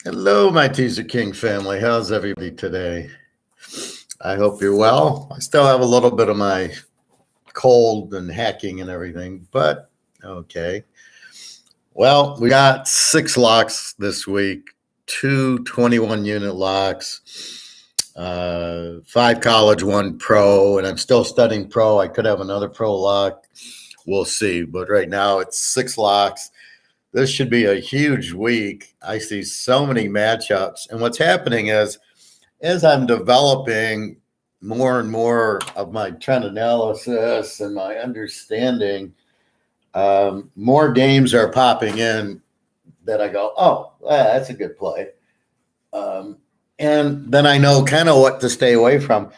Hello, my Teaserking family. How's everybody today? I hope you're well. I still have a little bit of my cold and hacking and everything, but okay. Well, we got 6 locks this week, two 21 unit locks, five college, one pro, and I'm still studying pro. I could have another pro lock. We'll see. But right now it's 6 locks. This should be a huge week. I see so many matchups. And what's happening is, as I'm developing more and more of my trend analysis and my understanding, more games are popping in that I go, oh, that's a good play. And then I know kind of what to stay away from.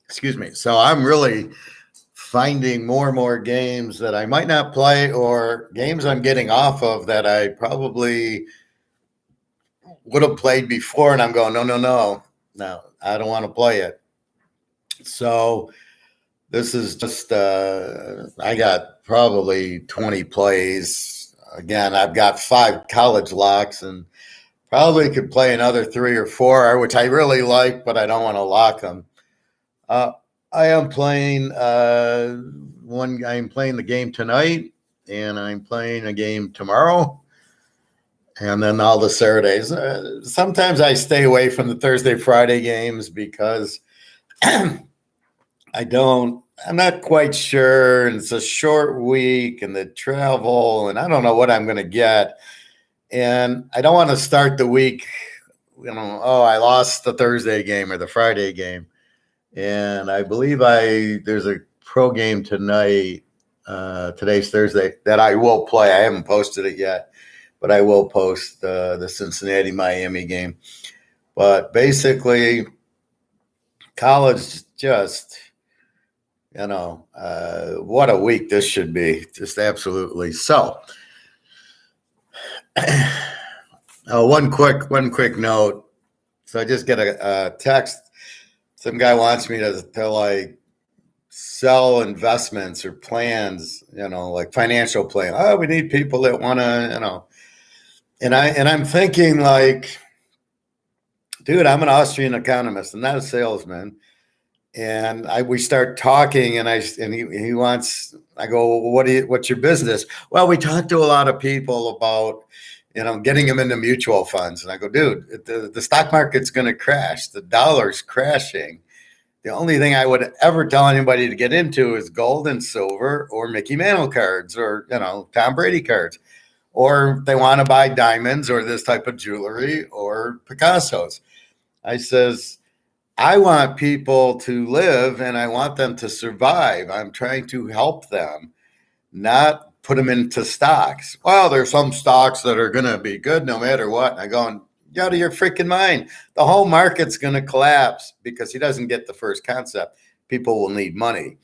Excuse me. So I'm really finding more and more games that I might not play or games I'm getting off of that I probably would have played before. And I'm going, no, I don't want to play it. So this is just, I got probably 20 plays. Again, I've got 5 college locks and probably could play another 3 or 4, which I really like, but I don't want to lock them. I am playing I'm playing the game tonight, and I'm playing a game tomorrow, and then all the Saturdays. Sometimes I stay away from the Thursday, Friday games because I'm not quite sure, and it's a short week, and the travel, and I don't know what I'm going to get, and I don't want to start the week. Oh, I lost the Thursday game or the Friday game. And I believe there's a pro game tonight. Today's Thursday that I will play. I haven't posted it yet, but I will post the Cincinnati Miami game. But basically, college just what a week this should be. Just absolutely. So, one quick note. So I just get a text. Some guy wants me to like sell investments or plans, like financial plan. Oh, we need people that want to, and I'm thinking like, dude, I'm an Austrian economist. I'm not a salesman. And we start talking, and he wants. I go, well, what's your business? Well, we talk to a lot of people about, getting them into mutual funds. And I go, dude, the stock market's going to crash. The dollar's crashing. The only thing I would ever tell anybody to get into is gold and silver or Mickey Mantle cards or, Tom Brady cards. Or they want to buy diamonds or this type of jewelry or Picasso's. I says, I want people to live and I want them to survive. I'm trying to help them, not put them into stocks. Well, there's some stocks that are going to be good no matter what. And I go, you out of your freaking mind. The whole market's going to collapse because he doesn't get the first concept. People will need money.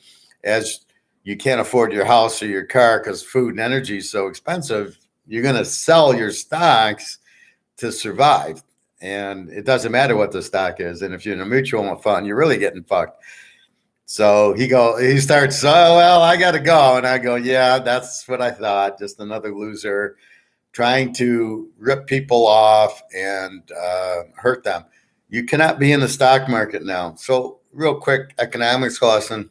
As you can't afford your house or your car because food and energy is so expensive, you're going to sell your stocks to survive. And it doesn't matter what the stock is. And if you're in a mutual fund, you're really getting fucked. So he starts, oh, well, I got to go. And I go, yeah, that's what I thought. Just another loser trying to rip people off and hurt them. You cannot be in the stock market now. So real quick economics lesson.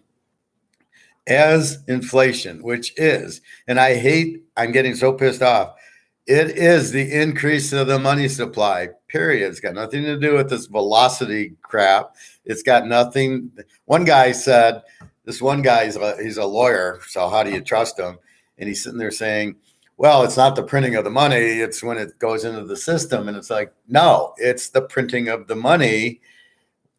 As inflation, which is, and I'm getting so pissed off, it is the increase of the money supply, period. It's got nothing to do with this velocity crap. It's got nothing. One guy said, he's a lawyer, so how do you trust him? And he's sitting there saying, well, it's not the printing of the money. It's when it goes into the system. And it's like, no, it's the printing of the money.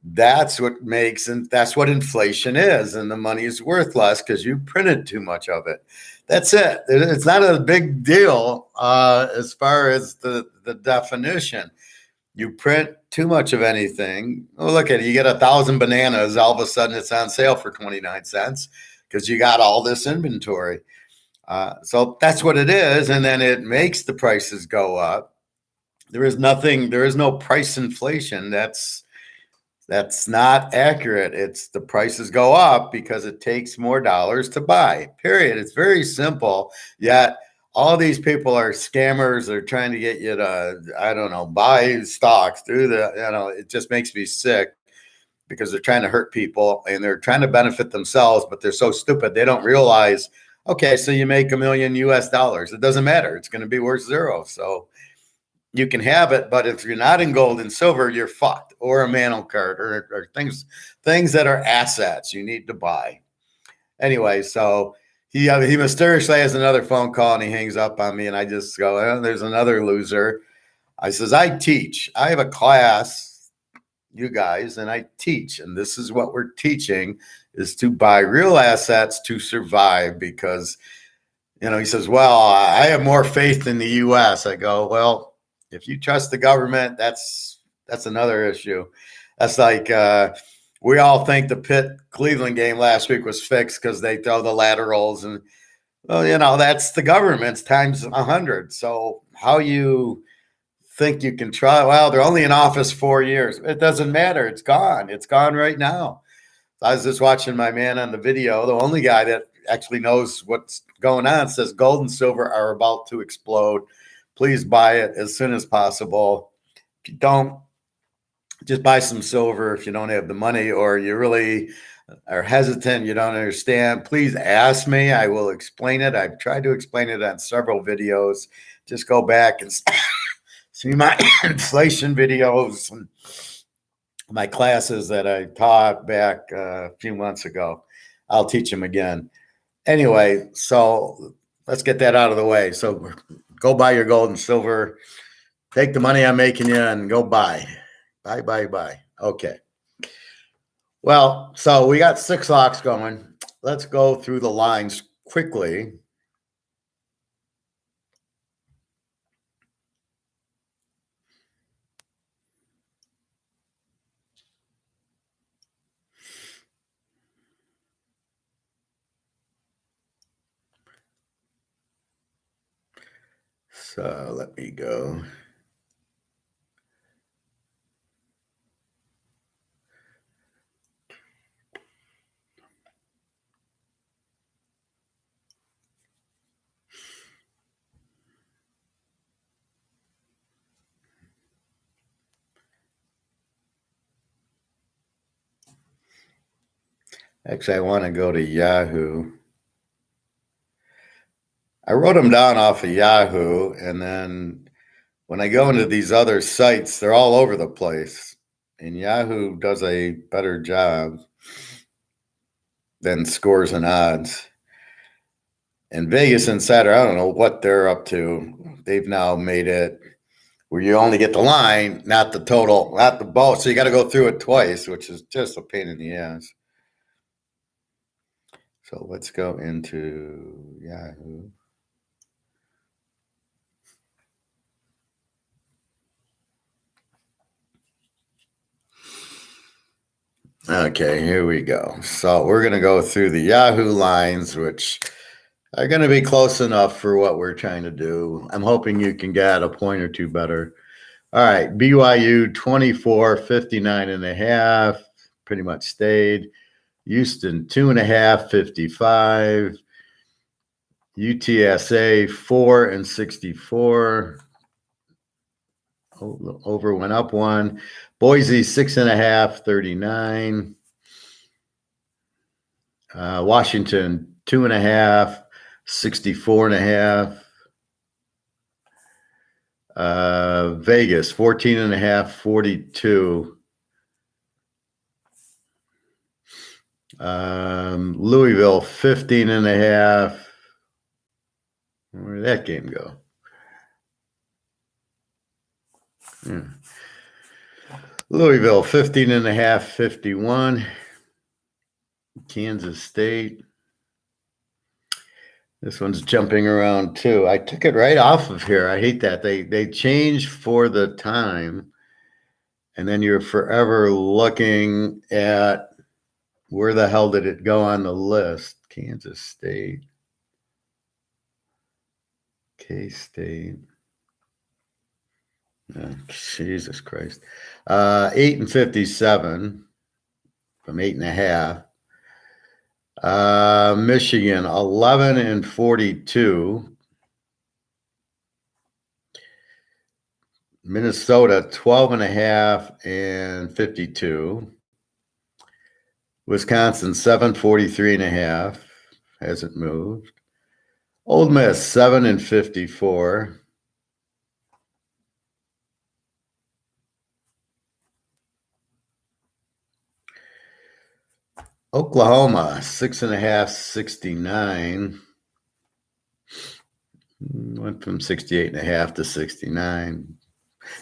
That's what makes, and that's what inflation is. And the money is worth less because you printed too much of it. That's it. It's not a big deal as far as the definition. You print too much of anything. Oh, look at it. You get 1,000 bananas. All of a sudden it's on sale for 29 cents because you got all this inventory. So that's what it is. And then it makes the prices go up. There is no price inflation. That's That's not accurate. It's the prices go up because it takes more dollars to buy, period. It's very simple. Yet all these people are scammers. They're trying to get you to, I don't know, buy stocks through it just makes me sick because they're trying to hurt people and they're trying to benefit themselves, but they're so stupid. They don't realize, okay, so you make $1 million US. It doesn't matter. It's going to be worth zero. So you can have it, but if you're not in gold and silver, you're fucked. Or a mantle card, or things that are assets you need to buy. Anyway, so he mysteriously has another phone call and he hangs up on me, and I just go, oh, there's another loser. I says, I teach. I have a class, you guys, and I teach, and this is what we're teaching is to buy real assets to survive because, he says, well, I have more faith in the U.S. I go, well, if you trust the government, that's another issue. That's like we all think the Pitt-Cleveland game last week was fixed because they throw the laterals, and well, that's the government's times 100. So how you think you can try? Well, they're only in office 4 years. It doesn't matter. It's gone. It's gone right now. I was just watching my man on the video. The only guy that actually knows what's going on says gold and silver are about to explode. Please buy it as soon as possible. If you don't, just buy some silver if you don't have the money or you really are hesitant, you don't understand. Please ask me. I will explain it. I've tried to explain it on several videos. Just go back and see my inflation videos and my classes that I taught back a few months ago. I'll teach them again. Anyway, so let's get that out of the way. So go buy your gold and silver. Take the money I'm making you and go buy. Buy. Okay. Well, so we got 6 locks going. Let's go through the lines quickly. So let me go. Actually, I want to go to Yahoo. I wrote them down off of Yahoo, and then when I go into these other sites, they're all over the place. And Yahoo does a better job than Scores and Odds. And Vegas Insider, I don't know what they're up to. They've now made it where you only get the line, not the total, not the both. So you got to go through it twice, which is just a pain in the ass. So let's go into Yahoo. Okay, here we go. So we're going to go through the Yahoo lines, which are going to be close enough for what we're trying to do. I'm hoping you can get a point or two better. All right, BYU 24, 59.5, pretty much stayed. Houston 2.5, 55. UTSA 4 and 64. Over went up 1. Boise 6.5, 39. Washington 2.5, 64.5. Vegas 14.5, 42. Louisville 15.5. Where did that game go? Yeah. Louisville 15.5, 51. Kansas State. This one's jumping around too. I took it right off of here. I hate that. They change for the time, and then you're forever looking at where the hell did it go on the list? Kansas State. K-State. Oh, Jesus Christ. 8 and 57. from 8.5. Michigan 11-42. Minnesota 12.5 and 52. Wisconsin 7-43.5. Hasn't moved. Ole Miss 7-54. Oklahoma 6.5, 69. Went from 68.5 to 69.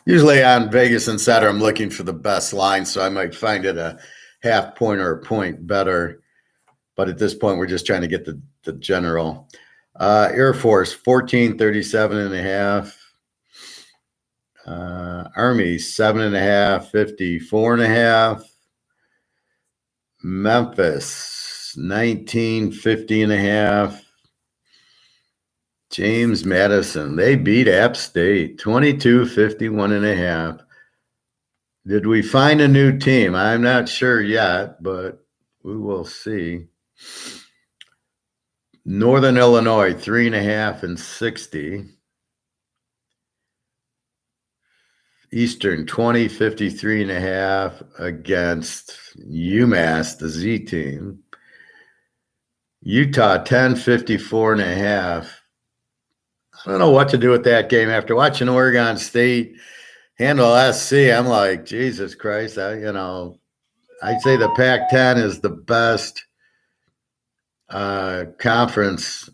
Usually on Vegas Insider, I'm looking for the best line, so I might find it a half point or a point better. But at this point, we're just trying to get the general. Air Force 14-37.5. Army 7.5, 54.5. Memphis 19-50.5. James Madison, they beat App State 22-51.5. Did we find a new team? I'm not sure yet, but we will see. Northern Illinois 3.5 and 60. Eastern 20-53.5 against UMass, the Z team. Utah 10-54.5. I don't know what to do with that game after watching Oregon State handle SC. I'm like, Jesus Christ! I'd say the Pac-10 is the best conference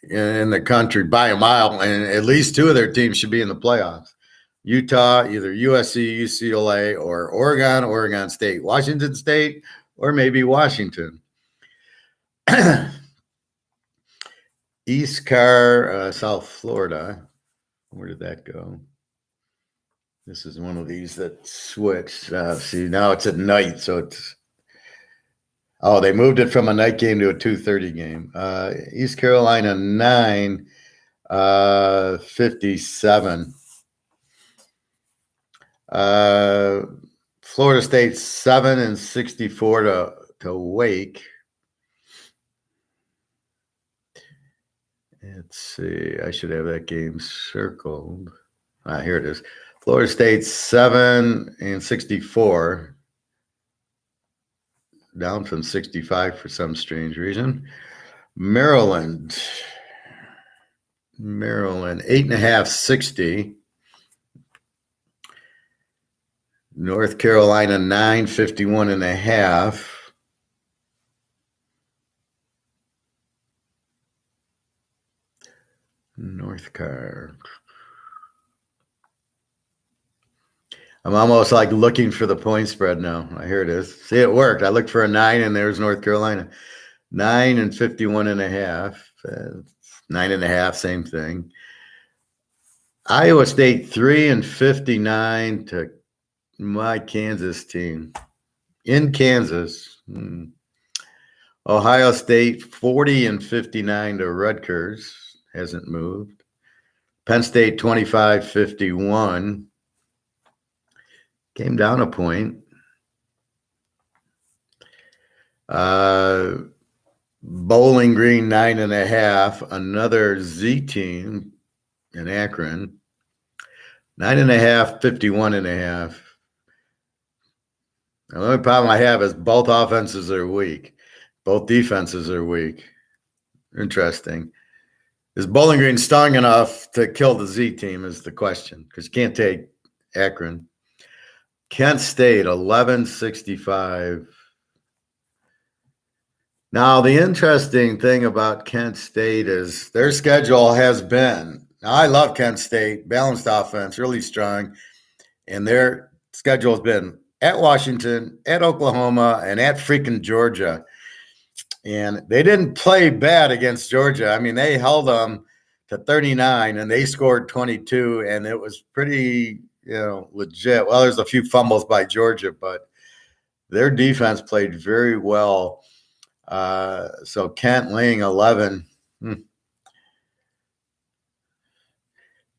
in the country by a mile, and at least two of their teams should be in the playoffs. Utah, either USC, UCLA, or Oregon, Oregon State, Washington State, or maybe Washington. East Car, South Florida. Where did that go? This is one of these that switched. See, now it's at night, so it's. Oh, they moved it from a night game to a 2:30 game. East Carolina 9, 57. Florida State 7-64 to Wake. Let's see. I should have that game circled. Here it is. Florida State 7-64. Down from 65 for some strange reason. Maryland 8.5, 60. North Carolina 9, 51.5. North Car. I'm almost like looking for the point spread now. Here it is. See, it worked. I looked for a 9, and there's North Carolina. 9-51.5. 9.5, same thing. Iowa State 3-59 to my Kansas team. In Kansas. Ohio State 40-59 to Rutgers. Hasn't moved. Penn State 25-51. Came down a point. Bowling Green 9.5. Another Z team in Akron. 9.5, 51.5. The only problem I have is both offenses are weak. Both defenses are weak. Interesting. Is Bowling Green strong enough to kill the Z team is the question, because you can't take Akron. Kent State, 11-65. Now, the interesting thing about Kent State is their schedule has been, now I love Kent State, balanced offense, really strong, and their schedule has been at Washington, at Oklahoma, and at freaking Georgia. And they didn't play bad against Georgia. I mean, they held them to 39, and they scored 22, and it was pretty – legit. Well, there's a few fumbles by Georgia, but their defense played very well. So Kent laying 11.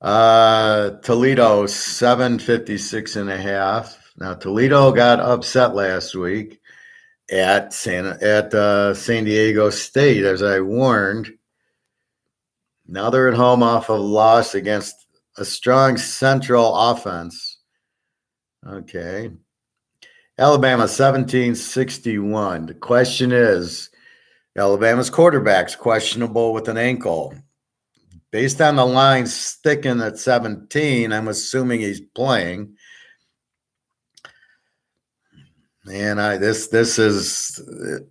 Toledo 756.5. Now Toledo got upset last week. at San Diego State, as I warned. Now they're at home off a loss against a strong Central offense. Okay. Alabama 1761. The question is, Alabama's quarterback's questionable with an ankle. Based on the line sticking at 17, I'm assuming he's playing. And this is,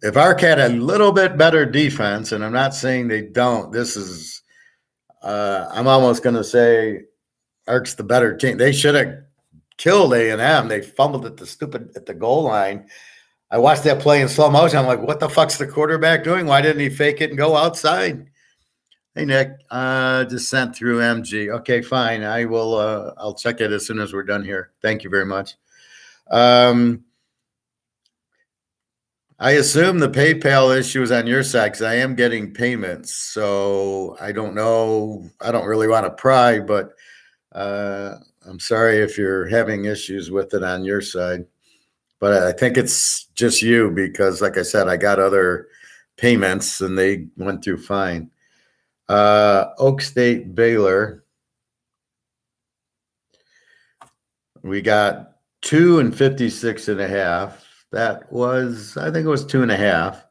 if Ark had a little bit better defense, and I'm not saying they don't, this is, I'm almost going to say Ark's the better team. They should have killed A&M. They fumbled at the goal line. I watched that play in slow motion. I'm like, what the fuck's the quarterback doing? Why didn't he fake it and go outside? Hey, Nick, just sent through MG. Okay, fine. I will, I'll check it as soon as we're done here. Thank you very much. I assume the PayPal issue is on your side because I am getting payments. So I don't know. I don't really want to pry, but I'm sorry if you're having issues with it on your side. But I think it's just you because, like I said, I got other payments and they went through fine. Oak State, Baylor. We got 2 and 56.5. That was, I think it was 2.5.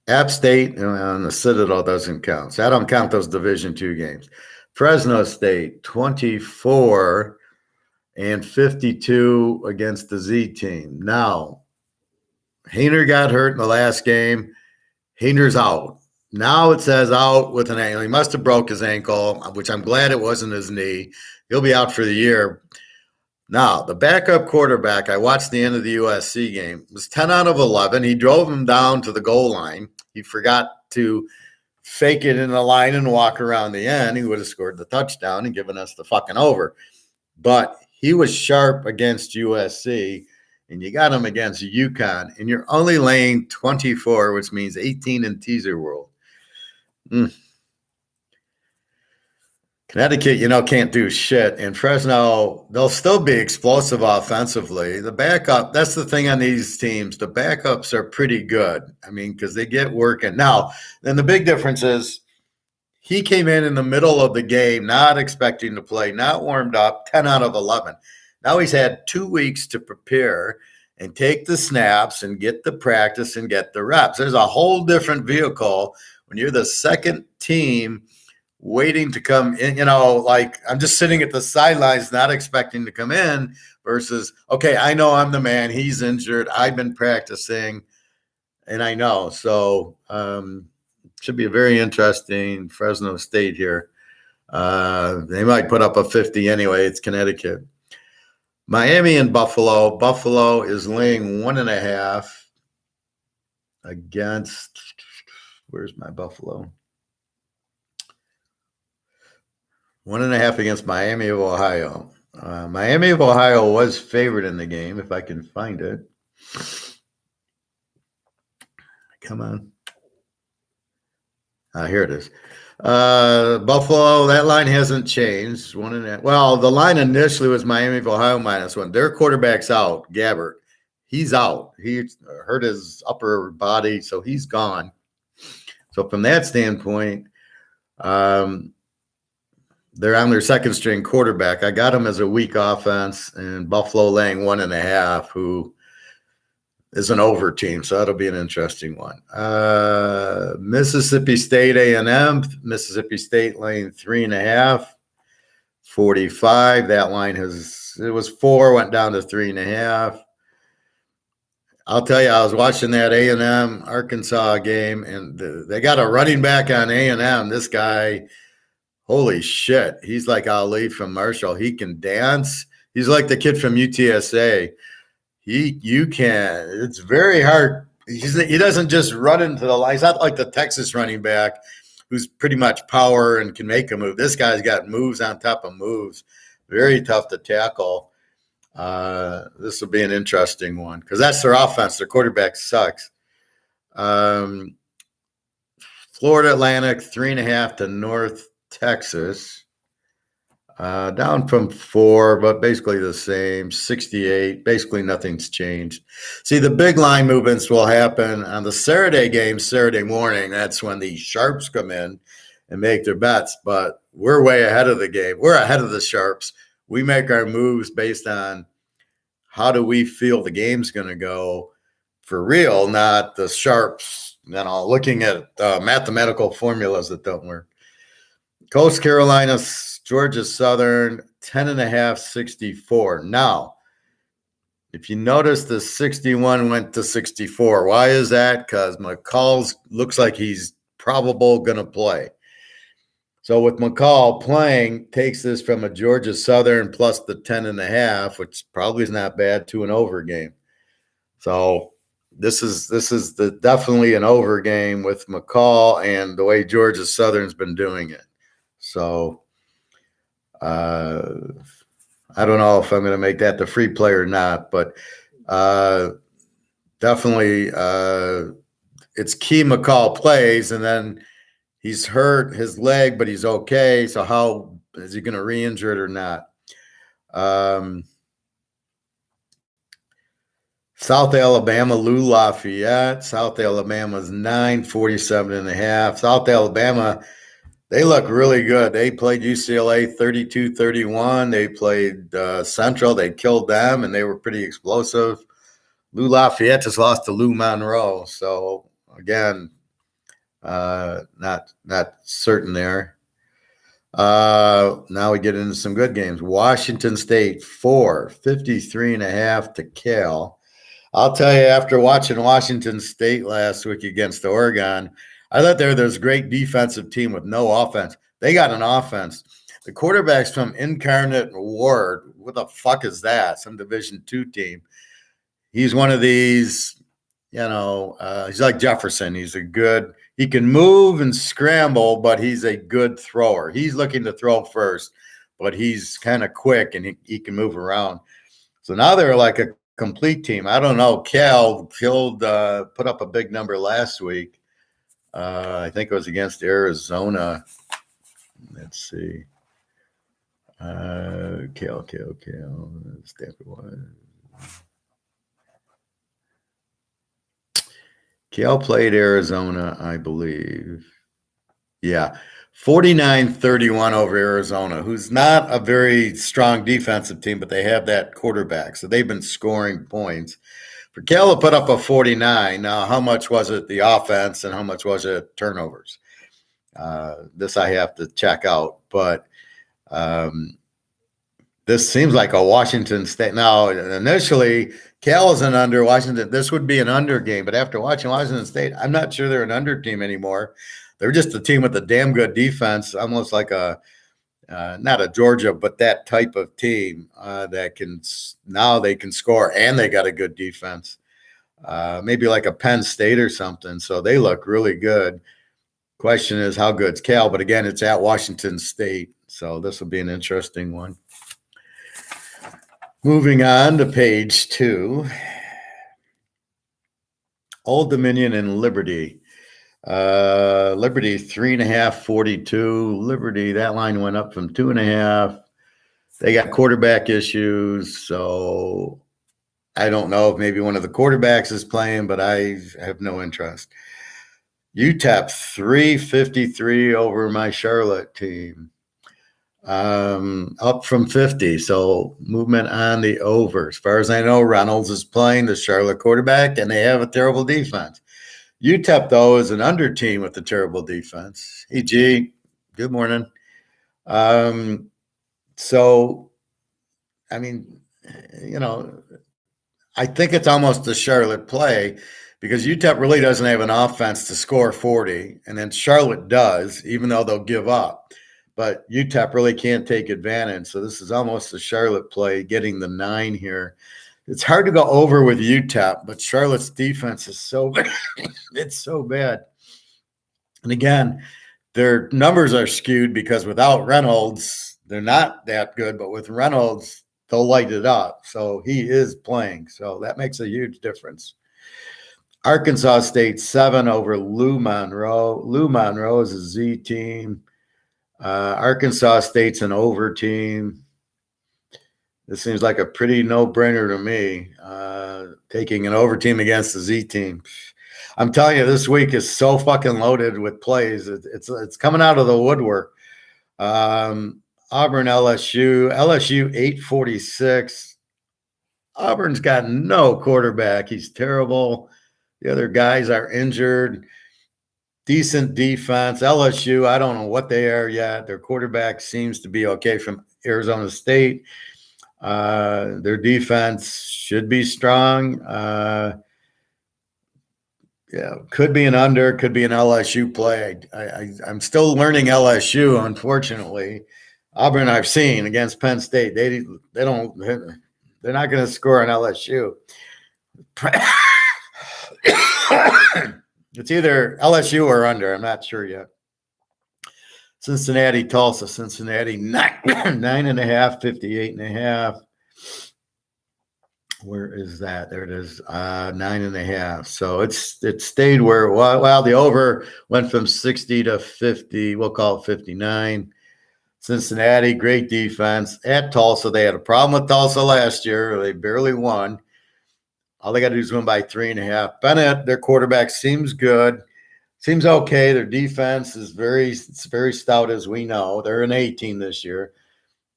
App State and the Citadel doesn't count. So I don't count those Division II games. Fresno State, 24 and 52 against the Z team. Now, Hayner got hurt in the last game. Hayner's out. Now it says out with an ankle. He must have broke his ankle, which I'm glad it wasn't his knee. He'll be out for the year. Now, the backup quarterback, I watched the end of the USC game, was 10 out of 11. He drove him down to the goal line. He forgot to fake it in the line and walk around the end. He would have scored the touchdown and given us the fucking over. But he was sharp against USC, and you got him against UConn, and you're only laying 24, which means 18 in Teaser World. Connecticut, can't do shit. And Fresno, they'll still be explosive offensively. The backup, that's the thing on these teams. The backups are pretty good. I mean, because they get working. Now, then the big difference is he came in the middle of the game, not expecting to play, not warmed up, 10 out of 11. Now he's had 2 weeks to prepare and take the snaps and get the practice and get the reps. There's a whole different vehicle when you're the second team waiting to come in, like I'm just sitting at the sidelines, not expecting to come in versus, okay, I know I'm the man. He's injured. I've been practicing and I know. So should be a very interesting Fresno State here. They might put up a 50 anyway. It's Connecticut. Miami and Buffalo. Buffalo is laying 1.5 against, where's my Buffalo? 1.5 against Miami of Ohio. Miami of Ohio was favored in the game, if I can find it. Come on. Here it is. Buffalo, that line hasn't changed. 1.5. Well, the line initially was Miami of Ohio -1. Their quarterback's out, Gabbert. He's out. He hurt his upper body, so he's gone. So from that standpoint, they're on their second string quarterback. I got him as a weak offense, and Buffalo laying 1.5, who is an over team. So that'll be an interesting one. Mississippi State A&M, Mississippi State laying 3.5, 45. That line it was 4, went down to 3.5. I'll tell you, I was watching that A&M Arkansas game, and they got a running back on A&M. This guy, holy shit. He's like Ali from Marshall. He can dance. He's like the kid from UTSA. It's very hard. He doesn't just run into the line. He's not like the Texas running back who's pretty much power and can make a move. This guy's got moves on top of moves. Very tough to tackle. This will be an interesting one because that's their offense. Their quarterback sucks. Florida Atlantic, 3.5 to North Texas. Down from 4, but basically the same. 68. Basically nothing's changed. See, the big line movements will happen on the Saturday game, Saturday morning. That's when the sharps come in and make their bets. But we're way ahead of the game. We're ahead of the sharps. We make our moves based on how do we feel the game's going to go for real, not the sharps, looking at mathematical formulas that don't work. Coast Carolina, Georgia Southern, 10.5, 64. Now, if you notice, the 61 went to 64. Why is that? Because McCall's looks like he's probable going to play. So with McCall playing, takes this from a Georgia Southern plus the 10.5, which probably is not bad, to an over game. So this is definitely an over game with McCall and the way Georgia Southern's been doing it. So I don't know if I'm going to make that the free play or not, but definitely it's key McCall plays, and then he's hurt his leg, but he's okay. So how is he going to re-injure it or not? South Alabama, Lou Lafayette. South Alabama's 9, 47.5. South Alabama, they look really good. They played UCLA 32-31. They played Central. They killed them, and they were pretty explosive. Lou Lafayette just lost to Lou Monroe. So, again, not certain there. Now we get into some good games. Washington State, 53.5 to Cal. I'll tell you, after watching Washington State last week against Oregon, I thought there's a great defensive team with no offense. They got an offense. The quarterback's from Incarnate Ward. What the fuck is that? Some Division II team. He's one of these, he's like Jefferson. He can move and scramble, but he's a good thrower. He's looking to throw first, but he's kind of quick and he can move around. So now they're like a complete team. I don't know. Cal put up a big number last week. I think it was against Arizona. Let's see. Cal. Cal played Arizona, I believe. Yeah. 49-31 over Arizona, who's not a very strong defensive team, but they have that quarterback. So they've been scoring points. For Cal to put up a 49, now how much was it the offense and how much was it turnovers? This I have to check out. But this seems like a Washington State. Now, initially, Cal is an under. Washington, this would be an under game. But after watching Washington State, I'm not sure they're an under team anymore. They're just a team with a damn good defense, almost like not a Georgia, but that type of team that they can score and they got a good defense. Maybe like a Penn State or something. So they look really good. Question is, how good's Cal? But again, it's at Washington State. So this will be an interesting one. Moving on to page 2. Old Dominion and Liberty. Liberty 3.5, 42. Liberty, that line went up from 2.5. They got quarterback issues, so I don't know if maybe one of the quarterbacks is playing, but I have no interest. UTEP 353 over my Charlotte team. Up from 50, so movement on the over. As far as I know, Reynolds is playing the Charlotte quarterback, and they have a terrible defense. UTEP, though, is an under team with a terrible defense. Hey, G, good morning. So, I mean, I think it's almost a Charlotte play because UTEP really doesn't have an offense to score 40, and then Charlotte does, even though they'll give up. But UTEP really can't take advantage. So this is almost a Charlotte play, getting the 9 here. It's hard to go over with UTEP, but Charlotte's defense is so bad. It's so bad. And again, their numbers are skewed because without Reynolds, they're not that good. But with Reynolds, they'll light it up. So he is playing. So that makes a huge difference. Arkansas State 7 over Lou Monroe. Lou Monroe is a Z team. Arkansas State's an over team. This seems like a pretty no-brainer to me. Taking an over team against the Z team. I'm telling you, this week is so fucking loaded with plays. It's coming out of the woodwork. Auburn, LSU 846. Auburn's got no quarterback. He's terrible. The other guys are injured. Decent defense. LSU, I don't know what they are yet. Their quarterback seems to be okay from Arizona State. Their defense should be strong. Yeah, could be an under, could be an LSU play. I'm still learning LSU, unfortunately. Auburn, I've seen against Penn State. They're not going to score on LSU. It's either LSU or under. I'm not sure yet. Cincinnati, Tulsa. Cincinnati 9.5, 58.5. Where is that? There it is. 9.5. So it stayed where it was. Well, the over went from 60 to 50. We'll call it 59. Cincinnati, great defense. At Tulsa, they had a problem with Tulsa last year. They barely won. All they got to do is win by 3.5. Bennett, their quarterback, seems good. Seems okay. Their defense is very stout, as we know. They're an A team this year.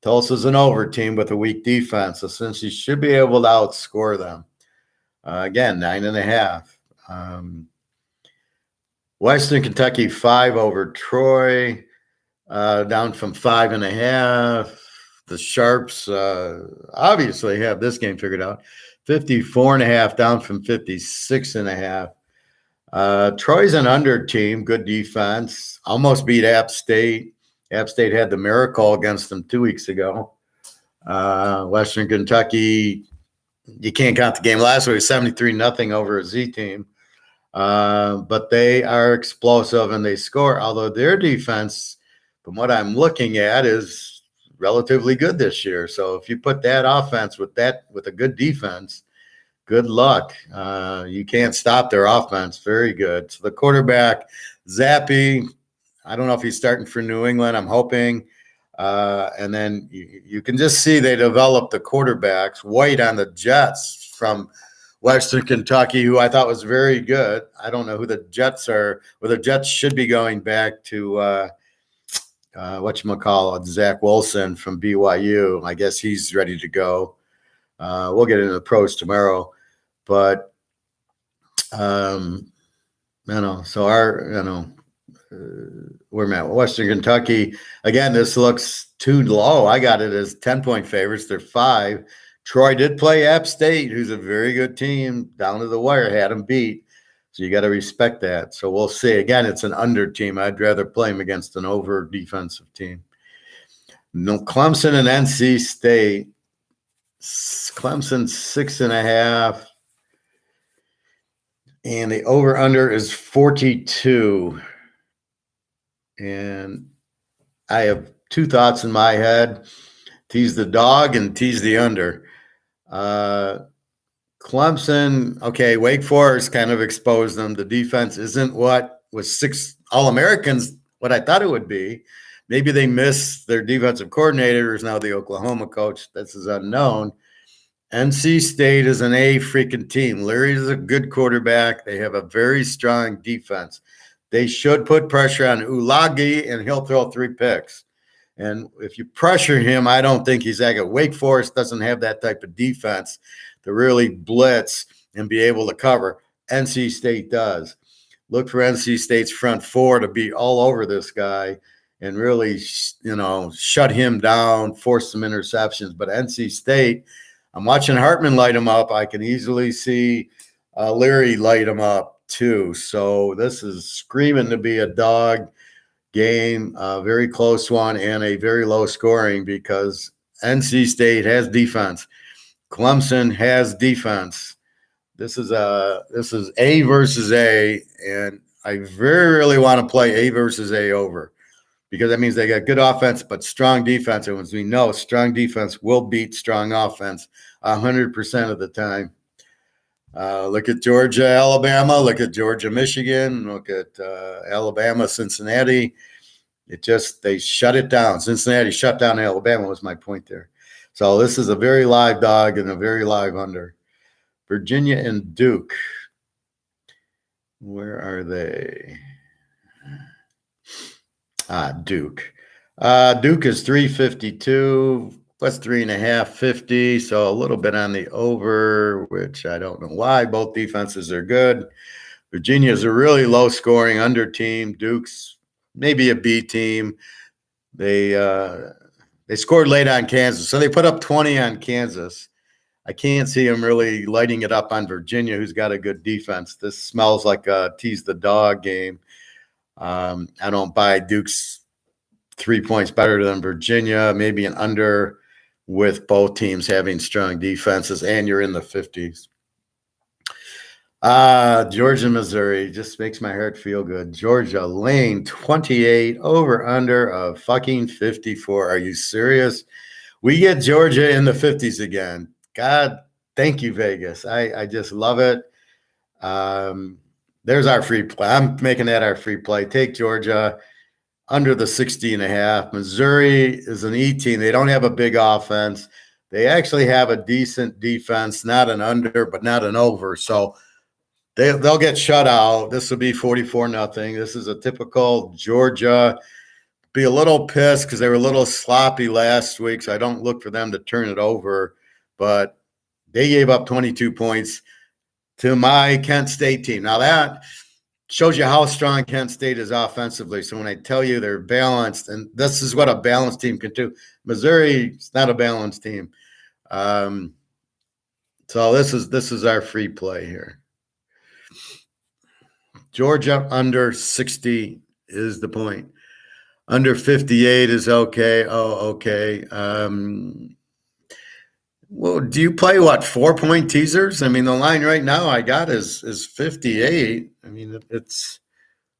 Tulsa's an over team with a weak defense, so since you should be able to outscore them. Again, 9.5. Western Kentucky 5 over Troy, down from 5.5. The Sharps obviously have this game figured out. 54.5 down from 56.5. Troy's an under team, good defense. Almost beat App State. App State had the miracle against them 2 weeks ago. Western Kentucky, you can't count the game last week, 73-0 over a Z team. But they are explosive and they score, although their defense, from what I'm looking at, is relatively good this year. So if you put that offense with a good defense, good luck. You can't stop their offense. Very good. So the quarterback, Zappy, I don't know if he's starting for New England. I'm hoping. And then you can just see they developed the quarterbacks. White on the Jets from Western Kentucky, who I thought was very good. I don't know who the Jets are. Well, the Jets should be going back to whatchamacallit, Zach Wilson from BYU. I guess he's ready to go. We'll get into the pros tomorrow. But, so we're at Western Kentucky. Again, this looks too low. I got it as 10-point favorites. They're 5. Troy did play App State, who's a very good team, down to the wire, had them beat. So you got to respect that. So we'll see. Again, it's an under team. I'd rather play them against an over defensive team. No, Clemson and NC State. Clemson 6.5. And the over-under is 42. And I have two thoughts in my head. Tease the dog and tease the under. Clemson, okay, Wake Forest kind of exposed them. The defense isn't what was 6 All-Americans, what I thought it would be. Maybe they missed their defensive coordinator, who's now the Oklahoma coach. This is unknown. NC State is an A freaking team. Leary's a good quarterback. They have a very strong defense. They should put pressure on Ulagi, and he'll throw 3 picks. And if you pressure him, I don't think he's that good. Wake Forest doesn't have that type of defense to really blitz and be able to cover. NC State does. Look for NC State's front 4 to be all over this guy and really, shut him down, force some interceptions. But NC State, I'm watching Hartman light him up. I can easily see Leary light him up too. So this is screaming to be a dog game, a very close one, and a very low scoring because NC State has defense. Clemson has defense. This is A versus A, and I very really want to play A versus A over because that means they got good offense but strong defense. And as we know, strong defense will beat strong offense 100% of the time. Look at Georgia, Alabama. Look at Georgia, Michigan. Look at Alabama, Cincinnati. They shut it down. Cincinnati shut down Alabama was my point there. So this is a very live dog and a very live under. Virginia and Duke. Where are they? Duke. Duke is 352 plus 3.5, 50. So a little bit on the over, which I don't know why. Both defenses are good. Virginia is a really low scoring under team. Duke's maybe a B team. They scored late on Kansas, so they put up 20 on Kansas. I can't see them really lighting it up on Virginia, who's got a good defense. This smells like a tease the dog game. I don't buy Duke's 3 points better than Virginia, maybe an under with both teams having strong defenses, and you're in the 50s. Georgia, Missouri just makes my heart feel good. Georgia, lane 28, over under of fucking 54. Are you serious? We get Georgia in the 50s again. God, thank you, Vegas. I just love it. There's our free play. I'm making that our free play. Take Georgia under the 60.5. Missouri is an E team. They don't have a big offense. They actually have a decent defense, not an under, but not an over. So they'll get shut out. This will be 44-0. This is a typical Georgia. Be a little pissed because they were a little sloppy last week, so I don't look for them to turn it over. But they gave up 22 points to my Kent State team. Now that shows you how strong Kent State is offensively. So when I tell you they're balanced, and this is what a balanced team can do. Missouri is not a balanced team. So this is our free play here. Georgia under 60 is the point. Under 58 is okay. Oh, okay. Well, do you play 4-point teasers? I mean, the line right now I got is 58. I mean, it's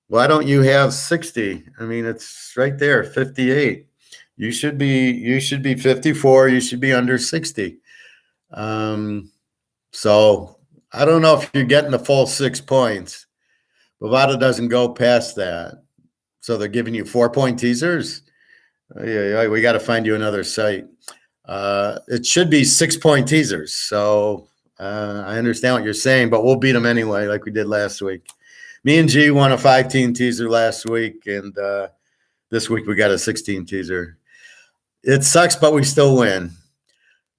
why don't you have 60? I mean, it's right there, 58. You should be 54. You should be under 60. So I don't know if you're getting the full 6 points. Bovada doesn't go past that. So they're giving you 4-point teasers? Yeah, we got to find you another site. It should be 6-point teasers. So I understand what you're saying, but we'll beat them anyway, like we did last week. Me and G won a 5-team teaser last week, and this week we got a 16 teaser. It sucks, but we still win.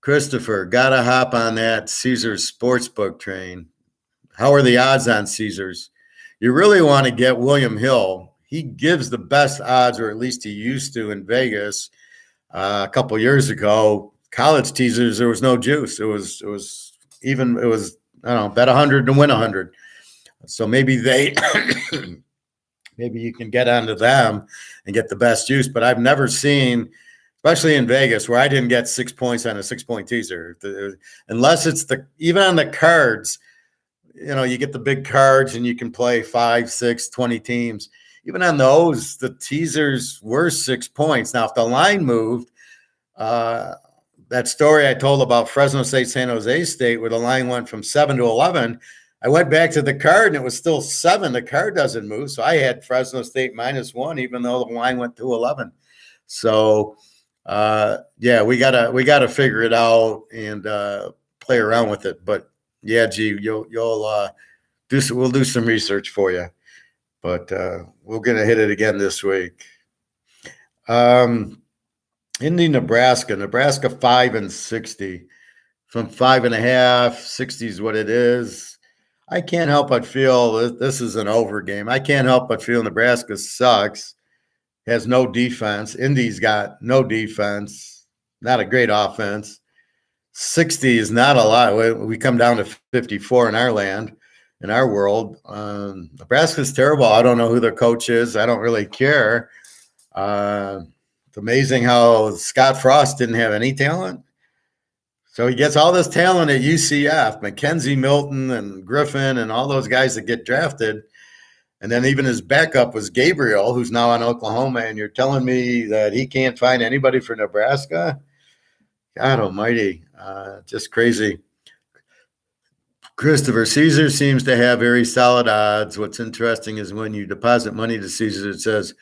Christopher, got to hop on that Caesars Sportsbook train. How are the odds on Caesars? You really want to get William Hill. He gives the best odds, or at least he used to in Vegas. A couple years ago, college teasers, there was no juice. It was I don't know, bet 100 to win 100. So maybe maybe you can get onto them and get the best juice. But I've never seen, especially in Vegas, where I didn't get 6 points on a 6-point teaser. Unless it's even on the cards, you get the big cards and you can play 5, 6, 20 teams. Even on those, the teasers were 6 points. Now, if the line moved, that story I told about Fresno State, San Jose State, where the line went from 7 to 11, I went back to the card and it was still 7. The card doesn't move. So I had Fresno State -1, even though the line went to 11. So, we gotta figure it out and play around with it. But yeah, G, we'll do some research for you. But we're going to hit it again this week. Indy, Nebraska 5-60 from 5.5. 60 is what it is. I can't help but feel this is an over game. I can't help but feel Nebraska sucks, has no defense. Indy's got no defense, not a great offense. 60 is not a lot. We come down to 54 in our land. In our world, Nebraska's terrible. I don't know who their coach is. I don't really care. It's amazing how Scott Frost didn't have any talent. So he gets all this talent at UCF, Mackenzie Milton and Griffin and all those guys that get drafted. And then even his backup was Gabriel, who's now on Oklahoma. And you're telling me that he can't find anybody for Nebraska? God almighty, just crazy. Christopher, Caesar seems to have very solid odds. What's interesting is when you deposit money to Caesar, it says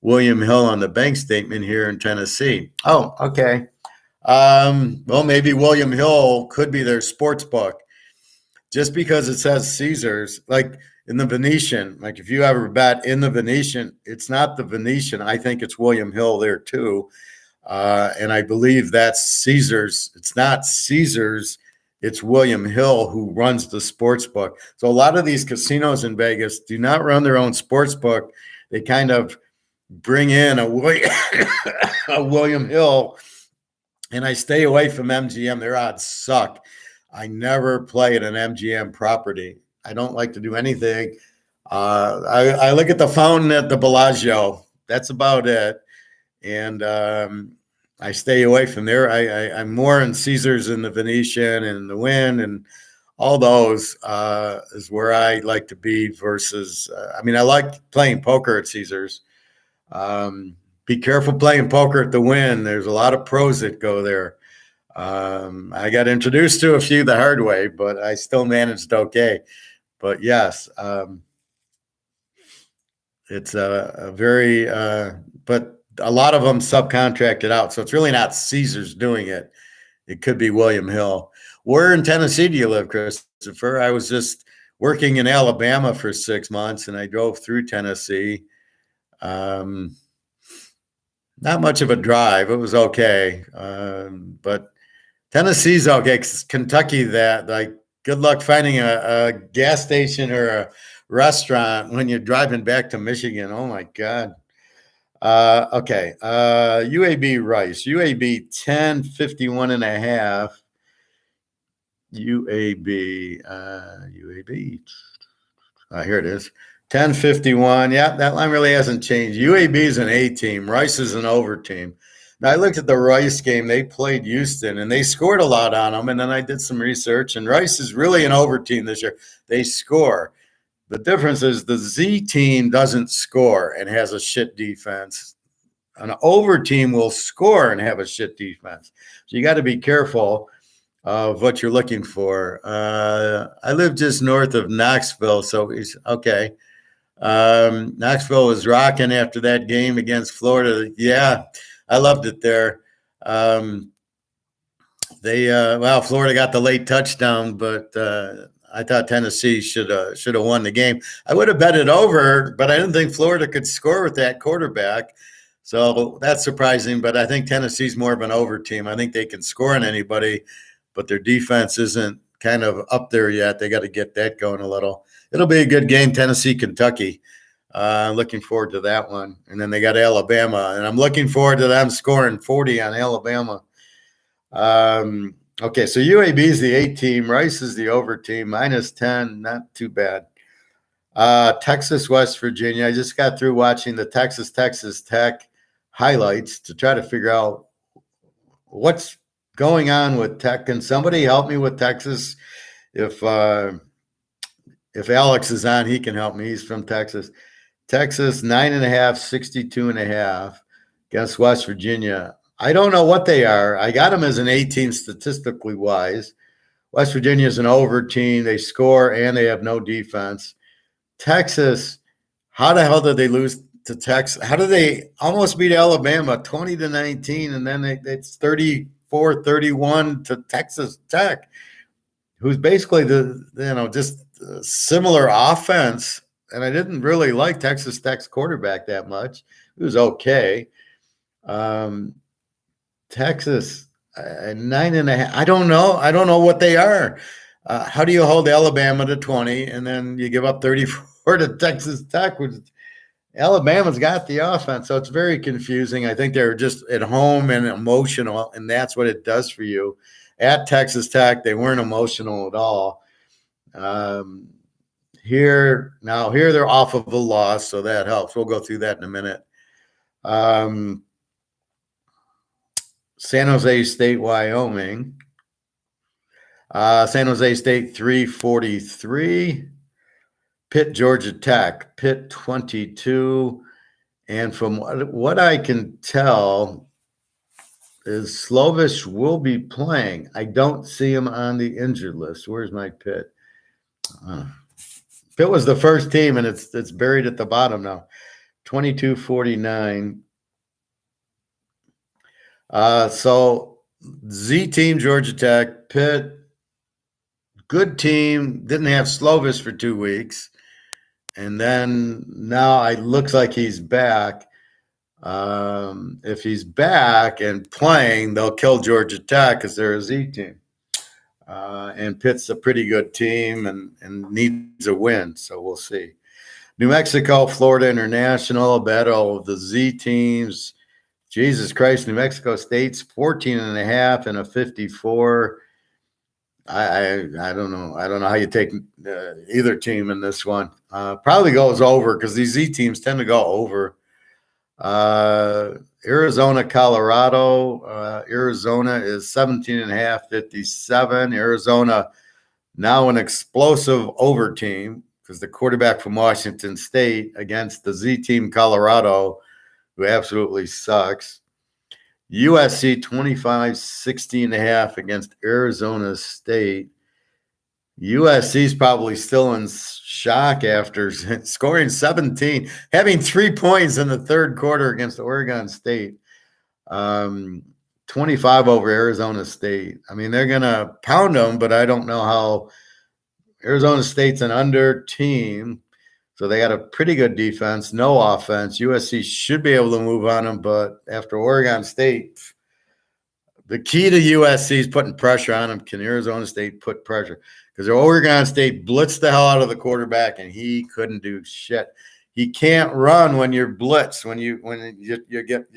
William Hill on the bank statement here in Tennessee. Oh, okay. Well, maybe William Hill could be their sports book. Just because it says Caesars, like in the Venetian, like if you ever bet in the Venetian, it's not the Venetian. I think it's William Hill there too. And I believe that's Caesars. It's not Caesars. It's William Hill who runs the sports book. So a lot of these casinos in Vegas do not run their own sports book. They kind of bring in a William Hill, and I stay away from MGM. Their odds suck. I never play at an MGM property. I don't like to do anything. I look at the fountain at the Bellagio. That's about it. And I stay away from there. I'm more in Caesars and the Venetian and the Wynn and all those is where I like to be versus, I like playing poker at Caesars. Be careful playing poker at the Wynn. There's a lot of pros that go there. I got introduced to a few the hard way, but I still managed okay. But yes, it's a very, but a lot of them subcontracted out. So it's really not Caesars doing it. It could be William Hill. Where in Tennessee do you live, Christopher? I was just working in Alabama for 6 months, and I drove through Tennessee. Not much of a drive. It was okay. But Tennessee's okay. Kentucky, that like, good luck finding a gas station or a restaurant when you're driving back to Michigan. Oh my God. Okay. UAB Rice. UAB 1051.5. UAB. Here it is. 1051. Yeah, that line really hasn't changed. UAB is an A team. Rice is an over team. Now, I looked at the Rice game. They played Houston, and they scored a lot on them. And then I did some research, and Rice is really an over team this year. They score. The difference is the Z team doesn't score and has a shit defense. An over team will score and have a shit defense. So you got to be careful of what you're looking for. I live just north of Knoxville, so it's okay. Knoxville was rocking after that game against Florida. Yeah, I loved it there. Florida got the late touchdown, but I thought Tennessee should have won the game. I would have bet it over, but I didn't think Florida could score with that quarterback. So that's surprising, but I think Tennessee's more of an over team. I think they can score on anybody, but their defense isn't kind of up there yet. They got to get that going a little. It'll be a good game, Tennessee, Kentucky. Looking forward to that one. And then they got Alabama, and I'm looking forward to them scoring 40 on Alabama. Okay, so UAB is the 8 team. Rice is the over team, -10, not too bad. Texas, West Virginia. I just got through watching the Texas Tech highlights to try to figure out what's going on with Tech. Can somebody help me with Texas? If Alex is on, he can help me. He's from Texas. Texas, 9.5, 62.5 against West Virginia. I don't know what they are. I got them as an A team statistically wise. West Virginia is an over team. They score and they have no defense. Texas, how the hell did they lose to Texas? How did they almost beat Alabama 20-19, and then it's 34-31 to Texas Tech, who's basically just similar offense. And I didn't really like Texas Tech's quarterback that much. It was okay. Texas, 9.5. I don't know. I don't know what they are. How do you hold Alabama to 20 and then you give up 34 to Texas Tech? Alabama's got the offense, so it's very confusing. I think they're just at home and emotional, and that's what it does for you. At Texas Tech, they weren't emotional at all. Here they're off of a loss, so that helps. We'll go through that in a minute. San Jose State, Wyoming. San Jose State 343. Pitt, Georgia Tech. Pitt 22. And from what I can tell is Slovish will be playing. I don't see him on the injured list. Where's my Pitt? Pitt was the first team, and it's buried at the bottom now. 22-49. So Z team, Georgia Tech, Pitt, good team, didn't have Slovis for 2 weeks. And then now it looks like he's back. If he's back and playing, they'll kill Georgia Tech because they're a Z team. And Pitt's a pretty good team and needs a win, so we'll see. New Mexico, Florida International, a battle of the Z teams. Jesus Christ, New Mexico State's 14.5 and a 54. I don't know. I don't know how you take either team in this one. Probably goes over because these Z teams tend to go over. Arizona, Colorado. Arizona is 17.5, 57. Arizona now an explosive over team because the quarterback from Washington State against the Z team, Colorado, who absolutely sucks. USC 25-16.5 against Arizona State. USC's probably still in shock after scoring 17, having 3 points in the third quarter against Oregon State. 25 over Arizona State. I mean, they're going to pound them, but I don't know how. Arizona State's an under team, so they got a pretty good defense, no offense. USC should be able to move on them, but after Oregon State, the key to USC is putting pressure on them. Can Arizona State put pressure? Because Oregon State blitzed the hell out of the quarterback, and he couldn't do shit. He can't run when you're blitzed. When you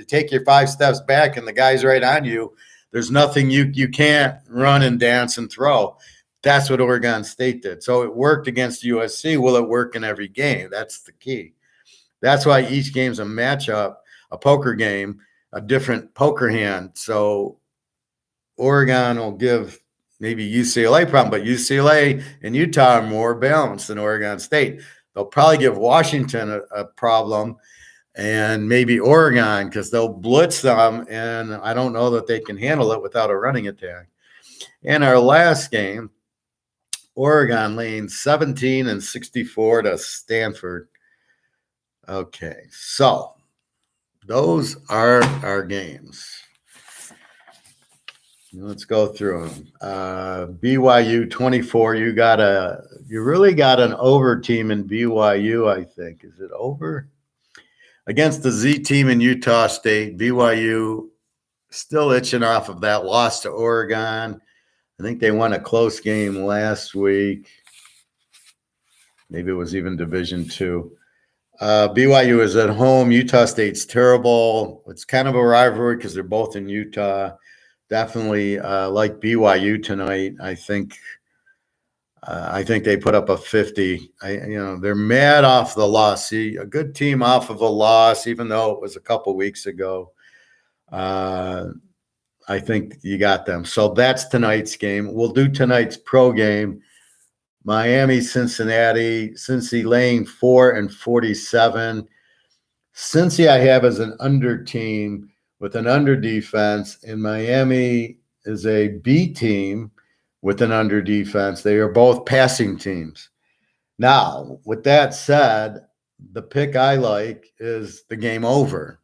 take your 5 steps back and the guy's right on you, there's nothing you can't run and dance and throw. That's what Oregon State did. So it worked against USC. Will it work in every game? That's the key. That's why each game's a matchup, a poker game, a different poker hand. So Oregon will give maybe UCLA a problem, but UCLA and Utah are more balanced than Oregon State. They'll probably give Washington a problem and maybe Oregon because they'll blitz them, and I don't know that they can handle it without a running attack. And our last game, Oregon laying 17-64 to Stanford. Okay, so those are our games. Let's go through them. BYU 24. You really got an over team in BYU, I think. Is it over? Against the Z team in Utah State. BYU still itching off of that loss to Oregon. I think they won a close game last week. Maybe it was even Division II. BYU is at home. Utah State's terrible. It's kind of a rivalry because they're both in Utah. Definitely like BYU tonight. I think they put up a 50. They're mad off the loss. See, a good team off of a loss, even though it was a couple weeks ago. I think you got them. So that's tonight's game. We'll do tonight's pro game. Miami, Cincinnati. Cincy laying 4-47. Cincy I have as an under team with an under defense, and Miami is a B team with an under defense. They are both passing teams. Now, with that said, the pick I like is the game over.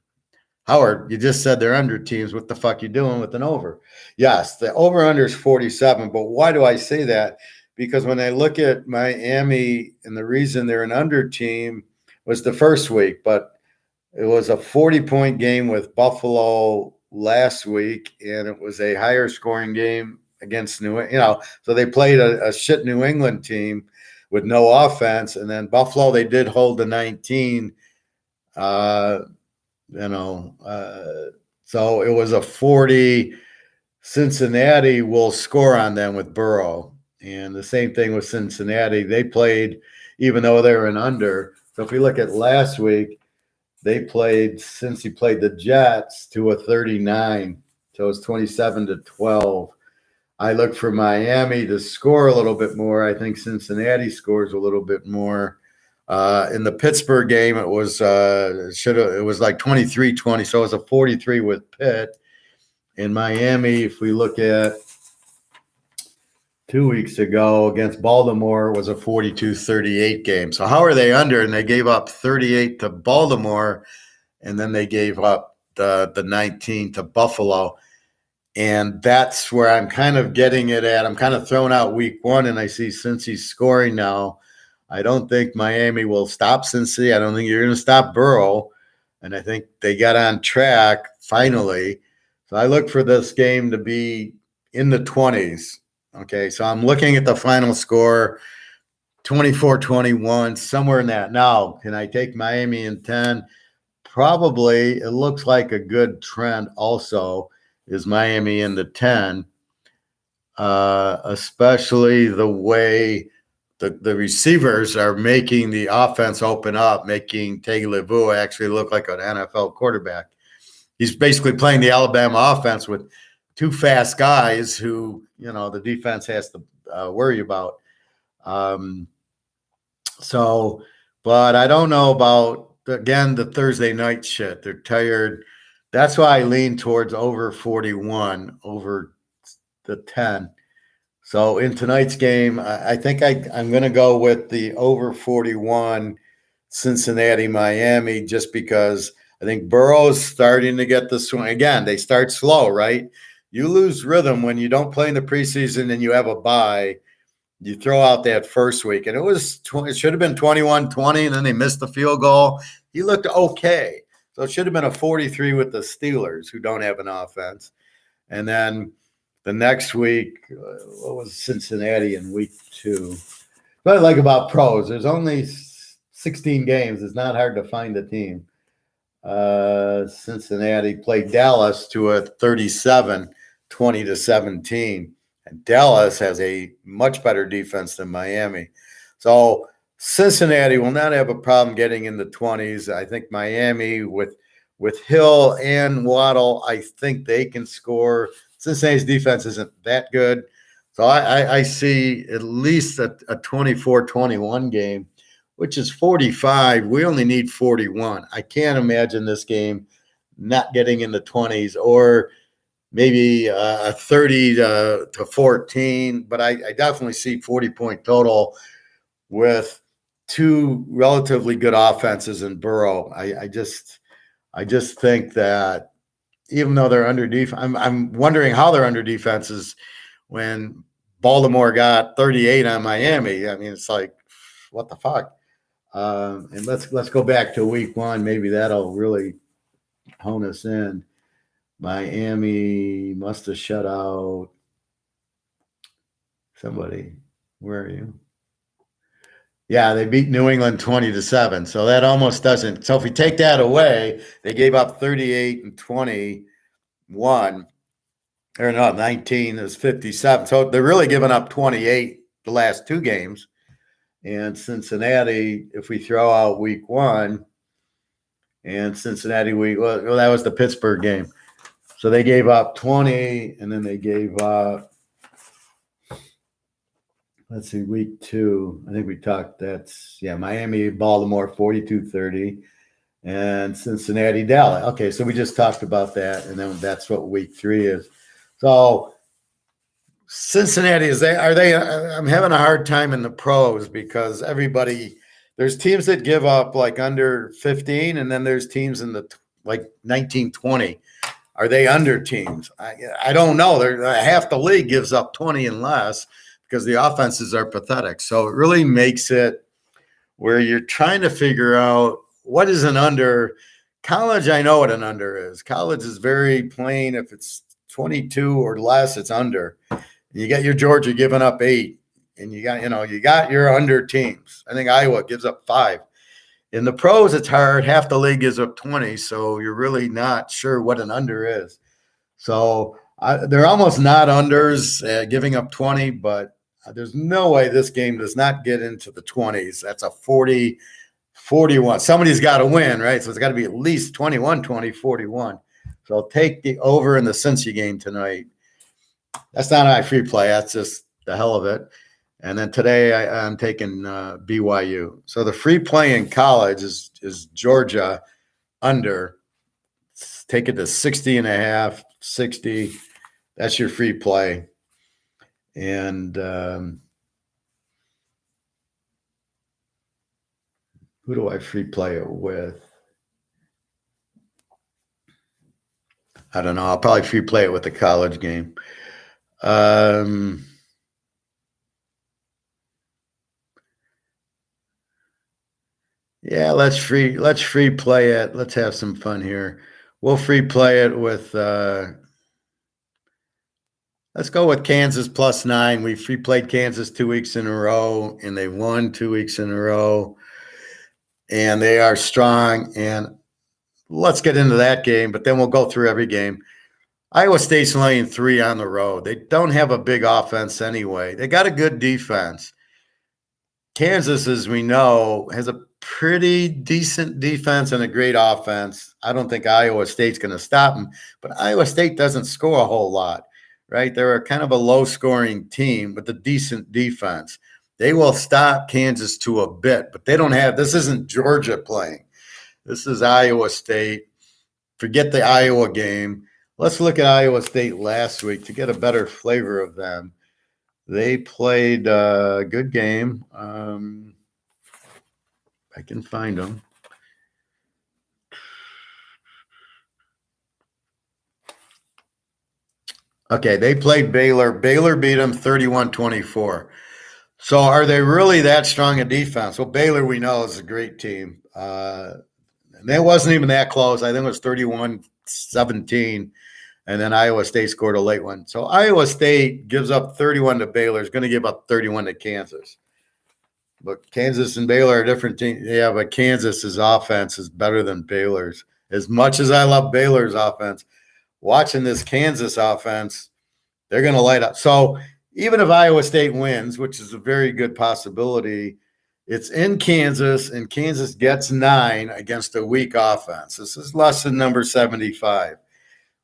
Howard, you just said they're under teams. What the fuck you doing with an over? Yes, the over-under is 47, but why do I say that? Because when I look at Miami, and the reason they're an under team was the first week, but it was a 40-point game with Buffalo last week, and it was a higher scoring game against so they played a shit New England team with no offense, and then Buffalo, they did hold the 19, so it was a 40. Cincinnati will score on them with Burrow. And the same thing with Cincinnati. They played, even though they were an under. So if we look at last week, Cincy played the Jets to a 39. So it was 27-12. I look for Miami to score a little bit more. I think Cincinnati scores a little bit more. In the Pittsburgh game, it was like 23-20, so it was a 43 with Pitt. In Miami, if we look at 2 weeks ago against Baltimore was a 42-38 game. So how are they under? And they gave up 38 to Baltimore, and then they gave up the 19 to Buffalo. And that's where I'm kind of getting it at. I'm kind of throwing out week one, and I see Cincy's scoring now. I don't think Miami will stop Cincy. I don't think you're going to stop Burrow. And I think they got on track finally. So I look for this game to be in the 20s. Okay, so I'm looking at the final score, 24-21, somewhere in that. Now, can I take Miami in 10? Probably. It looks like a good trend also is Miami in the 10, especially the way the receivers are making the offense open up, making Tagovailoa actually look like an NFL quarterback. He's basically playing the Alabama offense with two fast guys who, the defense has to worry about. But I don't know about, again, the Thursday night shit. They're tired. That's why I lean towards over 41, over the 10. So in tonight's game, I think I'm going to go with the over 41 Cincinnati, Miami, just because I think Burrow's starting to get the swing. Again, they start slow, right? You lose rhythm when you don't play in the preseason and you have a bye. You throw out that first week, and it should have been 21-20, and then they missed the field goal. He looked okay. So it should have been a 43 with the Steelers, who don't have an offense. And then the next week, what was Cincinnati in week 2? What I like about pros, there's only 16 games. It's not hard to find a team. Cincinnati played Dallas to a 37, 20-17. And Dallas has a much better defense than Miami. So Cincinnati will not have a problem getting in the 20s. I think Miami with Hill and Waddle, I think they can score. Cincinnati's defense isn't that good. So I see at least a 24-21 game, which is 45. We only need 41. I can't imagine this game not getting in the 20s or maybe a 30 to 14. But I definitely see 40-point total with two relatively good offenses in Burrow. I just think that even though they're under defense, I'm wondering how they're under defenses when Baltimore got 38 on Miami. I mean, it's like, what the fuck? And let's go back to week one. Maybe that'll really hone us in. Miami must have shut out somebody. Where are you? Yeah, they beat New England 20-7. So that almost doesn't. So if we take that away, they gave up 38 and 21. Or no, 19 is 57. So they're really giving up 28 the last two games. And Cincinnati, if we throw out week one, and Cincinnati well, that was the Pittsburgh game. So they gave up 20, and then they gave up, let's see, week two. I think we talked, Miami, Baltimore, 42-30, and Cincinnati, Dallas. Okay, so we just talked about that, and then that's what week 3 is. So Cincinnati, I'm having a hard time in the pros because there's teams that give up like under 15, and then there's teams in the like 19-20. Are they under teams? I don't know. Half the league gives up 20 and less because the offenses are pathetic. So it really makes it where you're trying to figure out what is an under. College, I know what an under is. College is very plain. If it's 22 or less, it's under. You got your Georgia giving up 8, and you got your under teams. I think Iowa gives up 5. In the pros, it's hard. Half the league gives up 20, so you're really not sure what an under is. So they're almost not unders giving up 20, but there's no way this game does not get into the 20s. That's a 40, 41. Somebody's got to win, right? So it's got to be at least 21, 20, 41. So I'll take the over in the Cincy game tonight. That's not my free play. That's just the hell of it. And then today I'm taking BYU. So the free play in college is Georgia under. Take it to 60.5, 60. That's your free play. And who do I free play it with? I don't know. I'll probably free play it with the college game. Yeah, let's free play it. Let's have some fun here. We'll free play it with let's go with Kansas +9. We free played Kansas 2 weeks in a row, and they won 2 weeks in a row. And they are strong. And let's get into that game, but then we'll go through every game. Iowa State's laying 3 on the road. They don't have a big offense anyway. They got a good defense. Kansas, as we know, has a pretty decent defense and a great offense. I don't think Iowa State's going to stop them, but Iowa State doesn't score a whole lot, right? They're a kind of a low-scoring team with a decent defense. They will stop Kansas to a bit, but they don't have – this isn't Georgia playing. This is Iowa State. Forget the Iowa game. Let's look at Iowa State last week to get a better flavor of them. They played a good game. I can find them. Okay, they played Baylor. Baylor beat them 31-24. So are they really that strong a defense? Well, Baylor, we know, is a great team. And it wasn't even that close. I think it was 31-17. And then Iowa State scored a late one. So Iowa State gives up 31 to Baylor. Is going to give up 31 to Kansas. But Kansas and Baylor are different teams. Yeah, but Kansas's offense is better than Baylor's. As much as I love Baylor's offense, watching this Kansas offense, they're going to light up. So even if Iowa State wins, which is a very good possibility, it's in Kansas, and Kansas gets 9 against a weak offense. This is less than number 75.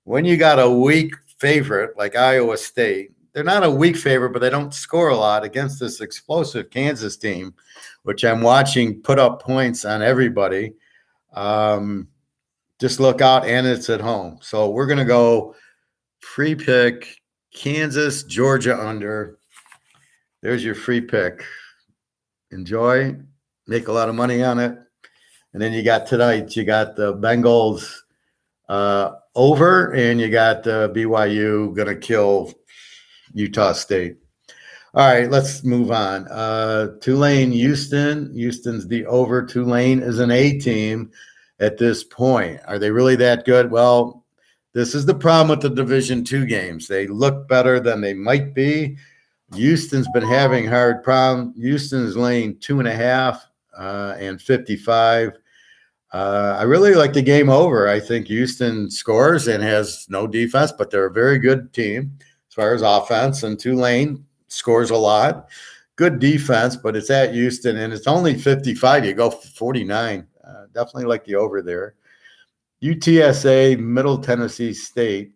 When you got a weak favorite like Iowa State, they're not a weak favorite, but they don't score a lot against this explosive Kansas team, which I'm watching put up points on everybody. Just look out, and it's at home. So we're going to go free pick Kansas, Georgia under. There's your free pick. Enjoy. Make a lot of money on it. And then you got tonight, you got the Bengals over, and you got BYU going to kill Utah State. All right, let's move on. Tulane, Houston. Houston's the over. Tulane is an A team at this point. Are they really that good? Well, this is the problem with the Division II games. They look better than they might be. Houston's been having hard problems. Houston is laying 2.5 and 55. I really like the game over. I think Houston scores and has no defense, but they're a very good team as far as offense. And Tulane scores a lot. Good defense, but it's at Houston, and it's only 55. You go 49. Definitely like the over there. UTSA, Middle Tennessee State.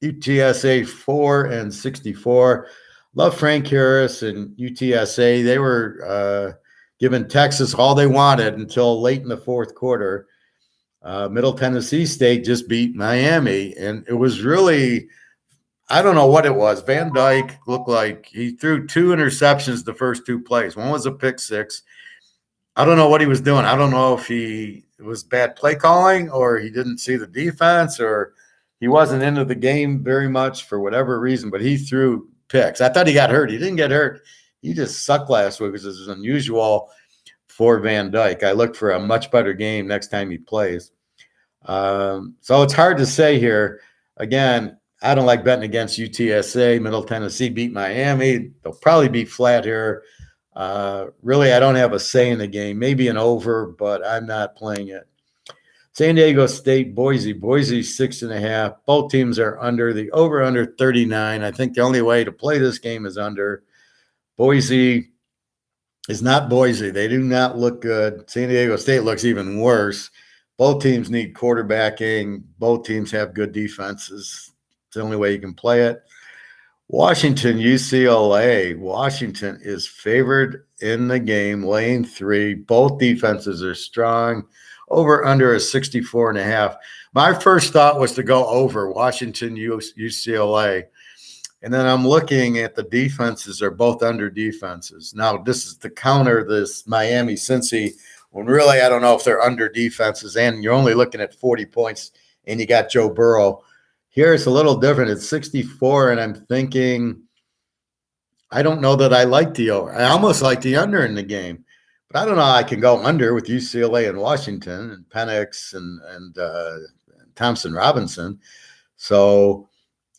UTSA 4 and 64. Love Frank Harris and UTSA. They were giving Texas all they wanted until late in the fourth quarter. Middle Tennessee State just beat Miami, and it was really, I don't know what it was. Van Dyke looked like he threw 2 interceptions the first 2 plays. One was a pick six. I don't know what he was doing. I don't know if it was bad play calling, or he didn't see the defense, or he wasn't into the game very much for whatever reason, but he threw picks. I thought he got hurt. He didn't get hurt. He just sucked last week, which is unusual for Van Dyke. I look for a much better game next time he plays. So it's hard to say here. Again, I don't like betting against UTSA. Middle Tennessee beat Miami. They'll probably be flat here. Really, I don't have a say in the game. Maybe an over, but I'm not playing it. San Diego State, Boise. Boise 6.5. Both teams are under. The over-under 39. I think the only way to play this game is under. Boise is not Boise. They do not look good. San Diego State looks even worse. Both teams need quarterbacking. Both teams have good defenses. It's the only way you can play it. Washington, UCLA. Washington is favored in the game, laying 3. Both defenses are strong. Over under is 64.5. My first thought was to go over Washington, UCLA. And then I'm looking at the defenses are both under defenses. Now, this is to counter this Miami Cincy, when really I don't know if they're under defenses, and you're only looking at 40 points and you got Joe Burrow. Here it's a little different. It's 64, and I'm thinking, I don't know that I like the over. I almost like the under in the game, but I don't know how I can go under with UCLA and Washington and Penix and Thompson Robinson. So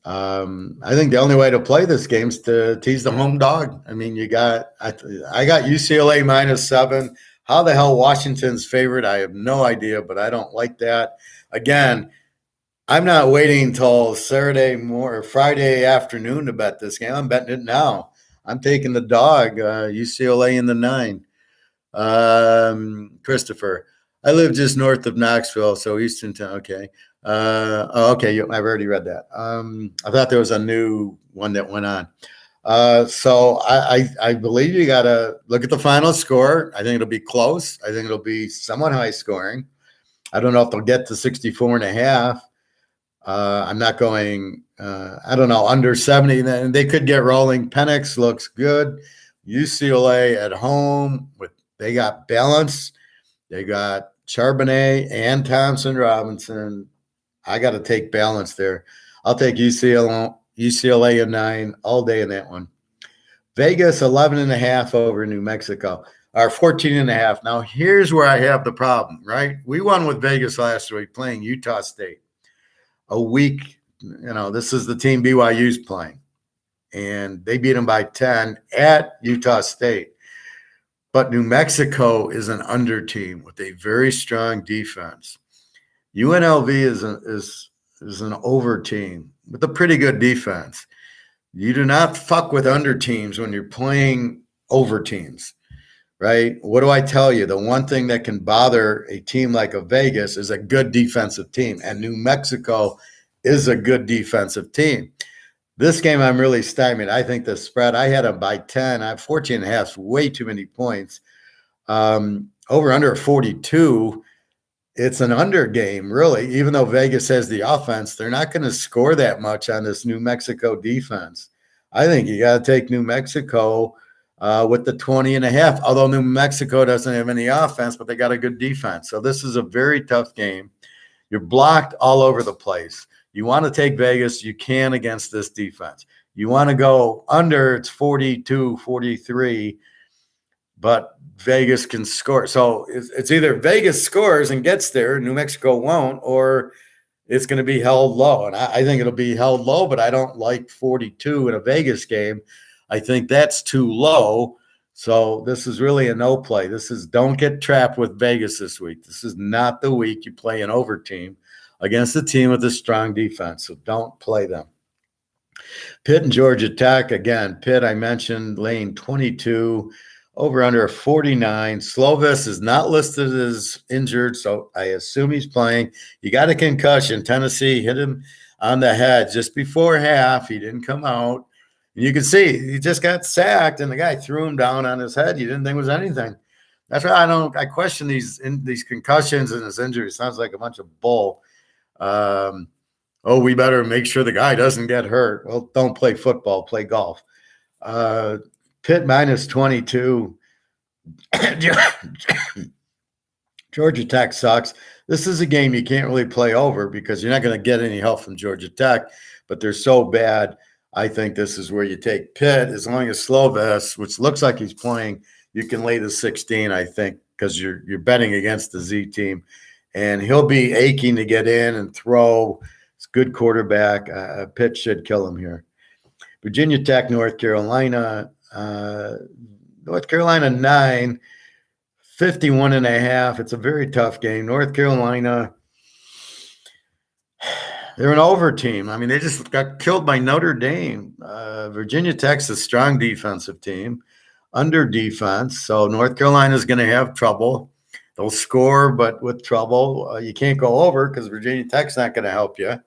I think the only way to play this game is to tease the home dog. I mean, I got UCLA -7. How the hell Washington's favorite? I have no idea, but I don't like that. Again, I'm not waiting until Friday afternoon to bet this game. I'm betting it now. I'm taking the dog, UCLA in the 9. Christopher, I live just north of Knoxville, so Eastern Town. Okay. Okay. I've already read that. I thought there was a new one that went on. So I believe you got to look at the final score. I think it'll be close. I think it'll be somewhat high scoring. I don't know if they'll get to 64.5. I'm not going, I don't know, under 70. Then they could get rolling. Penix looks good. UCLA at home, they got balance. They got Charbonnet and Thompson Robinson. I got to take balance there. I'll take UCLA at 9 all day in that one. Vegas 11.5 over New Mexico, or 14.5. Now here's where I have the problem, right? We won with Vegas last week playing Utah State. A week, this is the team BYU's playing, and they beat them by 10 at Utah State. But New Mexico is an under team with a very strong defense. UNLV is an over team with a pretty good defense. You do not fuck with under teams when you're playing over teams, right? What do I tell you? The one thing that can bother a team like a Vegas is a good defensive team, and New Mexico is a good defensive team. This game, I'm really stymied. I think the spread, I had them by 10. I have 14.5 is way too many points. Over under 42, it's an under game, really. Even though Vegas has the offense, they're not going to score that much on this New Mexico defense. I think you got to take New Mexico with the 20.5, although New Mexico doesn't have any offense, but they got a good defense. So this is a very tough game. You're blocked all over the place. You want to take Vegas, you can against this defense. You want to go under, it's 42, 43, but Vegas can score. So it's either Vegas scores and gets there, New Mexico won't, or it's going to be held low. And I think it'll be held low, but I don't like 42 in a Vegas game. I think that's too low. So this is really a no play. Don't get trapped with Vegas this week. This is not the week you play an over team against a team with a strong defense. So don't play them. Pitt and Georgia Tech. Again, Pitt, I mentioned, laying 22, over under 49. Slovis is not listed as injured, so I assume he's playing. He got a concussion. Tennessee hit him on the head just before half. He didn't come out. And you can see he just got sacked, and the guy threw him down on his head. He didn't think it was anything. That's why I question these concussions and his injuries. Sounds like a bunch of bull. We better make sure the guy doesn't get hurt. Well, don't play football, play golf. Pitt -22. Georgia Tech sucks. This is a game you can't really play over because you're not going to get any help from Georgia Tech, but they're so bad. I think this is where you take Pitt. As long as Slovis, which looks like he's playing, you can lay the 16, I think, because you're betting against the Z team. And he'll be aching to get in and throw. It's a good quarterback. Pitt should kill him here. Virginia Tech, North Carolina. North Carolina 9, 51.5. It's a very tough game. North Carolina, they're an over team. I mean, they just got killed by Notre Dame. Virginia Tech's a strong defensive team, under defense. So North Carolina's going to have trouble. They'll score, but with trouble. You can't go over because Virginia Tech's not going to help you.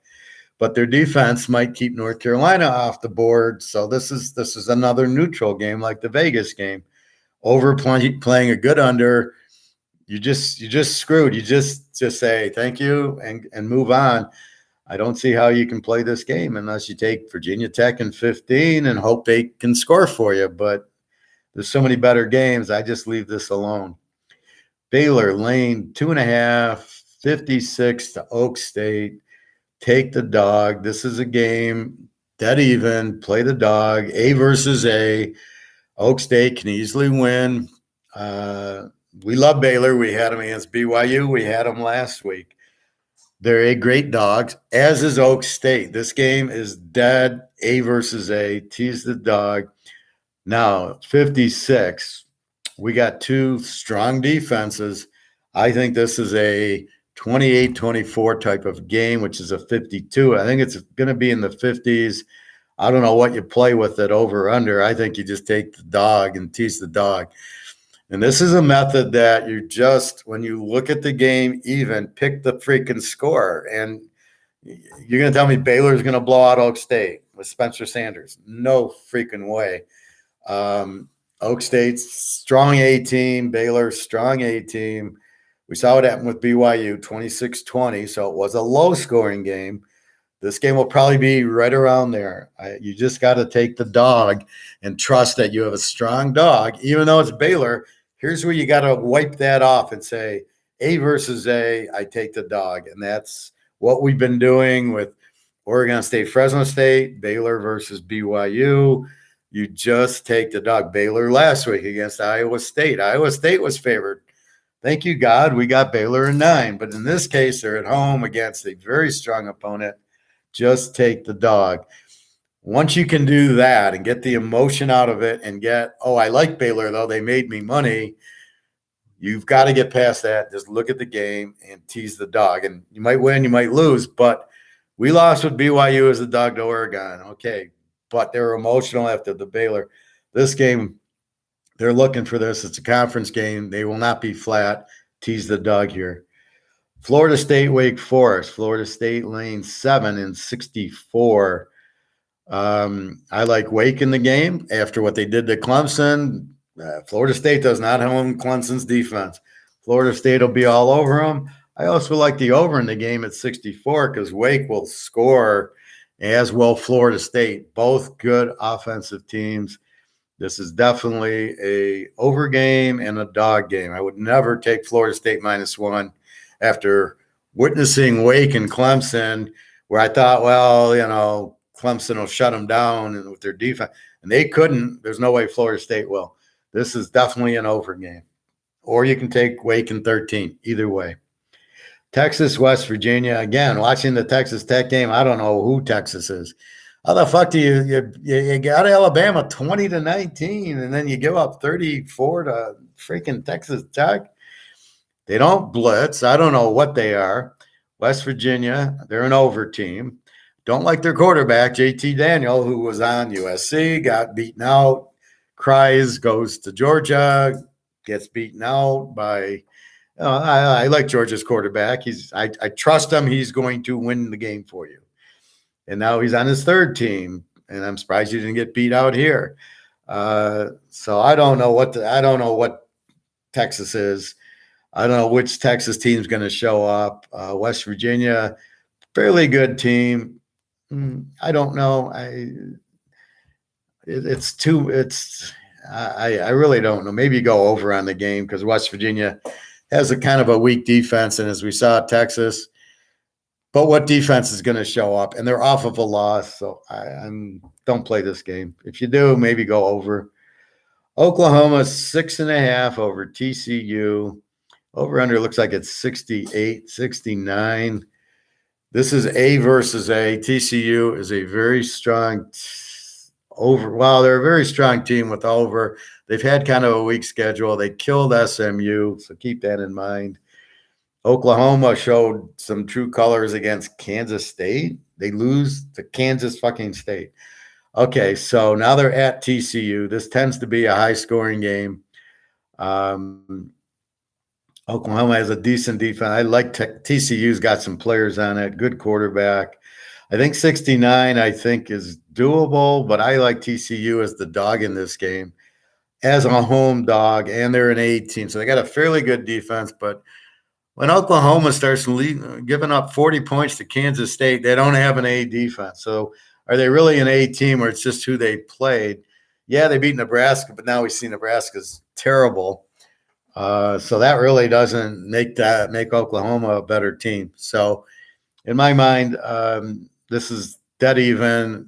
But their defense might keep North Carolina off the board. So this is another neutral game like the Vegas game. Over playing a good under, you just screwed. You just say thank you and move on. I don't see how you can play this game unless you take Virginia Tech in 15 and hope they can score for you. But there's so many better games. I just leave this alone. Baylor, lane 2.5, 56 to Oak State. Take the dog. This is a game dead even. Play the dog. A versus A. Oak State can easily win. We love Baylor. We had them against BYU. We had them last week. They're a great dogs, as is Oak State. This game is dead. A versus A. Tease the dog. Now, 56. We got two strong defenses. I think this is a 28-24 type of game, which is a 52. I think it's going to be in the 50s. I don't know what you play with it over under. I think you just take the dog and tease the dog. And this is a method that you just, when you look at the game, even pick the freaking score. And you're going to tell me Baylor's going to blow out Oak State with Spencer Sanders? No freaking way. Oak State's strong A team, Baylor strong A team. We saw what happened with BYU, 26-20, so it was a low-scoring game. This game will probably be right around there. You just got to take the dog and trust that you have a strong dog. Even though it's Baylor, here's where you got to wipe that off and say, A versus A, I take the dog. And that's what we've been doing with Oregon State, Fresno State, Baylor versus BYU. You just take the dog. Baylor last week against Iowa State. Iowa State was favored. Thank you, God. We got Baylor in 9. But in this case, they're at home against a very strong opponent. Just take the dog. Once you can do that and get the emotion out of it and get, oh, I like Baylor, though. They made me money. You've got to get past that. Just look at the game and tease the dog. And you might win, you might lose. But we lost with BYU as a dog to Oregon. Okay. But they were emotional after the Baylor. This game, they're looking for this. It's a conference game. They will not be flat. Tease the dog here. Florida State, Wake Forest. Florida State lane 7 in 64. I like Wake in the game after what they did to Clemson. Florida State does not own Clemson's defense. Florida State will be all over them. I also like the over in the game at 64 because Wake will score, as will Florida State. Both good offensive teams. This is definitely a over game and a dog game. I would never take Florida State -1 after witnessing Wake and Clemson, where I thought, well, Clemson will shut them down with their defense. And they couldn't. There's no way Florida State will. This is definitely an over game. Or you can take Wake in 13. Either way. Texas, West Virginia. Again, watching the Texas Tech game, I don't know who Texas is. How the fuck do you got Alabama 20-19 and then you give up 34 to freaking Texas Tech? They don't blitz. I don't know what they are. West Virginia, they're an over team. Don't like their quarterback, JT Daniel, who was on USC, got beaten out, cries, goes to Georgia, gets beaten out by I like Georgia's quarterback. I trust him. He's going to win the game for you. And now he's on his third team, and I'm surprised he didn't get beat out here. So I don't know what Texas is. I don't know which Texas team's going to show up. West Virginia, fairly good team. I don't know. I really don't know. Maybe go over on the game because West Virginia has a kind of a weak defense, and as we saw at Texas. But what defense is going to show up? And they're off of a loss, so I don't play this game. If you do, maybe go over. Oklahoma 6.5 over TCU. Over under looks like it's 68, 69. This is A versus A. TCU is a very strong over. Well, they're a very strong team with over. They've had kind of a weak schedule. They killed SMU, so keep that in mind. Oklahoma showed some true colors against Kansas State. They lose to Kansas fucking State. Okay, so now they're at TCU. This tends to be a high-scoring game. Oklahoma has a decent defense. I like TCU's got some players on it. Good quarterback. I think 69, is doable, but I like TCU as the dog in this game, as a home dog, and they're an 18. So they got a fairly good defense, but when Oklahoma starts giving up 40 points to Kansas State, they don't have an A defense. So are they really an A team, or it's just who they played? Yeah, they beat Nebraska, but now we see Nebraska's terrible. So that really doesn't make Oklahoma a better team. So in my mind, this is dead even.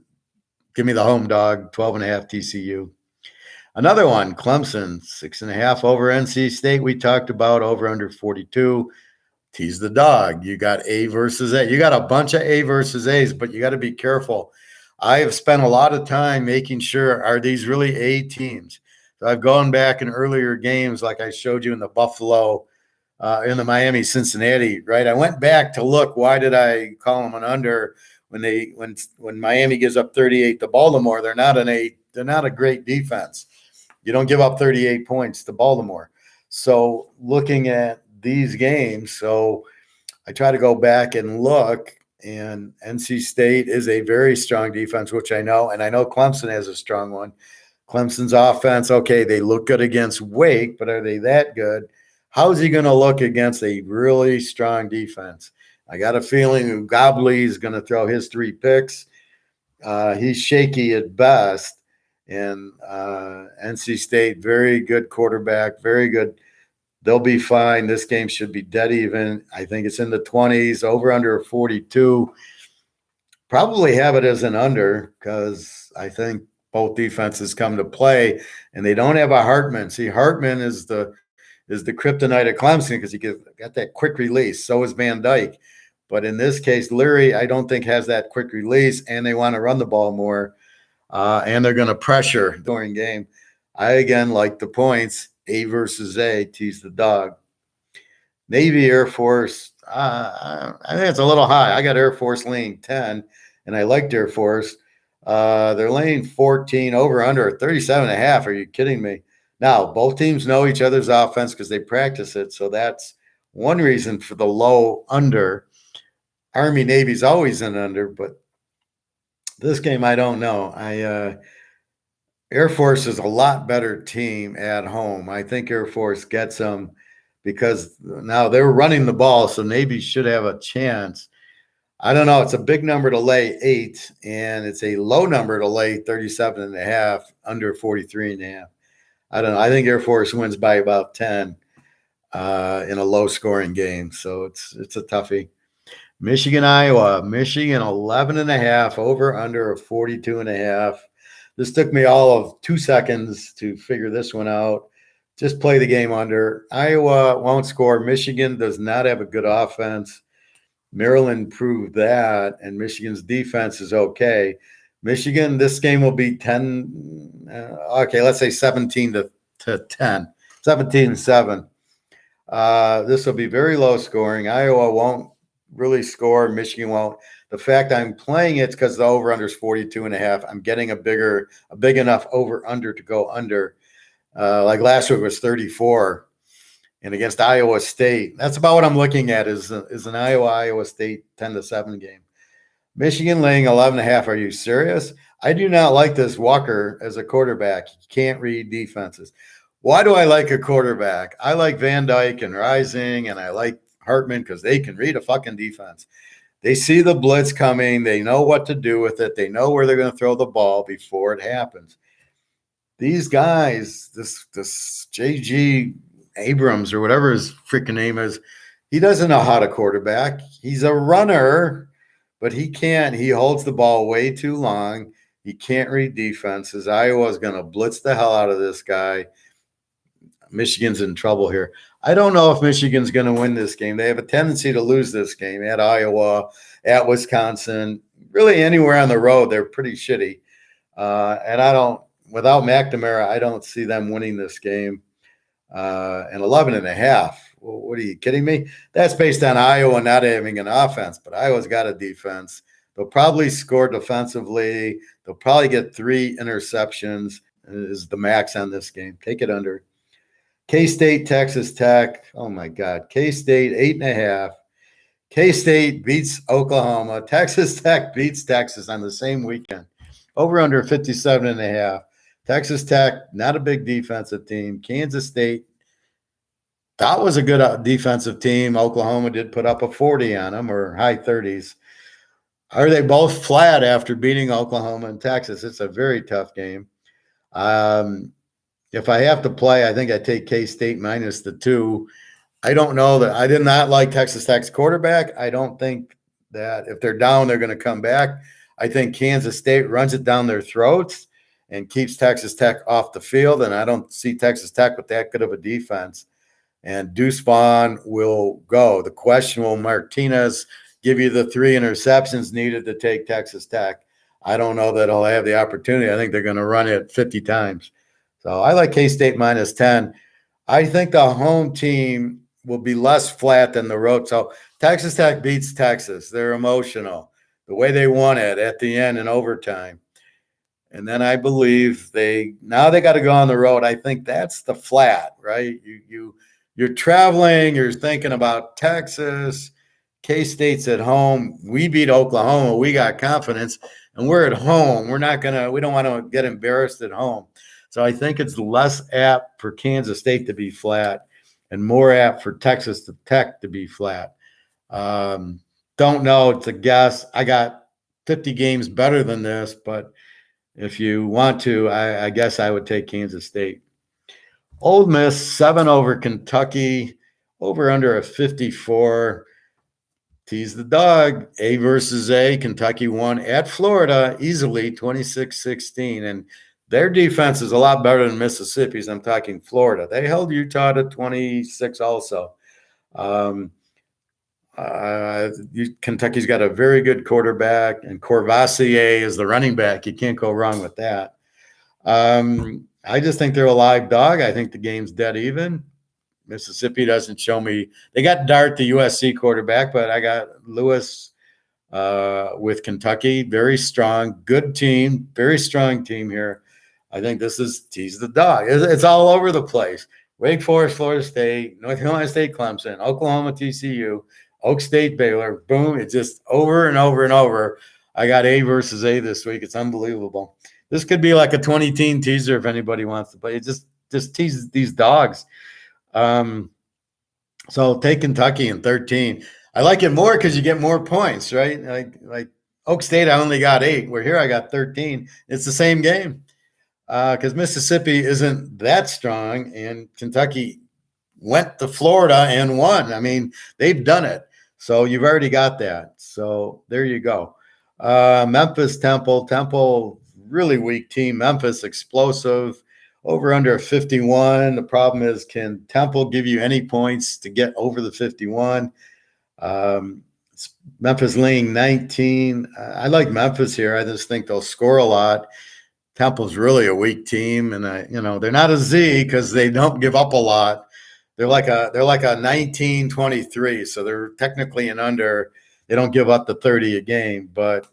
Give me the home dog, 12.5 TCU. Another one, Clemson, 6.5 over NC State. We talked about over under 42. Tease the dog. You got A versus A. You got a bunch of A versus A's, but you got to be careful. I have spent a lot of time making sure, are these really A teams? So I've gone back in earlier games, like I showed you in the Buffalo, in the Miami Cincinnati, right? I went back to look. Why did I call them an under when Miami gives up 38 to Baltimore? They're not a great defense. You don't give up 38 points to Baltimore. So looking at these games, so I try to go back and look, and NC State is a very strong defense, which I know, and I know Clemson has a strong one. Clemson's offense, okay, they look good against Wake, but are they that good? How's he going to look against a really strong defense? I got a feeling Gobley is going to throw his 3 picks. He's shaky at best. And NC State, very good quarterback, very good. They'll be fine. This game should be dead even. I think it's in the 20s, over under 42. Probably have it as an under because I think both defenses come to play, and they don't have a Hartman. See, Hartman is the kryptonite of Clemson because he got that quick release. So is Van Dyke. But in this case, Leary, I don't think has that quick release, and they want to run the ball more. And they're going to pressure during game. I, again, like the points, A versus A, tease the dog. Navy, Air Force, I think it's a little high. I got Air Force laying 10, and I liked Air Force. They're laying 14, over under 37.5. Are you kidding me? Now, both teams know each other's offense because they practice it, so that's one reason for the low under. Army, Navy's always an under, but this game, I don't know. Air Force is a lot better team at home. I think Air Force gets them because now they're running the ball, so Navy should have a chance. I don't know. It's a big number to lay 8, and it's a low number to lay 37.5, under 43.5. I don't know. I think Air Force wins by about 10 in a low-scoring game, so it's a toughie. Michigan, Iowa. Michigan 11.5, over under 42.5. This took me all of 2 seconds to figure this one out. Just play the game under. Iowa won't score. Michigan does not have a good offense. Maryland proved that, and Michigan's defense is okay. Michigan, this game will be 10. Let's say 17 to 10, 17-7. This will be very low scoring. Iowa won't really score. Michigan won't. The fact I'm playing it's because the over under is 42.5. I'm getting a big enough over under to go under. Like last week was 34, and against Iowa State, that's about what I'm looking at is an Iowa State 10-7 game. Michigan laying 11.5. Are you serious? I do not like this Walker as a quarterback. He can't read defenses. Why do I like a quarterback? I like Van Dyke and Rising, and I like Hartman because they can read a fucking defense. They see the blitz coming. They know what to do with it. They know where they're going to throw the ball before it happens. These guys, this J.G. Abrams or whatever his freaking name is, he doesn't know how to quarterback. He's a runner, but he can't. He holds the ball way too long. He can't read defenses. Iowa's going to blitz the hell out of this guy. Michigan's in trouble here. I don't know if Michigan's going to win this game. They have a tendency to lose this game at Iowa, at Wisconsin, really anywhere on the road. They're pretty shitty. And without McNamara, I don't see them winning this game. And 11.5. Well, what are you kidding me? That's based on Iowa not having an offense, but Iowa's got a defense. They'll probably score defensively. They'll probably get 3 interceptions is the max on this game. Take it under. K-State, Texas Tech. Oh, my God. K-State, 8.5. K-State beats Oklahoma. Texas Tech beats Texas on the same weekend. Over under 57.5. Texas Tech, not a big defensive team. Kansas State, that was a good defensive team. Oklahoma did put up a 40 on them, or high 30s. Are they both flat after beating Oklahoma and Texas? It's a very tough game. If I have to play, I think I take K-State minus the 2. I don't know that I did not like Texas Tech's quarterback. I don't think that if they're down, they're going to come back. I think Kansas State runs it down their throats and keeps Texas Tech off the field. And I don't see Texas Tech with that good of a defense. And Deuce Vaughn will go. The question, will Martinez give you the 3 interceptions needed to take Texas Tech? I don't know that he'll have the opportunity. I think they're going to run it 50 times. So I like K-State minus 10. I think the home team will be less flat than the road. So Texas Tech beats Texas. They're emotional. The way they won it at the end in overtime. And then I believe they got to go on the road. I think that's the flat, right? You're traveling, you're thinking about Texas, K-State's at home. We beat Oklahoma. We got confidence, and we're at home. We don't want to get embarrassed at home. So I think it's less apt for Kansas State to be flat and more apt for Texas Tech to be flat. Don't know. It's a guess. I got 50 games better than this, but if you want to, I guess I would take Kansas State. Ole Miss, 7 over Kentucky, over under a 54. Tease the dog. A versus A. Kentucky won at Florida easily, 26-16. And their defense is a lot better than Mississippi's. I'm talking Florida. They held Utah to 26 also. Kentucky's got a very good quarterback, and Corvassier is the running back. You can't go wrong with that. I just think they're a live dog. I think the game's dead even. Mississippi doesn't show me. They got Dart, the USC quarterback, but I got Lewis with Kentucky. Very strong, good team, very strong team here. I think this is tease the dog. It's all over the place. Wake Forest, Florida State, North Carolina State, Clemson, Oklahoma, TCU, Oak State, Baylor. Boom. It's just over and over and over. I got A versus A this week. It's unbelievable. This could be like a 20-team teaser if anybody wants to play. It just teases these dogs. So take Kentucky in 13. I like it more because you get more points, right? Like Oak State, I only got 8. Where here I got 13. It's the same game because Mississippi isn't that strong, and Kentucky went to Florida and won. I mean, they've done it. So you've already got that. So there you go. Memphis, Temple, really weak team. Memphis, explosive. Over under 51. The problem is, can Temple give you any points to get over the 51? Memphis laying 19. I like Memphis here. I just think they'll score a lot. Temple's really a weak team, and they're not a Z because they don't give up a lot. They're like a 19-23, so they're technically an under. They don't give up the 30 a game, but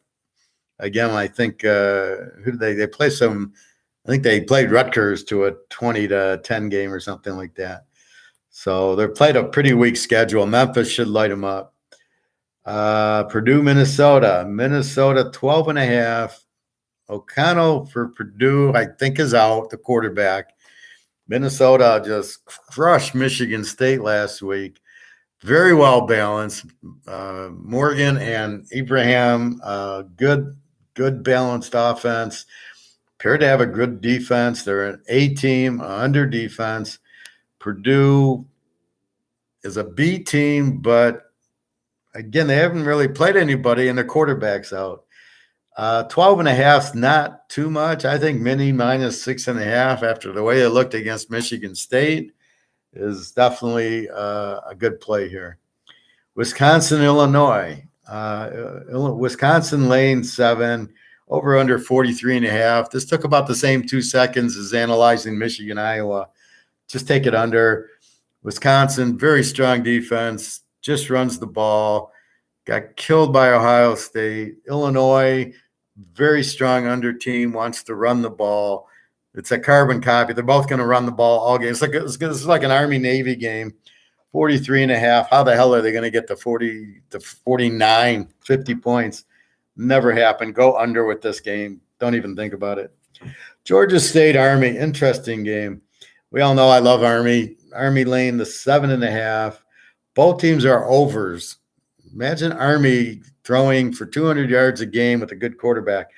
again, I think who did they play some. I think they played Rutgers to a 20-10 game or something like that. So they're played a pretty weak schedule. Memphis should light them up. Purdue, Minnesota. Minnesota 12.5. O'Connell for Purdue, I think, is out, the quarterback. Minnesota just crushed Michigan State last week. Very well balanced. Morgan and Ibrahim, good balanced offense. Appear to have a good defense. They're an A team, under defense. Purdue is a B team, but again, they haven't really played anybody, and their quarterback's out. 12.5 is not too much. I think Mini minus 6.5 after the way it looked against Michigan State is definitely a good play here. Wisconsin, Illinois. Wisconsin lane 7. Over under 43.5. This took about the same 2 seconds as analyzing Michigan, Iowa. Just take it under. Wisconsin, very strong defense, just runs the ball. Got killed by Ohio State. Illinois, very strong under team, wants to run the ball. It's a carbon copy. They're both going to run the ball all game. It's like an Army-Navy game. 43.5. How the hell are they going to get to 40 to 49, 50 points? Never happened. Go under with this game. Don't even think about it. Georgia State, Army, interesting game. We all know I love Army. Army laying the 7.5. Both teams are overs. Imagine Army throwing for 200 yards a game with a good quarterback.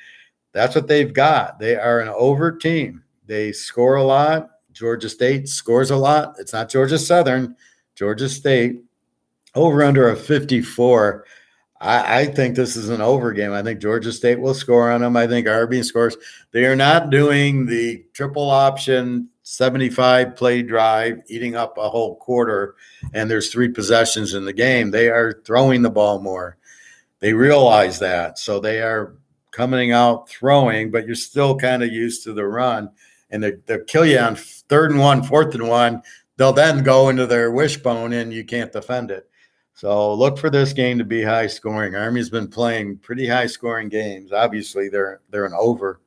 That's what they've got. They are an over team. They score a lot. Georgia State scores a lot. It's not Georgia Southern, Georgia State. Over under a 54. I think this is an over game. I think Georgia State will score on them. I think Army scores. They are not doing the triple option 75 play drive, eating up a whole quarter, and there's 3 possessions in the game. They are throwing the ball more. They realize that. So they are coming out throwing, but you're still kind of used to the run. And they'll kill you on 3rd and 1, 4th and 1. They'll then go into their wishbone, and you can't defend it. So look for this game to be high scoring. Army's been playing pretty high scoring games. Obviously, they're an over.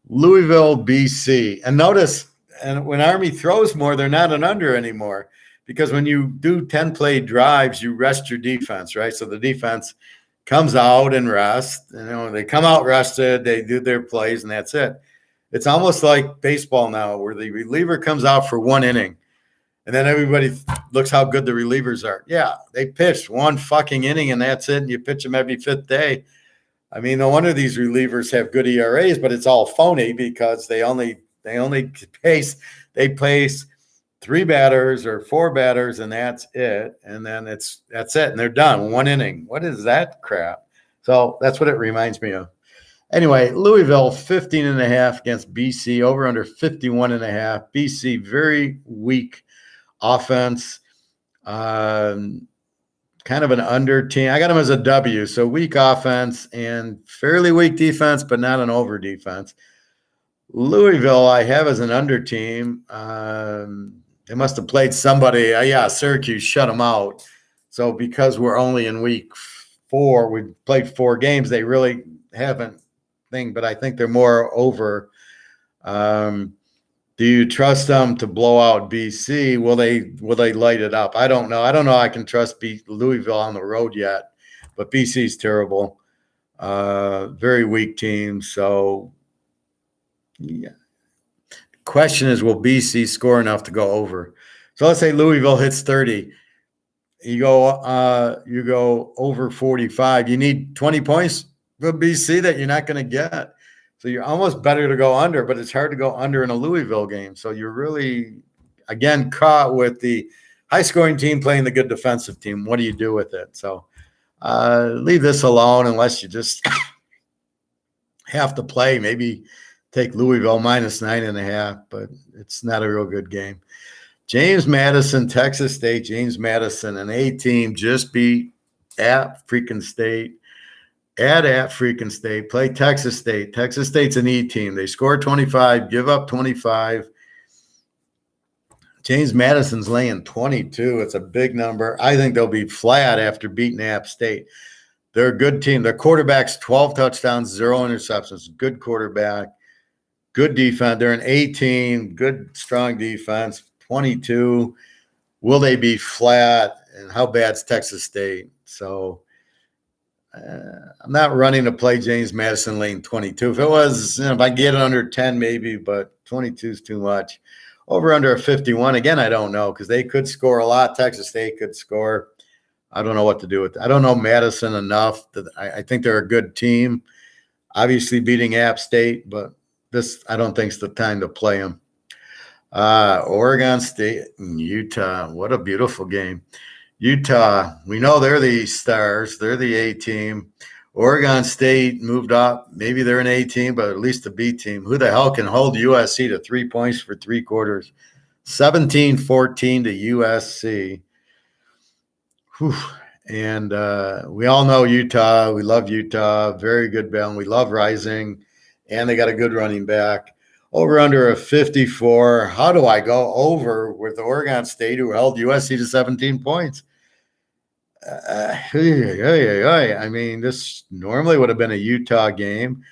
Louisville, BC. And notice, and when Army throws more, they're not an under anymore, because when you do 10 play drives, you rest your defense, right? So the defense comes out and rests. They come out rested, they do their plays, and that's it. It's almost like baseball now, where the reliever comes out for 1 inning. And then everybody looks how good the relievers are. Yeah, they pitched 1 fucking inning and that's it. And you pitch them every 5th day. I mean, no wonder these relievers have good ERAs, but it's all phony because they only pace 3 batters or 4 batters and that's it. And then that's it. And they're done. 1 inning. What is that crap? So that's what it reminds me of. Anyway, Louisville 15.5 against BC, over under 51.5. BC very weak offense, kind of an under team. I got them as a W, so weak offense and fairly weak defense, but not an over defense. Louisville I have as an under team. They must have played somebody. Syracuse shut them out. So because we're only in week 4, we've played 4 games. They really haven't but I think they're more over. Do you trust them to blow out BC? Will they light it up? I don't know. I don't know. I can trust Louisville on the road yet, but BC's terrible. Very weak team. So, yeah. Question is, will BC score enough to go over? So let's say Louisville hits 30. You go over 45. You need 20 points from BC that you're not going to get. So you're almost better to go under, but it's hard to go under in a Louisville game. So you're really, again, caught with the high-scoring team playing the good defensive team. What do you do with it? So leave this alone unless you just have to play. Maybe take Louisville minus 9.5, but it's not a real good game. James Madison, Texas State. James Madison, an A team, just beat at freaking State. At freaking State, play Texas State. Texas State's an E team. They score 25, give up 25. James Madison's laying 22. It's a big number. I think they'll be flat after beating App State. They're a good team. Their quarterback's 12 touchdowns, 0 interceptions. Good quarterback, good defense. They're an A team, good, strong defense. 22. Will they be flat? And how bad's Texas State? So I'm not running to play James Madison lane 22. If it was, if I get it under 10, maybe, but 22 is too much. Over under a 51. Again, I don't know, because they could score a lot. Texas State could score. I don't know what to do with it. I don't know Madison enough. I think they're a good team. Obviously beating App State, but this I don't think is the time to play them. Oregon State and Utah. What a beautiful game. Utah, we know they're the stars. They're the A team. Oregon State moved up. Maybe they're an A team, but at least a B team. Who the hell can hold USC to 3 points for 3 quarters? 17-14 to USC. Whew. And we all know Utah. We love Utah. Very good bell. We love Rising. And they got a good running back. Over under a 54. How do I go over with Oregon State, who held USC to 17 points? I mean, this normally would have been a Utah game.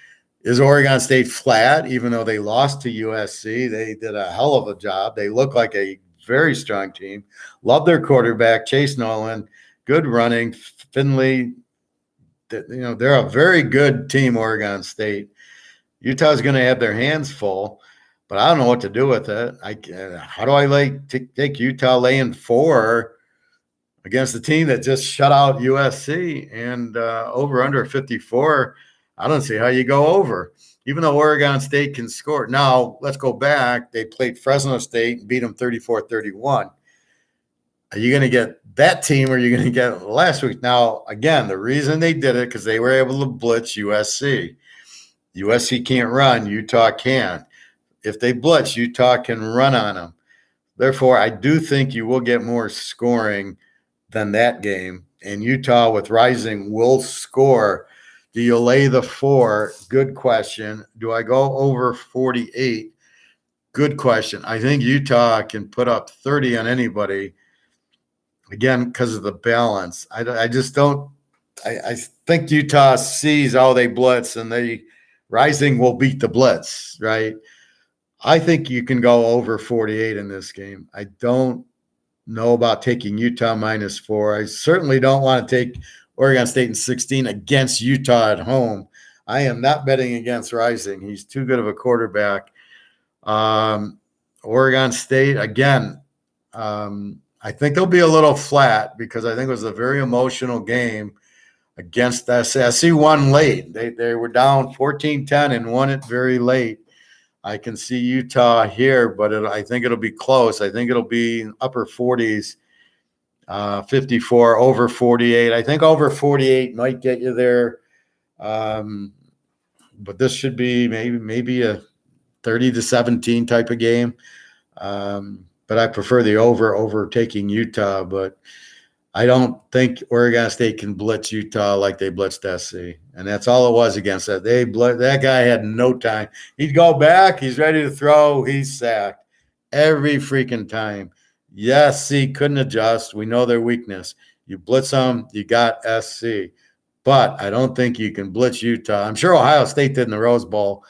Is Oregon State flat, even though they lost to USC? They did a hell of a job. They look like a very strong team. Love their quarterback, Chase Nolan. Good running. Finley, they're a very good team, Oregon State. Utah's going to have their hands full. but I don't know what to do with it. How do I take Utah laying 4 against a team that just shut out USC and over under 54? I don't see how you go over, even though Oregon State can score. Now, let's go back. They played Fresno State and beat them 34-31. Are you going to get that team or are you going to get last week? Now, again, the reason they did it because they were able to blitz USC. USC can't run. Utah can. If they blitz, Utah can run on them. Therefore, I do think you will get more scoring than that game. And Utah with Rising will score. Do you lay the 4? Good question. Do I go over 48? Good question. I think Utah can put up 30 on anybody. Again, because of the balance. I just don't – I think Utah sees how they blitz and Rising will beat the blitz, right? I think you can go over 48 in this game. I don't know about taking Utah -4. I certainly don't want to take Oregon State in 16 against Utah at home. I am not betting against Rising. He's too good of a quarterback. Oregon State, again, I think they'll be a little flat because I think it was a very emotional game against SC. Won late. They were down 14-10 and won it very late. I can see Utah here, but I think it'll be close. I think it'll be upper 40s, 54, over 48. I think over 48 might get you there. But this should be maybe a 30-17 type of game. But I prefer the over taking Utah. But I don't think Oregon State can blitz Utah like they blitzed SC. And that's all it was against that. That guy had no time. He'd go back. He's ready to throw. He's sacked every freaking time. Yes, SC couldn't adjust. We know their weakness. You blitz them, you got SC. But I don't think you can blitz Utah. I'm sure Ohio State did in the Rose Bowl.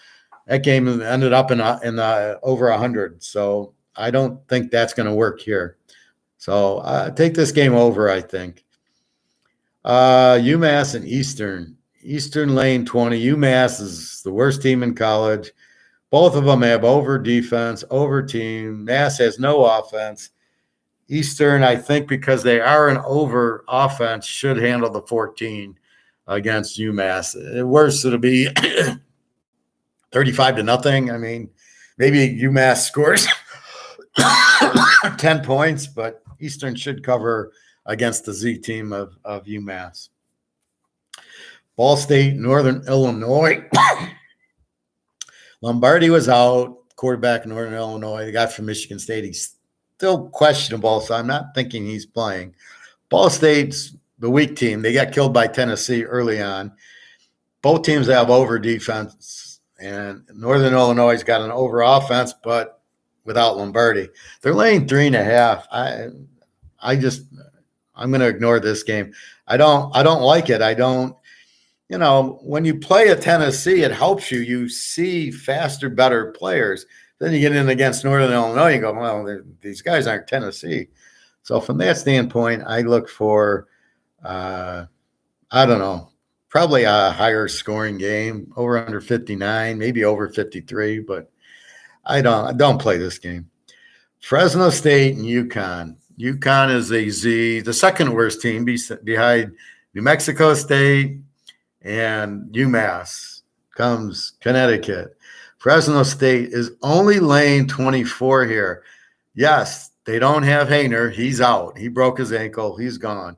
That game ended up in over 100. So I don't think that's going to work here. So take this game over, I think. UMass and Eastern. Eastern lane 20. UMass is the worst team in college. Both of them have over defense, over team. Mass has no offense. Eastern, I think because they are an over offense, should handle the 14 against UMass. At worst, it'll be 35-0. I mean, maybe UMass scores 10 points, but Eastern should cover against the Z team of UMass. Ball State, Northern Illinois. Lombardi was out, quarterback in Northern Illinois. The guy from Michigan State, he's still questionable, so I'm not thinking he's playing. Ball State's the weak team. They got killed by Tennessee early on. Both teams have over defense, and Northern Illinois got an over offense, but without Lombardi. They're laying 3.5. I'm going to ignore this game. I don't like it. When you play at Tennessee, it helps you. You see faster, better players. Then you get in against Northern Illinois, you go, well, these guys aren't Tennessee. So from that standpoint, I look for, probably a higher scoring game, over under 59, maybe over 53, but I don't play this game. Fresno State and UConn. UConn is the second worst team behind New Mexico State and UMass. Comes Connecticut. Fresno State is only laying 24 here. Yes, they don't have Hayner. He's out. He broke his ankle. He's gone.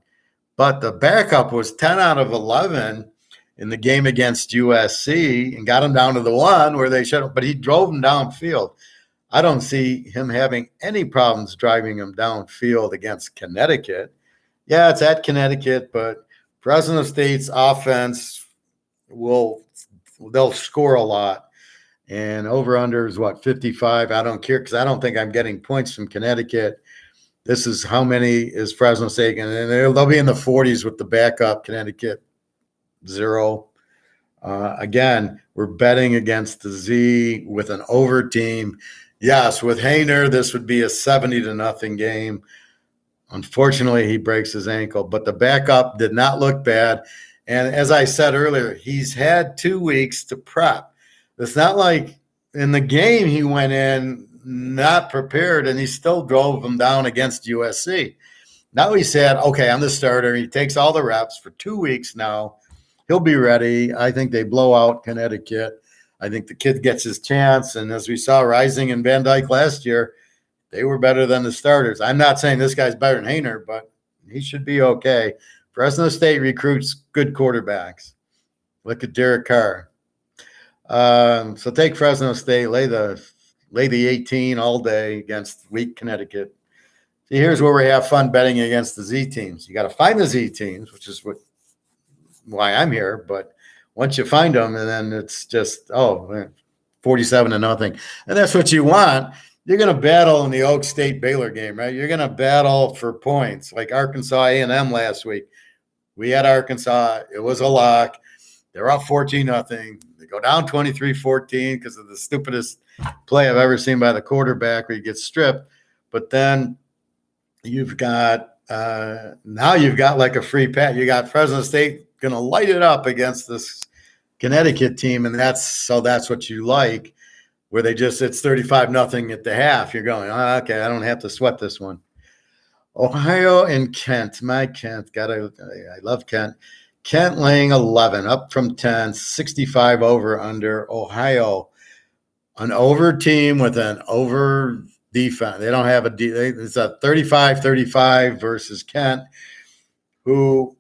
But the backup was 10 out of 11 in the game against USC and got him down to the 1 where they should have. But he drove him downfield. I don't see him having any problems driving him downfield against Connecticut. Yeah, it's at Connecticut, but Fresno State's offense they'll score a lot. And over-under is, 55? I don't care because I don't think I'm getting points from Connecticut. This is how many is Fresno State. And they'll be in the 40s with the backup, Connecticut, 0. Again, we're betting against the Z with an over team. Yes, with Hayner, this would be a 70-0 game. Unfortunately, he breaks his ankle. But the backup did not look bad. And as I said earlier, he's had 2 weeks to prep. It's not like in the game, he went in not prepared, and he still drove them down against USC. Now he said, okay, I'm the starter. He takes all the reps for 2 weeks now. He'll be ready. I think they blow out Connecticut. I think the kid gets his chance. And as we saw Rising and Van Dyke last year, they were better than the starters. I'm not saying this guy's better than Hainer, but he should be okay. Fresno State recruits good quarterbacks. Look at Derek Carr. So take Fresno State, lay the 18 all day against weak Connecticut. See, here's where we have fun betting against the Z teams. You got to find the Z teams, which is why I'm here. But once you find them, and then it's just 47-0, and that's what you want. You're going to battle in the Oak State Baylor game, right? You're going to battle for points, like Arkansas A&M last week. We had Arkansas; it was a lock. They're up 14-0. They go down 23-14 because of the stupidest play I've ever seen by the quarterback, where he gets stripped. But then you've got like a free pass. You got Fresno State going to light it up against this Connecticut team, and that's what you like, where it's 35-0 at the half. You're going, okay, I don't have to sweat this one. Ohio and Kent, my Kent, I love Kent. Kent laying 11, up from 10, 65 over under. Ohio, an over team with an over defense. They don't have it's a 35-35 versus Kent, who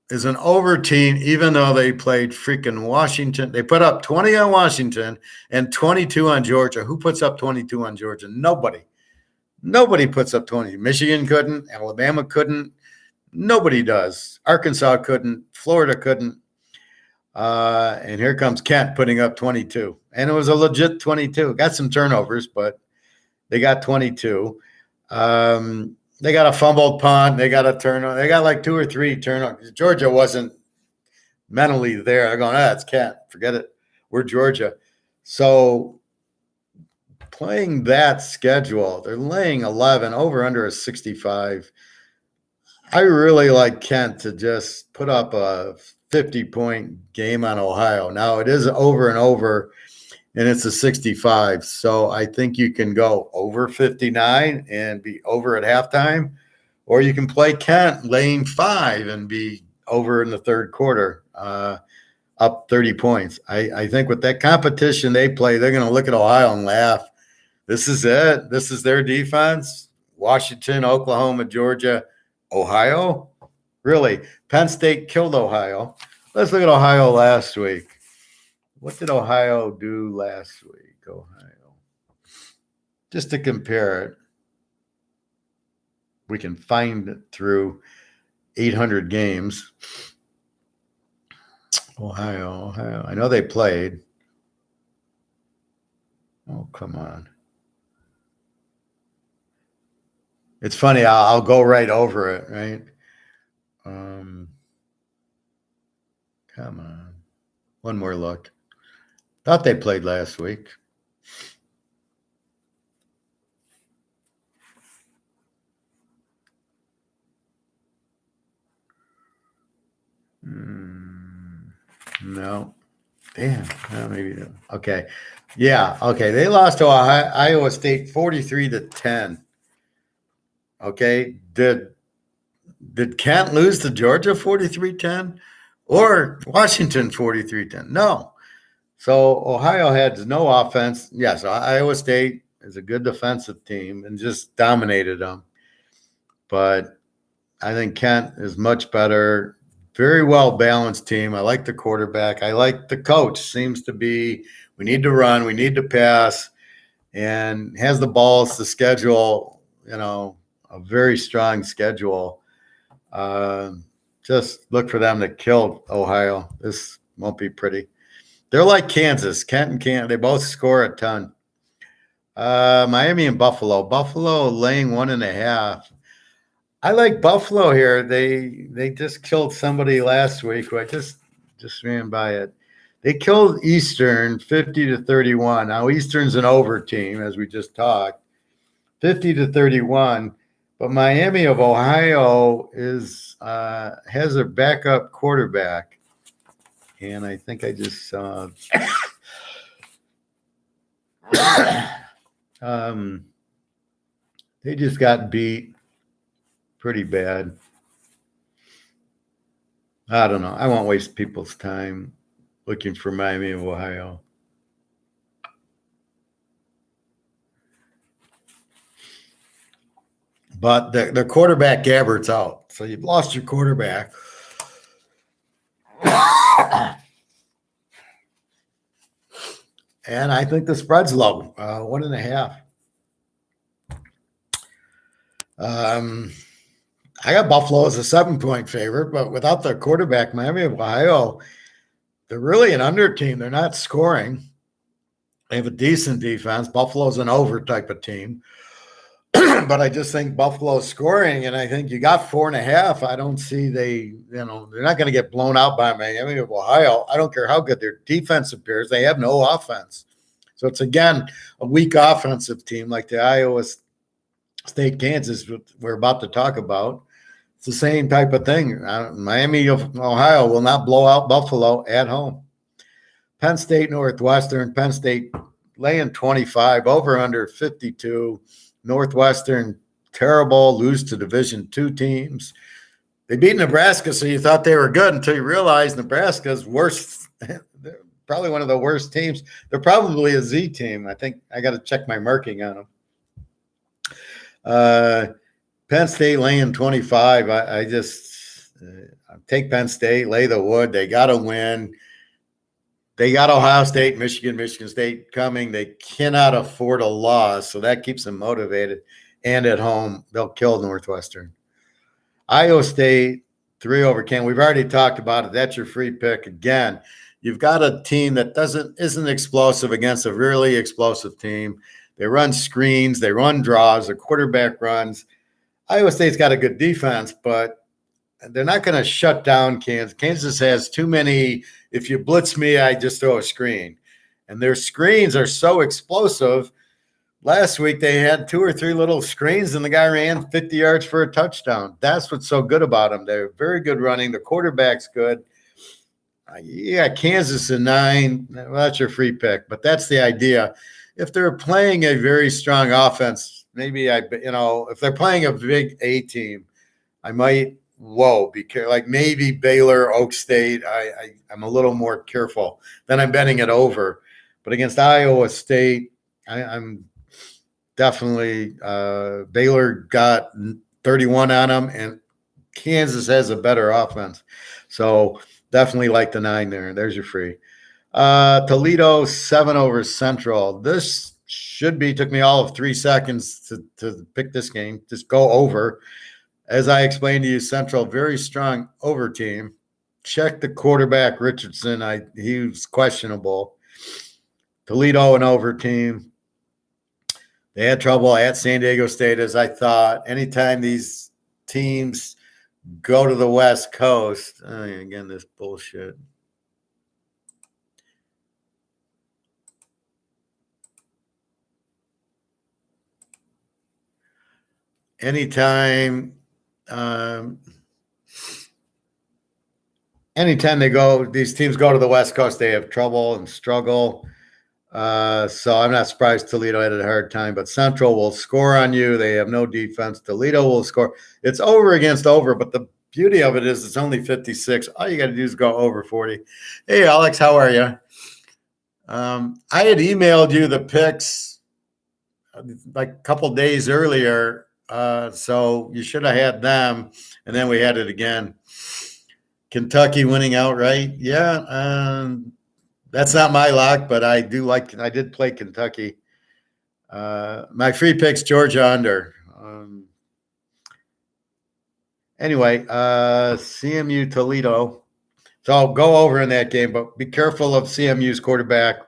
is an over team, even though they played freaking Washington. They put up 20 on Washington and 22 on Georgia. Who puts up 22 on Georgia? Nobody. Nobody puts up 20. Michigan couldn't. Alabama couldn't. Nobody does. Arkansas couldn't. Florida couldn't. And here comes Kent putting up 22. And it was a legit 22. Got some turnovers, but they got 22. They got a fumbled punt. They got a turnover. They got like 2 or 3 turnovers. Georgia wasn't mentally there. They're going, it's Kent. Forget it. We're Georgia. So playing that schedule, they're laying 11, over under a 65. I really like Kent to just put up a 50-point game on Ohio. Now, it is over and over, and it's a 65. So I think you can go over 59 and be over at halftime, or you can play Kent laying 5 and be over in the third quarter, up 30 points. I think with that competition they play, they're going to look at Ohio and laugh. This is it. This is their defense. Washington, Oklahoma, Georgia, Ohio? Really? Penn State killed Ohio. Let's look at Ohio last week. What did Ohio do last week? Ohio. Just to compare it, we can find it through 800 games. Ohio. I know they played. Oh, come on. It's funny. I'll go right over it, right? Come on. One more look. Thought they played last week. No. Damn. No, maybe no. Okay. Yeah. Okay. They lost to Iowa State 43-10. Okay. Did Kent lose to Georgia 43-10 or Washington 43-10? No. So Ohio had no offense. Yes, Iowa State is a good defensive team and just dominated them. But I think Kent is much better. Very well balanced team. I like the quarterback. I like the coach. Seems to be, we need to run, we need to pass, and has the balls to schedule, a very strong schedule. Just look for them to kill Ohio. This won't be pretty. They're like Kansas. Kent and Kansas, they both score a ton. Miami and Buffalo. Buffalo laying 1.5. I like Buffalo here. They just killed somebody last week who I just ran by it. They killed Eastern 50-31. Now Eastern's an over team, as we just talked, 50-31. But Miami of Ohio has a backup quarterback, and I think I just saw. They just got beat pretty bad. I don't know. I won't waste people's time looking for Miami of Ohio. But the quarterback Gabbert's out. So you've lost your quarterback. And I think the spread's low, 1.5. I got Buffalo as a 7-point favorite, but without the quarterback, Miami of Ohio, they're really an under team. They're not scoring. They have a decent defense. Buffalo's an over type of team. But I just think Buffalo's scoring, and I think you got 4.5. I don't see they're not going to get blown out by Miami of Ohio. I don't care how good their defense appears. They have no offense. So it's, again, a weak offensive team like the Iowa State, Kansas we're about to talk about. It's the same type of thing. Miami of Ohio will not blow out Buffalo at home. Penn State, Northwestern. Penn State laying 25, over under 52. Northwestern, terrible, lose to Division II teams. They beat Nebraska, so you thought they were good until you realized Nebraska's worst. They're probably one of the worst teams. They're probably a Z team. I think I got to check my marking on them. Penn State laying 25. I just take Penn State, lay the wood. They got to win. They got Ohio State, Michigan State coming. They cannot afford a loss, so that keeps them motivated. And at home, they'll kill Northwestern. Iowa State, 3 over Kent. We've already talked about it. That's your free pick. Again, you've got a team that isn't explosive against a really explosive team. They run screens. They run draws. Their quarterback runs. Iowa State's got a good defense, but they're not going to shut down Kansas. Kansas has too many. If you blitz me, I just throw a screen. And their screens are so explosive. Last week, they had 2 or 3 little screens, and the guy ran 50 yards for a touchdown. That's what's so good about them. They're very good running. The quarterback's good. Kansas at 9. Well, that's your free pick, but that's the idea. If they're playing a very strong offense, maybe if they're playing a big A team, I might – because like maybe Baylor, Oak State, I'm a little more careful. Then I'm betting it over. But against Iowa State, I'm definitely Baylor got 31 on them, and Kansas has a better offense. So definitely like the 9 there. There's your free. Toledo, 7 over Central. This took me all of 3 seconds to pick this game. Just go over. As I explained to you, Central, very strong over team. Check the quarterback, Richardson. He was questionable. Toledo, an over team. They had trouble at San Diego State, as I thought. Anytime these teams go to the West Coast, again, this bullshit. Anytime these teams go to the West Coast, they have trouble and struggle. So I'm not surprised Toledo had a hard time, but Central will score on you. They have no defense. Toledo will score. It's over against over, but the beauty of it is it's only 56. All you got to do is go over 40. Hey, Alex, how are you? I had emailed you the picks like a couple days earlier. So you should have had them, and then we had it again. Kentucky winning outright. Yeah. That's not my lock, but I did play Kentucky. My free picks, Georgia under. Anyway, CMU Toledo. So I'll go over in that game, but be careful of CMU's quarterback,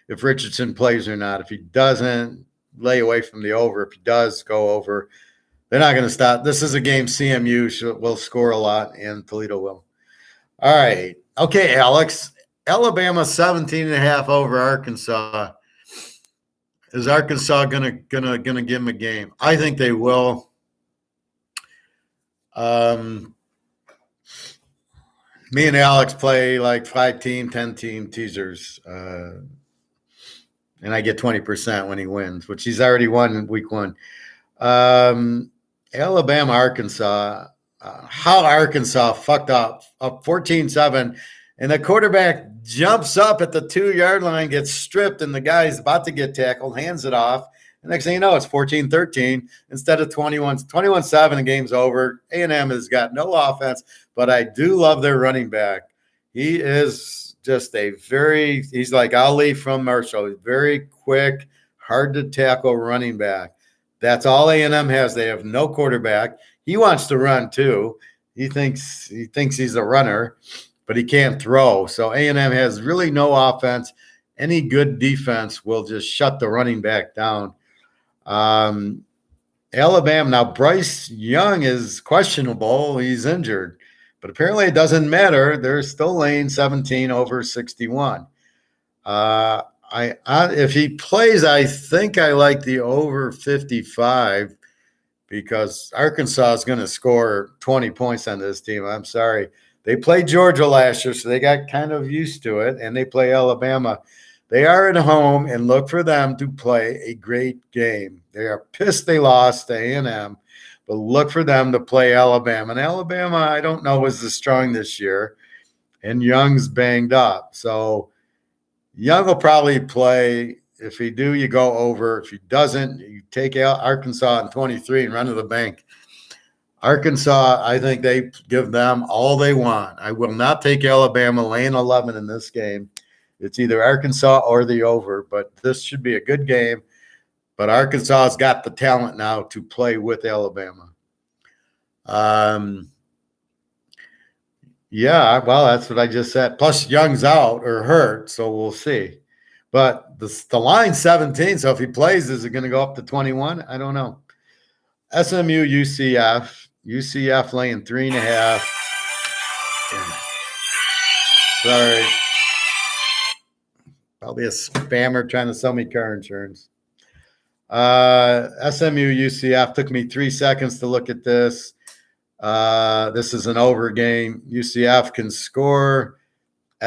if Richardson plays or not. If he doesn't, lay away from the over. If he does, go over. They're not going to stop. This is a game CMU will score a lot, and Toledo will. All right. Okay, Alex. Alabama 17.5 over Arkansas. Is Arkansas gonna give them a game? I think they will. Me and Alex play like 5-team, 10-team teasers. and I get 20% when he wins, which he's already won in week 1. Alabama, Arkansas. How Arkansas fucked up 14-7, and the quarterback jumps up at the 2-yard line, gets stripped, and the guy's about to get tackled, hands it off. The next thing you know, it's 14-13 instead of 21-7. The game's over. A&M has got no offense, but I do love their running back. He is just he's like Ali from Marshall. He's very quick, hard to tackle running back. That's all A&M has. They have no quarterback. He wants to run too. He thinks he's a runner, but he can't throw. So A&M has really no offense. Any good defense will just shut the running back down. Alabama, now Bryce Young is questionable. He's injured, but apparently it doesn't matter. They're still laying 17 over 61. If he plays, I think I like the over 55 because Arkansas is going to score 20 points on this team. I'm sorry. They played Georgia last year, so they got kind of used to it, and they play Alabama. They are at home, and look for them to play a great game. They are pissed they lost to A&M, but look for them to play Alabama. And Alabama, I don't know, was as strong this year, and Young's banged up. So Young will probably play. If he do, you go over. If he doesn't, you take out Arkansas in 23 and run to the bank. Arkansas, I think they give them all they want. I will not take Alabama laying 11 in this game. It's either Arkansas or the over, but this should be a good game. But Arkansas has got the talent now to play with Alabama. Yeah, well, that's what I just said. Plus, Young's out or hurt, so we'll see. But the line's 17, so if he plays, is it going to go up to 21? I don't know. SMU, UCF. UCF laying 3.5. Sorry. Probably a spammer trying to sell me car insurance. SMU, UCF. Took me 3 seconds to look at this. This is an over game. UCF can score.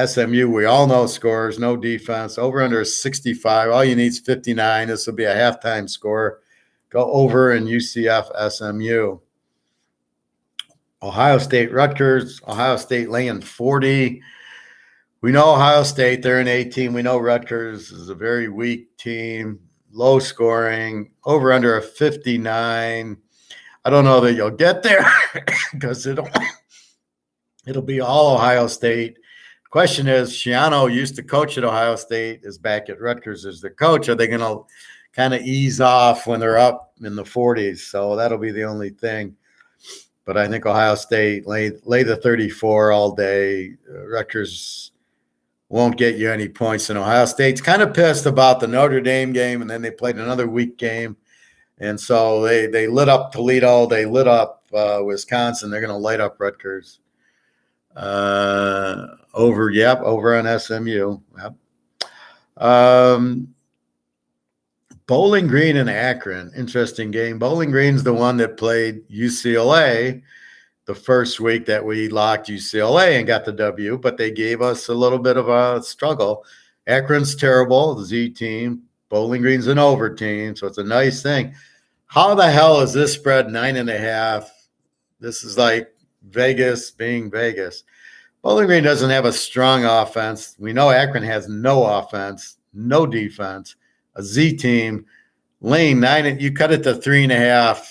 SMU, we all know scores. No defense. Over under 65. All you need is 59. This will be a halftime score. Go over in UCF, SMU. Ohio State, Rutgers. Ohio State laying 40. We know Ohio State, they're an 18. We know Rutgers is a very weak team, low scoring, over under a 59. I don't know that you'll get there because it'll be all Ohio State. Question is, Shiano used to coach at Ohio State, is back at Rutgers as the coach. Are they going to kind of ease off when they're up in the 40s? So that'll be the only thing. But I think Ohio State lay the 34 all day. Rutgers won't get you any points. And Ohio State's kind of pissed about the Notre Dame game, and then they played another weak game. And so they lit up Toledo. They lit up Wisconsin. They're going to light up Rutgers. Over on SMU. Yep. Bowling Green and Akron, interesting game. Bowling Green's the one that played UCLA the first week that we locked UCLA and got the W, but they gave us a little bit of a struggle. Akron's terrible, the Z team. Bowling Green's an over team, so it's a nice thing. How the hell is this spread 9.5? This is like Vegas being Vegas. Bowling Green doesn't have a strong offense. We know Akron has no offense, no defense. A Z team, laying 9, you cut it to 3.5.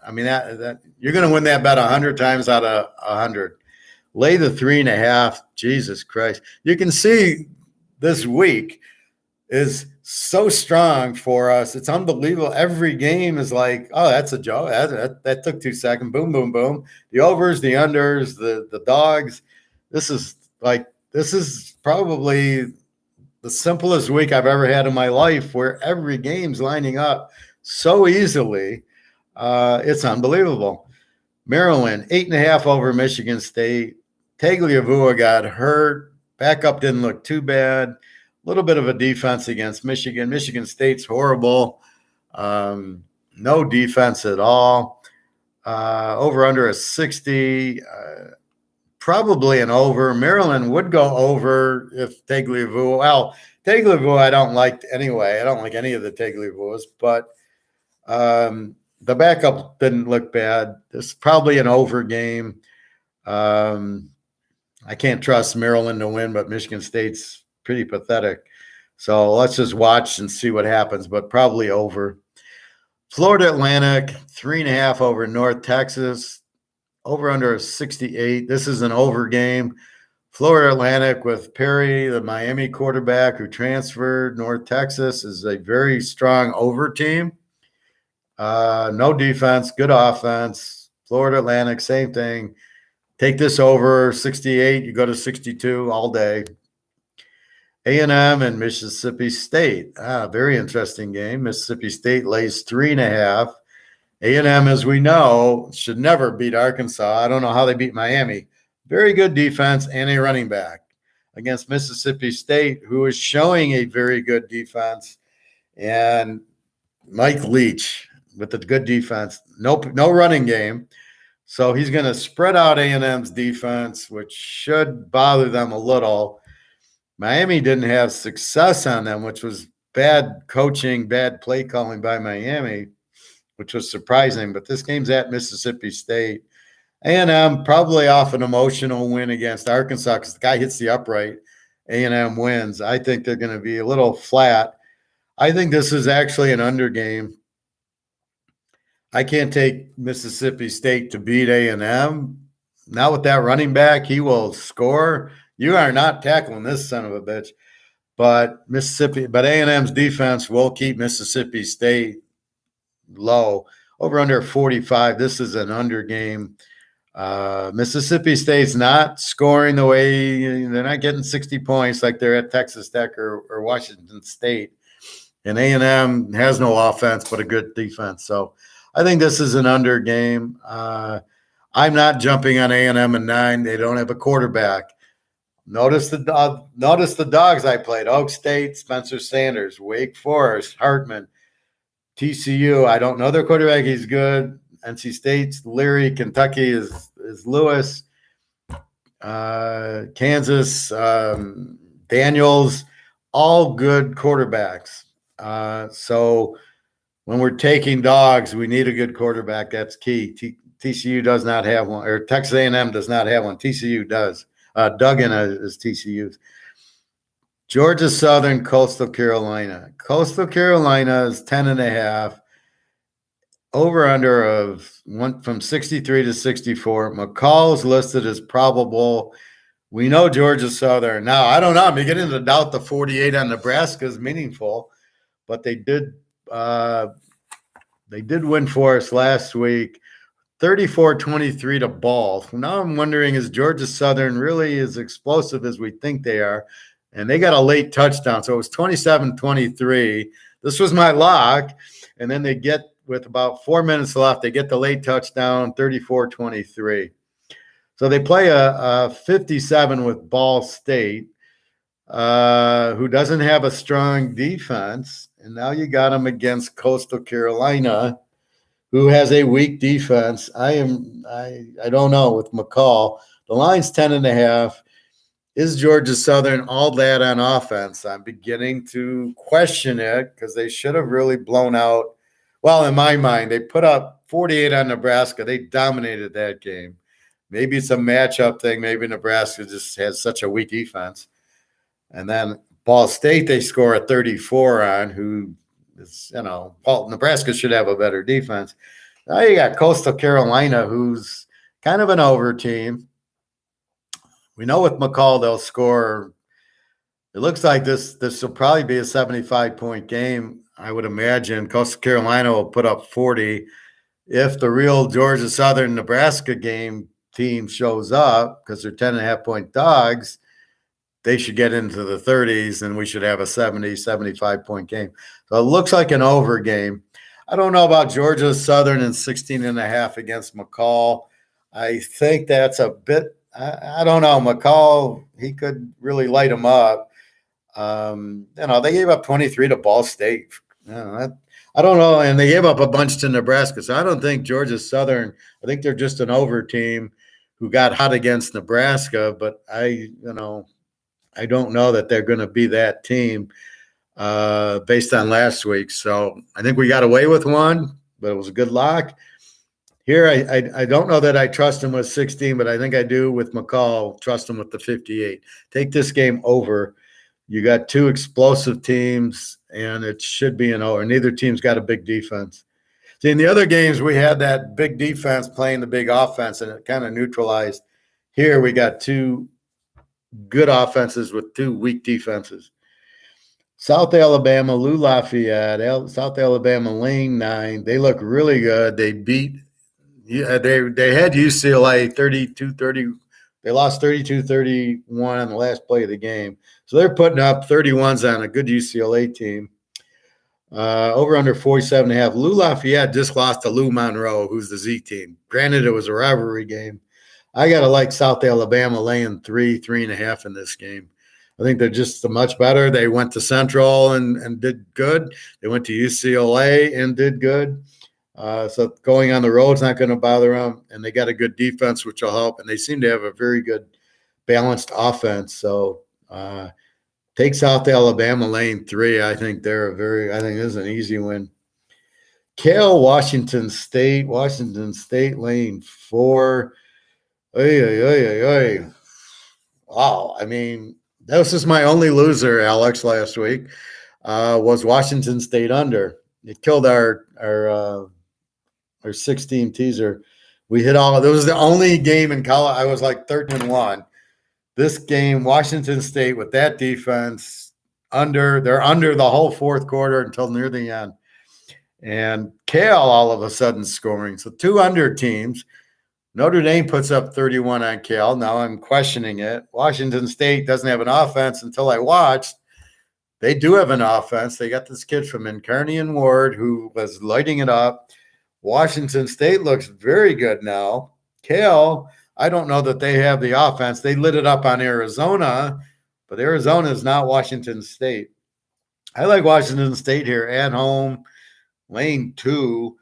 I mean, that you're going to win that bet 100 times out of 100. Lay the 3.5. Jesus Christ! You can see this week is so strong for us. It's unbelievable. Every game is like, oh, that's a joke. That took 2 seconds. Boom, boom, boom. The overs, the unders, the dogs. This is probably the simplest week I've ever had in my life, where every game's lining up so easily. It's unbelievable. Maryland, 8.5 over Michigan State. Tagliavua got hurt. Backup didn't look too bad. A little bit of a defense against Michigan. Michigan State's horrible. No defense at all. Over under a 60. Probably an over. Maryland would go over if Tagliavua. Well, Tagliabue, I don't like anyway. I don't like any of the Tagliabues, but the backup didn't look bad. This is probably an over game. I can't trust Maryland to win, but Michigan State's pretty pathetic. So let's just watch and see what happens, but probably over. Florida Atlantic, 3.5 over North Texas, over under 68. This is an over game. Florida Atlantic with Perry, the Miami quarterback who transferred. North Texas is a very strong over team. No defense, good offense. Florida Atlantic, same thing. Take this over 68. You go to 62 all day. A&M and Mississippi State. Very interesting game. Mississippi State lays 3.5. A&M, as we know, should never beat Arkansas. I don't know how they beat Miami. Very good defense and a running back against Mississippi State, who is showing a very good defense. And Mike Leach with a good defense. No running game. So he's going to spread out A&M's defense, which should bother them a little. Miami didn't have success on them, which was bad coaching, bad play calling by Miami, which was surprising. But this game's at Mississippi State. A&M probably off an emotional win against Arkansas because the guy hits the upright. A&M wins. I think they're going to be a little flat. I think this is actually an under game. I can't take Mississippi State to beat A&M. Now with that running back, he will score. You are not tackling this son of a bitch. But A&M's defense will keep Mississippi State low. Over under 45. This is an under game. Mississippi State's not scoring the way they're not getting 60 points like they're at Texas Tech or Washington State. And A&M has no offense but a good defense. So I think this is an under game. I'm not jumping on A&M and 9. They don't have a quarterback. Notice the dogs I played: Oak State, Spencer Sanders, Wake Forest, Hartman, TCU. I don't know their quarterback. He's good. NC State's Leary. Kentucky is Lewis. Kansas, Daniels, all good quarterbacks. So when we're taking dogs, we need a good quarterback. That's key. TCU does not have one, or Texas A&M does not have one. TCU does. Duggan is TCU's. Georgia Southern, Coastal Carolina. Coastal Carolina is 10.5. Over under of one from 63 to 64. McCall's listed as probable. We know Georgia Southern. Now, I don't know. I'm beginning to doubt the 48 on Nebraska is meaningful, but they did win for us last week. 34-23 to Ball. Now I'm wondering, is Georgia Southern really as explosive as we think they are? And they got a late touchdown. So it was 27-23. This was my lock. And then they get, with about 4 minutes left, they get the late touchdown, 34-23. So they play a 57 with Ball State, who doesn't have a strong defense. And now you got them against Coastal Carolina, who has a weak defense. I don't know with McCall. The line's 10.5. Is Georgia Southern all that on offense? I'm beginning to question it because they should have really blown out. Well, in my mind, they put up 48 on Nebraska. They dominated that game. Maybe it's a matchup thing. Maybe Nebraska just has such a weak defense. And then Ball State, they score a 34 on, who is, Nebraska should have a better defense. Now you got Coastal Carolina, who's kind of an over team. We know with McCall, they'll score. It looks like this will probably be a 75-point game, I would imagine. Coastal Carolina will put up 40. If the real Georgia Southern Nebraska game team shows up, because they're 10.5-point dogs, they should get into the 30s, and we should have a 70, 75-point game. So it looks like an over game. I don't know about Georgia Southern and 16.5 against McCall. I think that's a bit – I don't know. McCall, he could really light them up. They gave up 23 to Ball State. I don't know, and they gave up a bunch to Nebraska. So I don't think Georgia Southern – I think they're just an over team who got hot against Nebraska. But I don't know that they're going to be that team based on last week. So I think we got away with one, but it was a good lock. Here, I don't know that I trust him with 16, but I think I do with McCall, trust him with the 58. Take this game over. You got two explosive teams, and it should be an over. Neither team's got a big defense. See, in the other games, we had that big defense playing the big offense, and it kind of neutralized. Here, we got two good offenses with two weak defenses. South Alabama, Lou Lafayette, South Alabama, Lane 9. They look really good. They beat they had UCLA 32-30. They lost 32-31 on the last play of the game. So they're putting up 31s on a good UCLA team. Over under 47.5. Lou Lafayette just lost to Lou Monroe, who's the Z team. Granted, it was a rivalry game. I got to like South Alabama laying 3.5 in this game. I think they're just much better. They went to Central and did good. They went to UCLA and did good. So going on the road is not going to bother them. And they got a good defense, which will help. And they seem to have a very good balanced offense. So take South Alabama laying 3. I think I think this is an easy win. Cal, Washington State laying 4. Wow. I mean, that was just my only loser, Alex, last week, was Washington State under. It killed our 16 teaser. We hit all. This was the only game in college. I was like 13-1. This game, Washington State with that defense they're under the whole fourth quarter until near the end. And Cal all of a sudden scoring. So 2 under teams. Notre Dame puts up 31 on Cal. Now I'm questioning it. Washington State doesn't have an offense until I watched. They do have an offense. They got this kid from Incarnate Ward who was lighting it up. Washington State looks very good now. Cal, I don't know that they have the offense. They lit it up on Arizona, but Arizona is not Washington State. I like Washington State here at home, lane 2.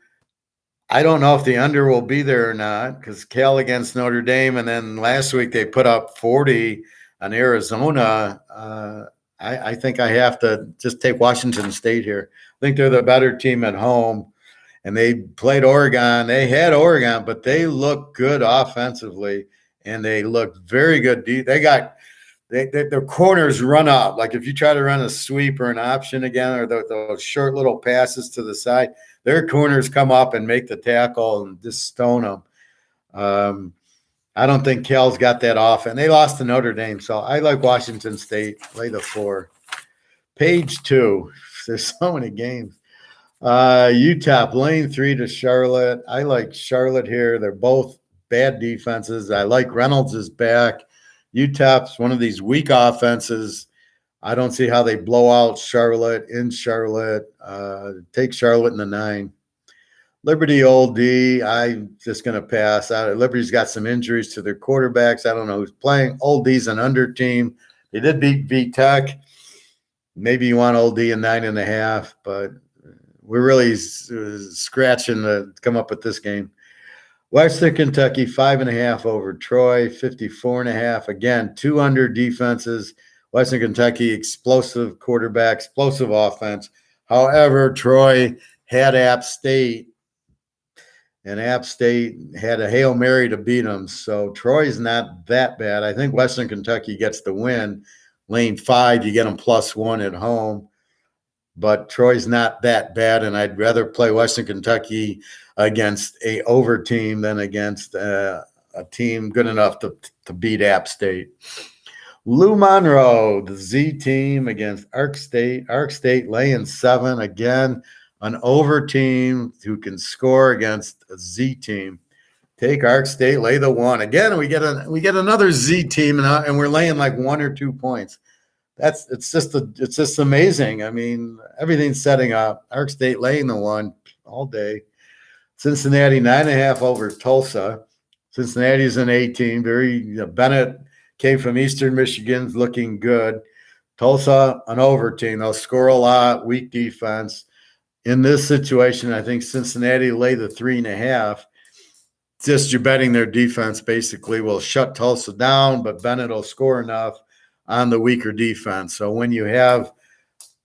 I don't know if the under will be there or not because Cal against Notre Dame, and then last week they put up 40 on Arizona. I think I have to just take Washington State here. I think they're the better team at home, and they played Oregon. They had Oregon, but they look good offensively, and they look very good. Their corners run up. Like if you try to run a sweep or an option again, or those short little passes to the side, their corners come up and make the tackle and just stone them. I don't think Cal's got that off, and they lost to Notre Dame. So I like Washington State, lay the 4. Page 2. There's so many games. UTEP, lane 3 to Charlotte. I like Charlotte here. They're both bad defenses. I like Reynolds is back. UTEP's one of these weak offenses. I don't see how they blow out Charlotte in Charlotte. Take Charlotte in the 9. Liberty Old D, I'm just going to pass. Liberty's got some injuries to their quarterbacks. I don't know who's playing. Old D's an under team. They did beat VTech. Maybe you want Old D in 9.5, but we're really scratching to come up with this game. Western Kentucky, 5.5 over Troy, 54.5. Again, 2 under defenses. Western Kentucky, explosive quarterback, explosive offense. However, Troy had App State, and App State had a Hail Mary to beat them. So Troy's not that bad. I think Western Kentucky gets the win. Lane 5, you get them +1 at home. But Troy's not that bad, and I'd rather play Western Kentucky against a over team than against a team good enough to beat App State. Lou Monroe, the Z team against Ark State. Ark State laying 7. Again, an over team who can score against a Z team. Take Ark State, lay the 1. Again, we get another Z team, and we're laying like 1 or 2 points. It's just amazing. I mean, everything's setting up. Ark State laying the 1 all day. Cincinnati 9.5 over Tulsa. Cincinnati's an A team. Bennett came from Eastern Michigan, looking good. Tulsa an over team. They'll score a lot. Weak defense. In this situation, I think Cincinnati lay the 3.5. Just you're betting their defense basically will shut Tulsa down, but Bennett will score enough. on the weaker defense. So when you have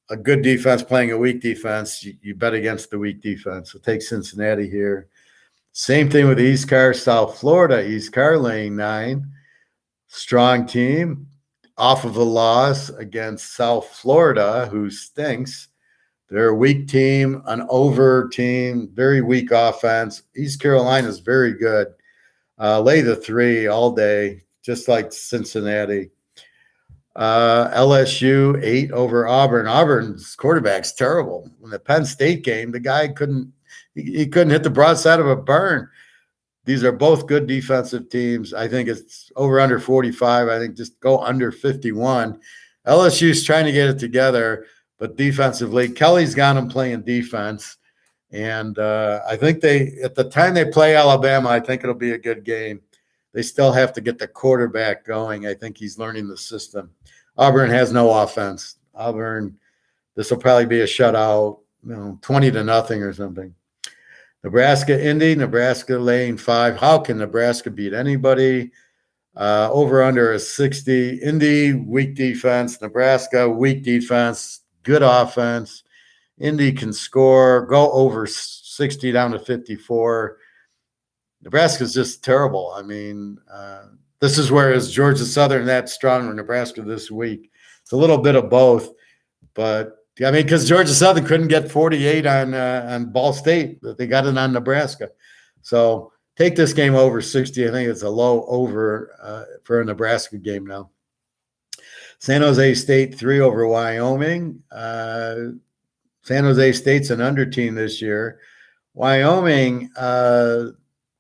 a good defense playing a weak defense, you bet against the weak defense. So take Cincinnati here. Same thing with East Car, South Florida. East Car laying 9. Strong team off of a loss against South Florida, who stinks. They're a weak team, an over team, very weak offense. East Carolina is very good. Lay the 3 all day, just like Cincinnati. LSU 8 over Auburn. Auburn's quarterback's terrible. In the Penn State game, the guy couldn't hit the broadside of a barn. These are both good defensive teams. I think it's over under 45. I think just go under 51. LSU's trying to get it together, but defensively, Kelly's got them playing defense. And I think at the time they play Alabama, I think it'll be a good game. They still have to get the quarterback going. I think he's learning the system. Auburn has no offense. Auburn, this will probably be a shutout, 20-0 or something. Nebraska, Indy, Nebraska laying 5. How can Nebraska beat anybody? Over under is 60. Indy, weak defense. Nebraska, weak defense, good offense. Indy can score, go over 60 down to 54. Nebraska's just terrible. I mean, this is where is Georgia Southern that strong or Nebraska this week? It's a little bit of both, but I mean, because Georgia Southern couldn't get 48 on Ball State, but they got it on Nebraska. So take this game over 60. I think it's a low over for a Nebraska game now. San Jose State 3 over Wyoming. San Jose State's an under team this year. Wyoming,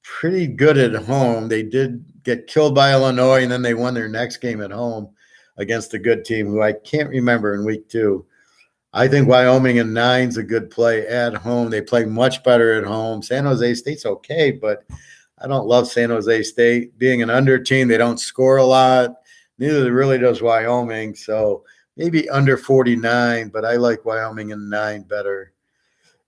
pretty good at home. They did get killed by Illinois, and then they won their next game at home against a good team who I can't remember in week 2. I think Wyoming and 9's a good play at home. They play much better at home. San Jose State's okay, but I don't love San Jose State. Being an under team, they don't score a lot. Neither really does Wyoming, so maybe under 49, but I like Wyoming and 9 better.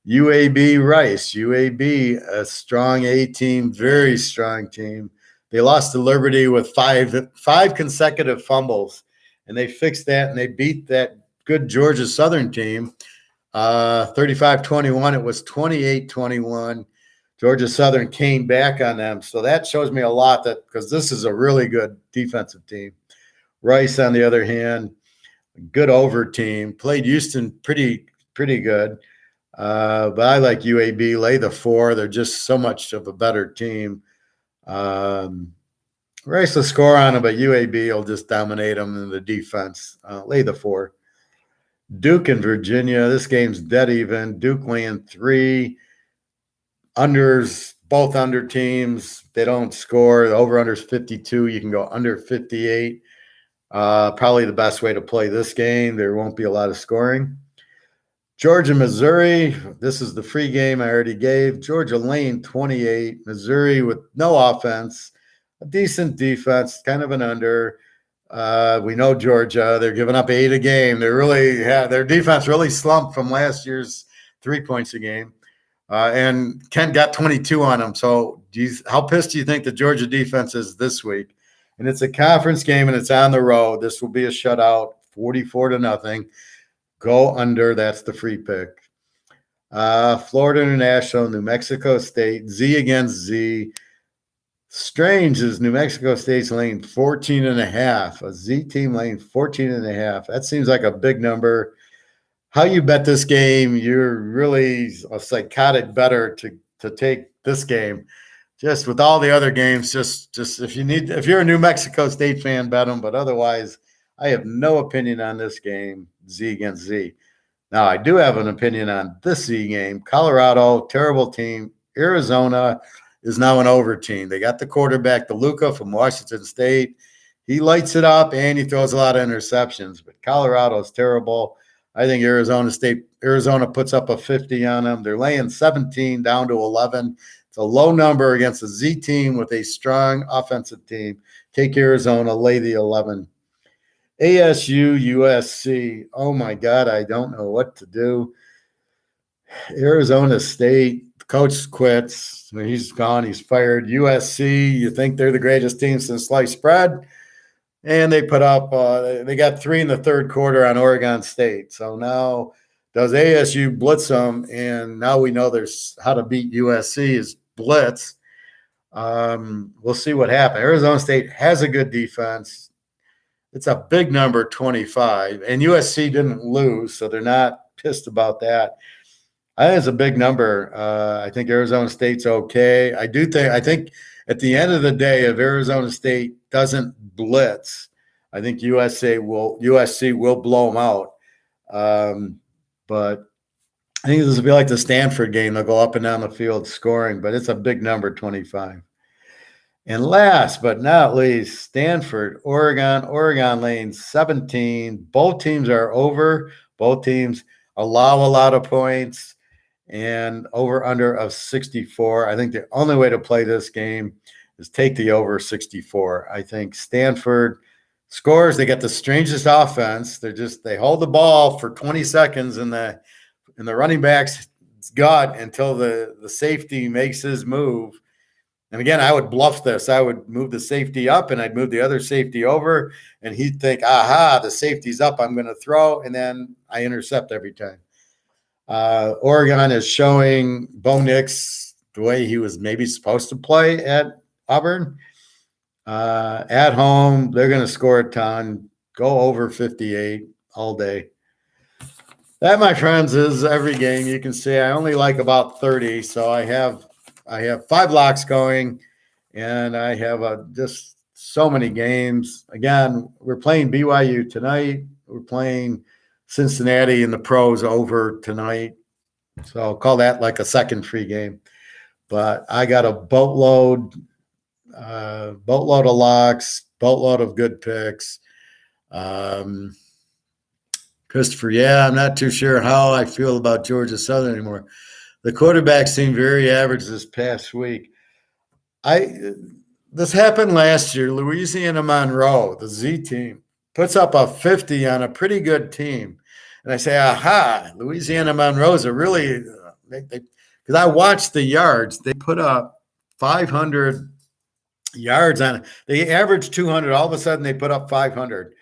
UAB Rice. UAB, a strong A team, very strong team. They lost to Liberty with five consecutive fumbles, and they fixed that, and they beat that good Georgia Southern team 35-21. It was 28-21. Georgia Southern came back on them. So that shows me a lot that because this is a really good defensive team. Rice, on the other hand, good over team. Played Houston pretty good. But I like UAB. Lay the 4. They're just so much of a better team. Rice will score on them, but UAB will just dominate them in the defense. Lay the 4. Duke and Virginia. This game's dead even. Duke laying 3. Unders, both under teams. They don't score. The over-under is 52. You can go under 58. Probably the best way to play this game. There won't be a lot of scoring. Georgia, Missouri. This is the free game I already gave. Georgia laying 28. Missouri with no offense. A decent defense, kind of an under. We know Georgia. They're giving up 8 a game. Their defense really slumped from last year's 3 points a game. And Kent got 22 on them. So how pissed do you think the Georgia defense is this week? And it's a conference game, and it's on the road. This will be a shutout, 44-0. Go under. That's the free pick. Florida International, New Mexico State, Z against Z. Strange is New Mexico State's laying 14.5. A Z team laying 14.5. That seems like a big number. How you bet this game, you're really a psychotic better to take this game. Just with all the other games, just if you're a New Mexico State fan, bet them. But otherwise, I have no opinion on this game, Z against Z. Now, I do have an opinion on this Z game. Colorado, terrible team. Arizona is now an over team. They got the quarterback, DeLuca from Washington State. He lights it up, and he throws a lot of interceptions. But Colorado is terrible. I think Arizona puts up a 50 on them. They're laying 17 down to 11. It's a low number against a Z team with a strong offensive team. Take Arizona, lay the 11. ASU, USC. Oh, my God, I don't know what to do. Arizona State, coach quits. He's gone. He's fired. USC, you think they're the greatest team since sliced bread. And they put up, they got 3 in the third quarter on Oregon State. So now does ASU blitz them? And now we know there's how to beat USC is blitz. We'll see what happens. Arizona State has a good defense. It's a big number, 25. And USC didn't lose, so they're not pissed about that. I think it's a big number. I think Arizona State's okay. I think at the end of the day, if Arizona State doesn't blitz, I think USC will blow them out. But I think this will be like the Stanford game. They'll go up and down the field scoring, but it's a big number, 25. And last but not least, Stanford, Oregon. Oregon lane 17. Both teams are over. Both teams allow a lot of points. And over-under of 64. I think the only way to play this game is take the over 64. I think Stanford scores. They get the strangest offense. They hold the ball for 20 seconds in the running back's gut until the safety makes his move. And again, I would bluff this. I would move the safety up and I'd move the other safety over, and he'd think, aha, the safety's up, I'm going to throw, and then I intercept every time. Oregon is showing Bo Nix the way he was maybe supposed to play at Auburn. At home, they're going to score a ton, go over 58 all day. That, my friends, is every game. You can see I only like about 30, so I have 5 locks going, and I have just so many games. Again, we're playing BYU tonight. We're playing Cincinnati in the pros over tonight. So I'll call that like a second free game. But I got a boatload of locks, boatload of good picks. Christopher, I'm not too sure how I feel about Georgia Southern anymore. The quarterback seemed very average this past week. This happened last year. Louisiana Monroe, the Z team, puts up a 50 on a pretty good team. And I say, aha, Louisiana Monroe's a really because I watched the yards. They put up 500 yards on it. They averaged 200. All of a sudden, they put up 500.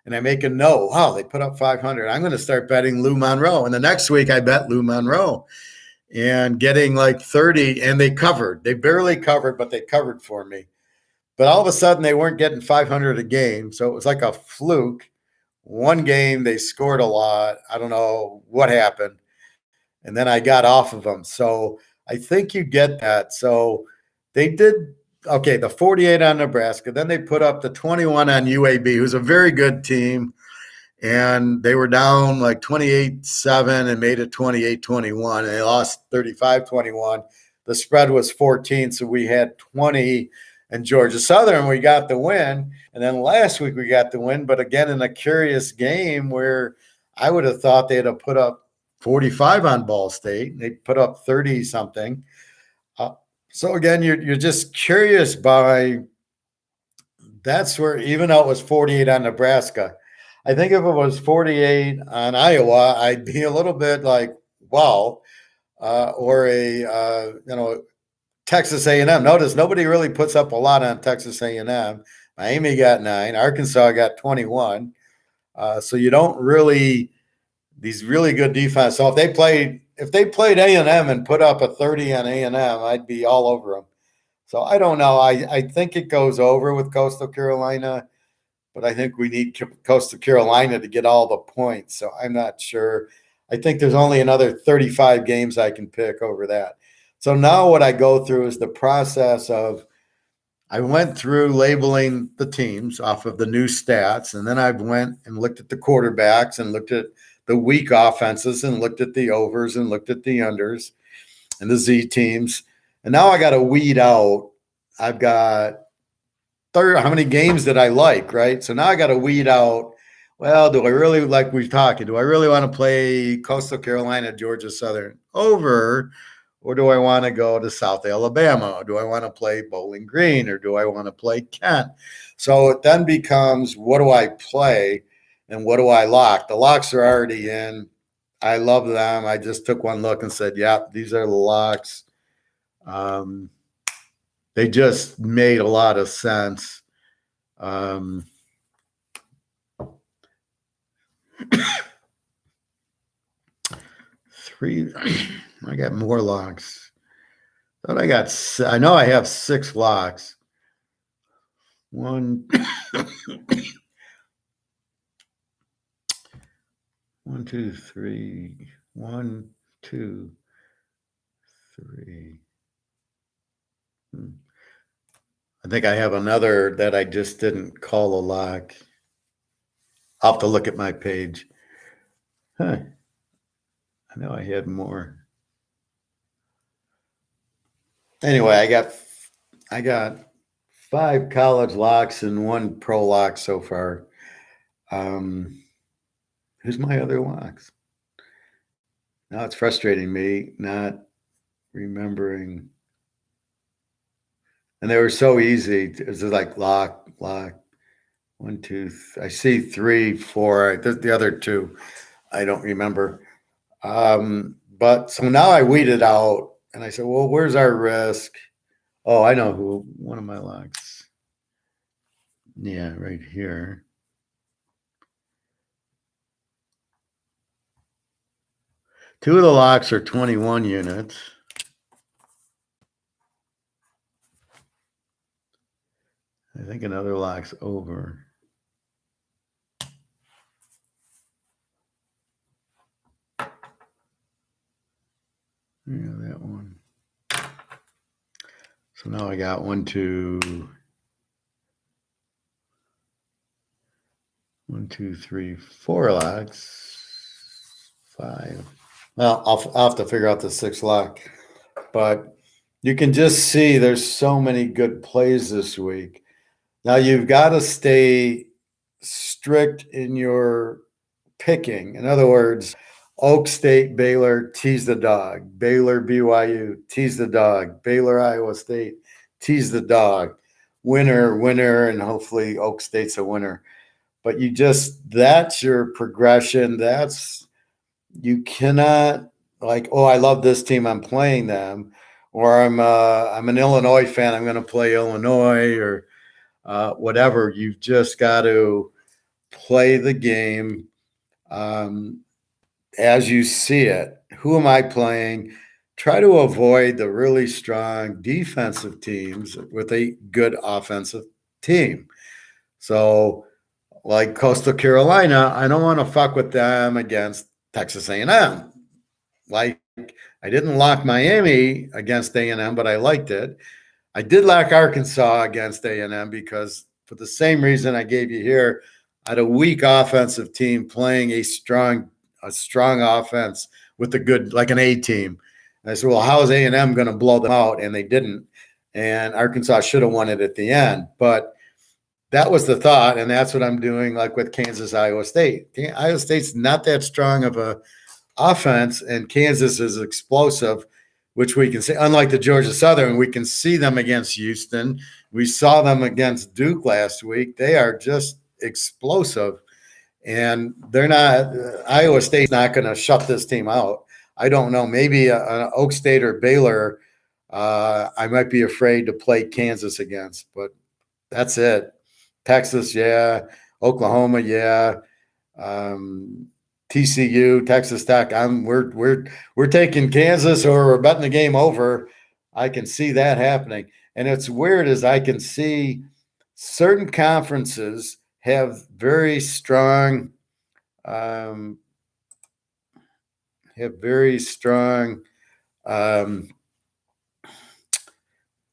And I make a note. Wow, they put up 500. I'm going to start betting Lou Monroe. And the next week, I bet Lou Monroe and getting like 30. And they covered. They barely covered, but they covered for me. But all of a sudden, they weren't getting 500 a game. So it was like a fluke. One game, they scored a lot. I don't know what happened. And then I got off of them. So I think you get that. So they did, okay, the 48 on Nebraska. Then they put up the 21 on UAB, who's a very good team. And they were down like 28-7 and made it 28-21. And they lost 35-21. The spread was 14, so we had 20. And Georgia Southern, we got the win. And then last week we got the win, but again in a curious game where I would have thought they'd have put up 45 on Ball State. They put up 30-something. So again, you're just curious by that's where, even though it was 48 on Nebraska, I think if it was 48 on Iowa, I'd be a little bit like, wow, or Texas A&M. Notice nobody really puts up a lot on Texas A&M. Miami got 9. Arkansas got 21. So you don't really – these really good defense. So if they played A&M and put up a 30 on A&M, I'd be all over them. So I don't know. I think it goes over with Coastal Carolina, but I think we need Coastal Carolina to get all the points. So I'm not sure. I think there's only another 35 games I can pick over that. So now what I go through is the process of I went through labeling the teams off of the new stats, and then I went and looked at the quarterbacks and looked at the weak offenses and looked at the overs and looked at the unders and the Z teams. And now I got to weed out. I've got how many games did I like, right? So now I got to weed out, well, do I really, like we've talked, do I really want to play Coastal Carolina, Georgia Southern over, or do I want to go to South Alabama? Or do I want to play Bowling Green, or do I want to play Kent? So it then becomes, what do I play and what do I lock? The locks are already in. I love them. I just took one look and said, yeah, these are the locks. They just made a lot of sense. 3. I got more locks. I know I have 6 locks. 1, 1, 2, 3. 1, 2, 3. I think I have another that I just didn't call a lock. I'll have to look at my page. Huh. I know I had more. Anyway, I got 5 college locks and 1 pro lock so far. Who's my other locks? Now it's frustrating me not remembering. And they were so easy. It was like lock. 1, 2. I see 3, 4. The other 2, I don't remember. But so now I weeded out, and I said, "Well, where's our risk?" Oh, I know who. One of my locks. Yeah, right here. Two of the locks are 21 units. I think another lock's over. Yeah, that one. So now I got 1, 2, 1, 2, 3, 4 locks. 5. Well, I'll have to figure out the 6th lock. But you can just see there's so many good plays this week. Now you've got to stay strict in your picking. In other words, Oak State, Baylor, tease the dog. Baylor, BYU, tease the dog. Baylor, Iowa State, tease the dog. Winner, and hopefully Oak State's a winner. But that's your progression. You cannot like, oh, I love this team, I'm playing them. Or I'm an Illinois fan, I'm going to play Illinois or whatever. You've just got to play the game as you see it. Who am I playing? Try to avoid the really strong defensive teams with a good offensive team. So, like Coastal Carolina, I don't want to fuck with them against Texas A&M. Like, I didn't lock Miami against A&M, but I liked it. I did lock Arkansas against A&M because for the same reason I gave you here, I had a weak offensive team playing a strong offense with a good, like an A team. And I said, well, how is A&M going to blow them out? And they didn't. And Arkansas should have won it at the end. But that was the thought, and that's what I'm doing, like with Kansas, Iowa State. Iowa State's not that strong of a offense, and Kansas is explosive, which we can see. Unlike the Georgia Southern, we can see them against Houston. We saw them against Duke last week. They are just explosive, and they're not. Iowa State's not going to shut this team out. I don't know. Maybe an Oak State or Baylor. I might be afraid to play Kansas against, but that's it. Texas, yeah. Oklahoma, yeah. TCU, Texas Tech. We're taking Kansas, or we're betting the game over. I can see that happening. And it's weird as I can see certain conferences have very strong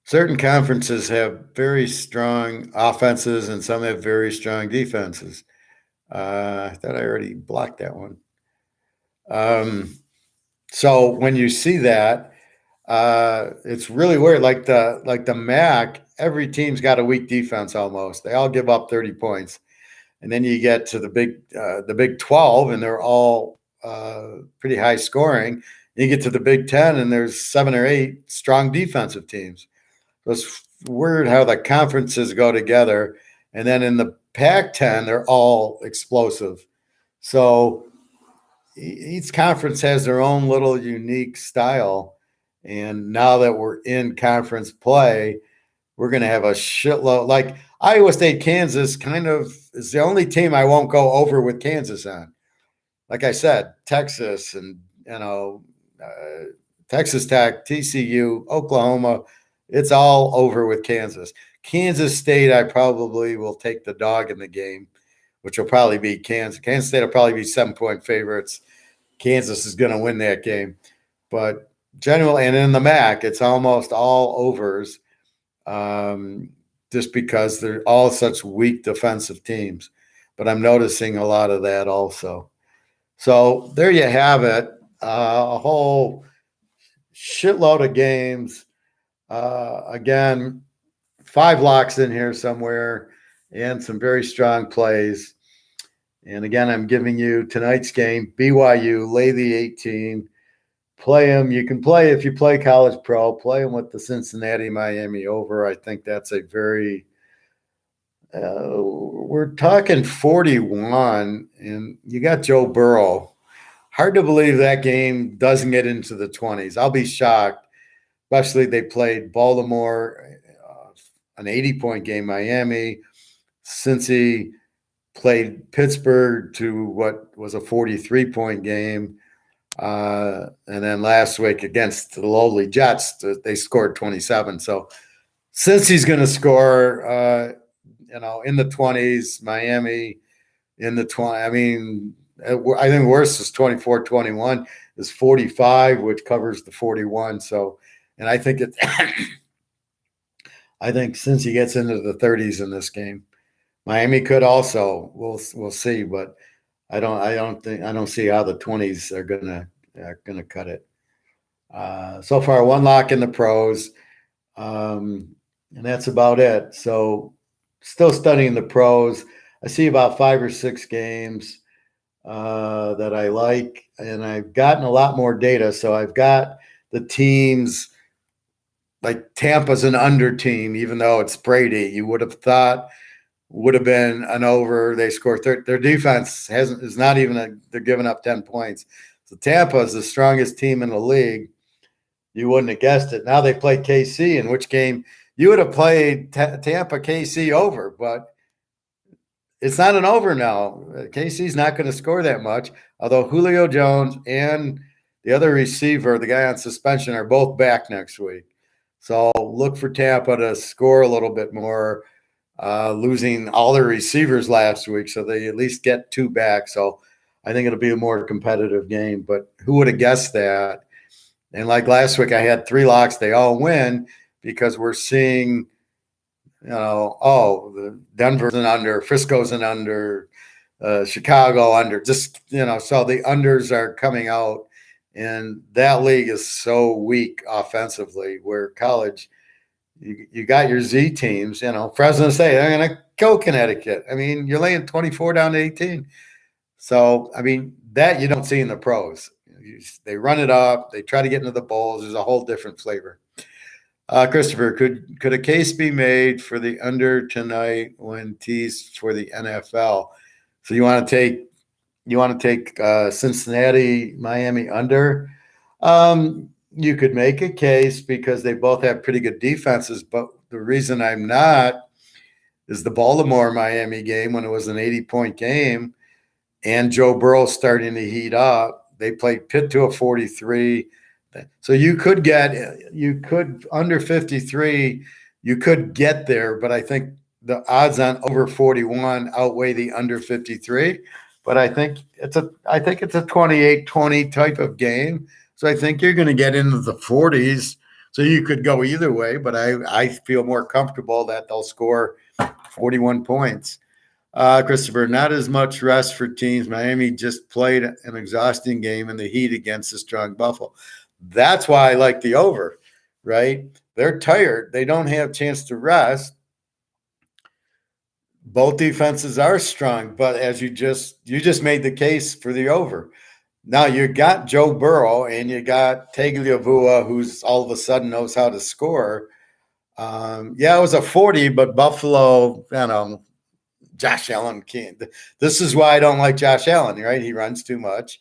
certain conferences have very strong offenses and some have very strong defenses. I thought I already blocked that one. So when you see that, it's really weird. Like the MAC, every team's got a weak defense almost. They all give up 30 points. And then you get to the Big 12, and they're all pretty high scoring. You get to the Big 10, and there's 7 or 8 strong defensive teams. So it's weird how the conferences go together. And then in the Pac-10, they're all explosive. So each conference has their own little unique style. And now that we're in conference play, we're going to have a shitload. Like Iowa State, Kansas kind of is the only team I won't go over with Kansas on. Like I said, Texas and, Texas Tech, TCU, Oklahoma. It's all over with Kansas. Kansas State, I probably will take the dog in the game, which will probably be Kansas. Kansas State will probably be 7-point favorites. Kansas is going to win that game. But generally, and in the MAC, it's almost all overs just because they're all such weak defensive teams. But I'm noticing a lot of that also. So there you have it. A whole shitload of games. Again, 5 locks in here somewhere and some very strong plays. And again, I'm giving you tonight's game, BYU, lay the 18. Play them. You can play, if you play college pro, play them with the Cincinnati, Miami over. I think that's a very, we're talking 41, and you got Joe Burrow. Hard to believe that game doesn't get into the 20s. I'll be shocked, especially they played Baltimore, an 80-point game, Miami, Cincy played Pittsburgh to what was a 43-point game. And then last week against the lowly Jets, they scored 27. So since he's going to score, in the 20s, Miami in the 20, I mean, I think worse is 24-21 is 45, which covers the 41. So, and I think I think since he gets into the 30s in this game, Miami could also. We'll see, but I don't see how the 20s are gonna cut it. So far, 1 lock in the pros, and that's about it. So, still studying the pros. I see about 5 or 6 games that I like, and I've gotten a lot more data. So I've got the teams. Like Tampa's an under team, even though it's Brady. You would have thought would have been an over. They score their defense is not even they're giving up 10 points. So Tampa is the strongest team in the league. You wouldn't have guessed it. Now they play KC, in which game you would have played Tampa KC over, but it's not an over now. KC's not going to score that much, although Julio Jones and the other receiver, the guy on suspension, are both back next week. So look for Tampa to score a little bit more, losing all their receivers last week, so they at least get 2 back. So I think it'll be a more competitive game. But who would have guessed that? And like last week, I had 3 locks. They all win because we're seeing, the Denver's an under, Frisco's an under, Chicago under. Just, so the unders are coming out. And that league is so weak offensively, where college, you got your Z teams, Fresno State, they're going to go Connecticut. I mean, you're laying 24 down to 18. So, I mean, that you don't see in the pros. They run it up. They try to get into the bowls. There's a whole different flavor. Christopher, could a case be made for the under tonight when teased for the NFL? So you want to take Cincinnati, Miami under? You could make a case because they both have pretty good defenses, but the reason I'm not is the Baltimore-Miami game when it was an 80-point game and Joe Burrow starting to heat up. They played Pitt to a 43. So you could under 53, you could get there, but I think the odds on over 41 outweigh the under 53. But I think it's a 28-20 type of game. So I think you're going to get into the 40s. So you could go either way, but I feel more comfortable that they'll score 41 points. Christopher, not as much rest for teams. Miami just played an exhausting game in the heat against a strong Buffalo. That's why I like the over, right? They're tired. They don't have a chance to rest. Both defenses are strong, but as you just made the case for the over. Now you got Joe Burrow and you got Tagliavua, who's all of a sudden knows how to score. It was a 40, but Buffalo, Josh Allen can't. This is why I don't like Josh Allen, right? He runs too much.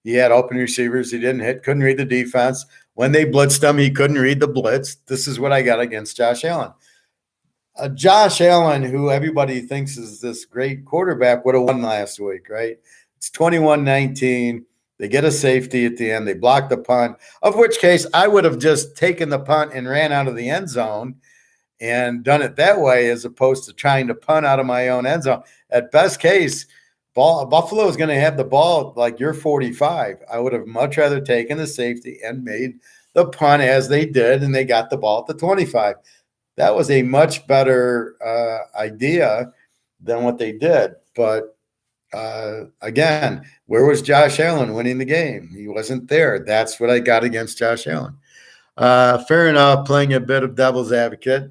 He had open receivers he didn't hit, couldn't read the defense. When they blitzed him, he couldn't read the blitz. This is what I got against Josh Allen. Josh Allen, who everybody thinks is this great quarterback, would have won last week, right? It's 21-19. They get a safety at the end. They block the punt, of which case I would have just taken the punt and ran out of the end zone and done it that way as opposed to trying to punt out of my own end zone. At best case, Buffalo is going to have the ball like you're 45. I would have much rather taken the safety and made the punt as they did, and they got the ball at the 25. That was a much better idea than what they did. But again, where was Josh Allen winning the game? He wasn't there. That's what I got against Josh Allen. Fair enough, playing a bit of devil's advocate.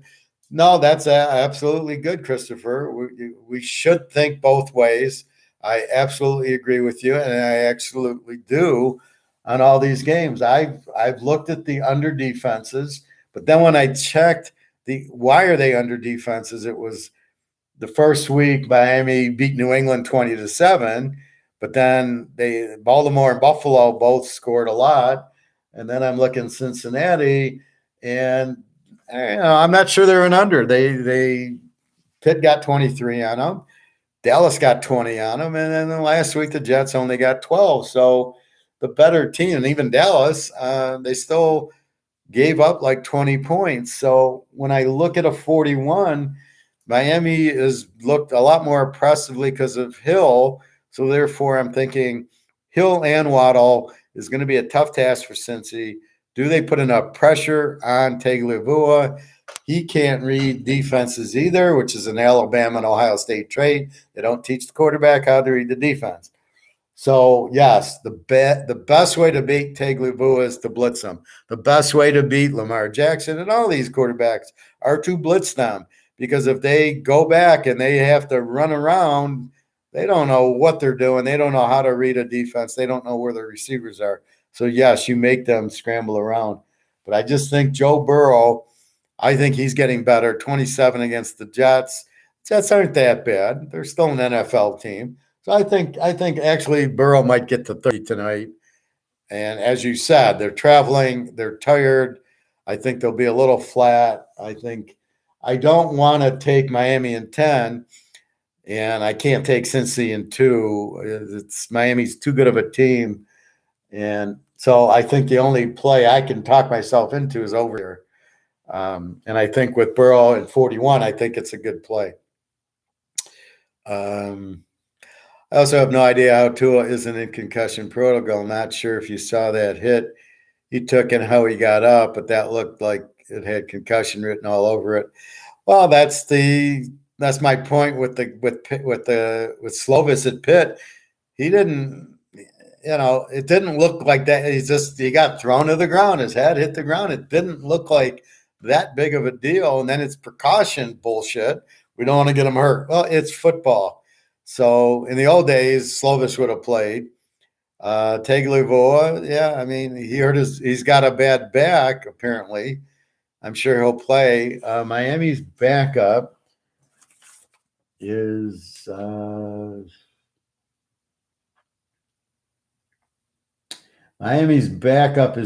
No, that's absolutely good, Christopher. We should think both ways. I absolutely agree with you, and I absolutely do on all these games. I've looked at the under defenses, but then when I checked why are they under defenses, it was the first week Miami beat New England 20-7, but then Baltimore and Buffalo both scored a lot. And then I'm looking Cincinnati, and I'm not sure they're an under. Pitt got 23 on them. Dallas got 20 on them. And then last week, the Jets only got 12. So the better team, and even Dallas, they still gave up like 20 points. So when I look at a 41, Miami has looked a lot more impressively because of Hill. So therefore, I'm thinking Hill and Waddle is going to be a tough task for Cincy. Do they put enough pressure on Tagovailoa? He can't read defenses either, which is an Alabama and Ohio State trait. They don't teach the quarterback how to read the defense. So, yes, the best way to beat Tagovailoa is to blitz them. The best way to beat Lamar Jackson and all these quarterbacks are to blitz them, because if they go back and they have to run around, they don't know what they're doing. They don't know how to read a defense. They don't know where the receivers are. So, yes, you make them scramble around. But I just think Joe Burrow, I think he's getting better. 27 against the Jets. Jets aren't that bad. They're still an NFL team. So I think actually Burrow might get to 30 tonight. And as you said, they're traveling. They're tired. I think they'll be a little flat. I don't want to take Miami in 10. And I can't take Cincy in 2. Miami's too good of a team. And so I think the only play I can talk myself into is over here. And I think with Burrow at 41, I think it's a good play. I also have no idea how Tua isn't in concussion protocol. Not sure if you saw that hit he took and how he got up, but that looked like it had concussion written all over it. Well, that's my point with Slovis at Pitt. He didn't, it didn't look like that. He got thrown to the ground. His head hit the ground. It didn't look like that big of a deal. And then it's precaution bullshit. We don't want to get him hurt. Well, it's football. So in the old days, Slovis would have played. Tagovailoa, yeah, I mean, he's got a bad back, apparently. I'm sure he'll play. Miami's backup is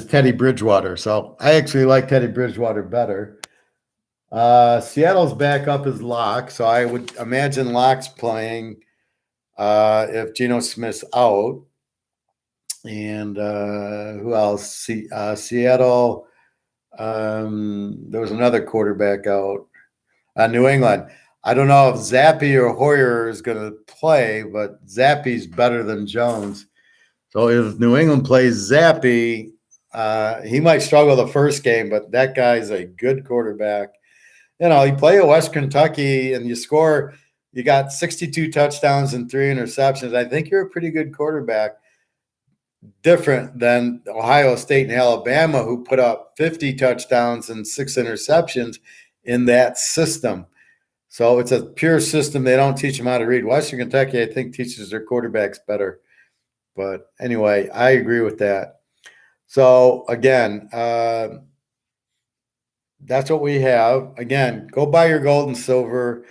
Teddy Bridgewater. So I actually like Teddy Bridgewater better. Seattle's backup is Locke. So I would imagine Locke's playing if Geno Smith's out. And who else? Seattle. There was another quarterback out. New England. I don't know if Zappe or Hoyer is going to play, but Zappe's better than Jones. So if New England plays Zappe, he might struggle the first game, but that guy's a good quarterback. You play at West Kentucky and you got 62 touchdowns and 3 interceptions. I think you're a pretty good quarterback. Different than Ohio State and Alabama, who put up 50 touchdowns and 6 interceptions in that system. So it's a pure system. They don't teach them how to read. Western Kentucky, I think, teaches their quarterbacks better. But anyway, I agree with that. So, again, that's what we have. Again, go buy your gold and silver.